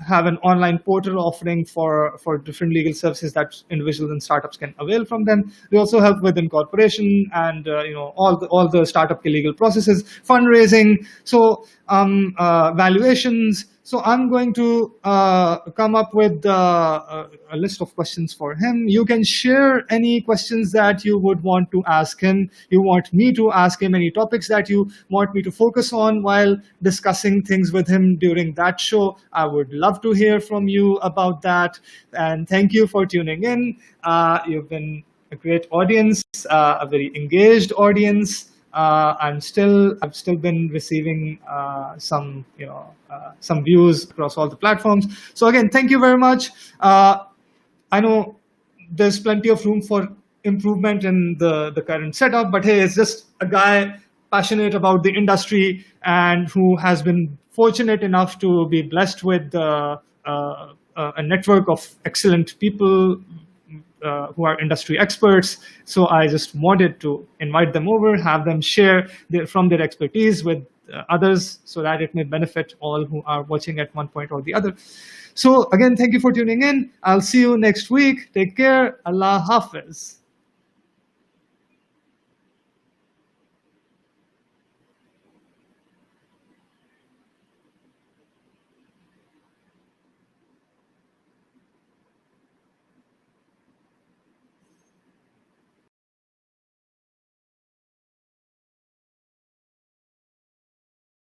have an online portal offering for different legal services that individuals and startups can avail from them. They also help with incorporation and all the startup legal processes, fundraising, so valuations. So I'm going to come up with a list of questions for him. You can share any questions that you would want to ask him. You want me to ask him any topics that you want me to focus on while discussing things with him during that show. I would love to hear from you about that. And thank you for tuning in. You've been a great audience, a very engaged audience. I've still been receiving some views across all the platforms. So again, thank you very much. I know there's plenty of room for improvement in the current setup, but hey, it's just a guy passionate about the industry and who has been fortunate enough to be blessed with a network of excellent people who are industry experts. So I just wanted to invite them over, have them share from their expertise with others so that it may benefit all who are watching at one point or the other. So again, thank you for tuning in. I'll see you next week. Take care. Allah Hafiz.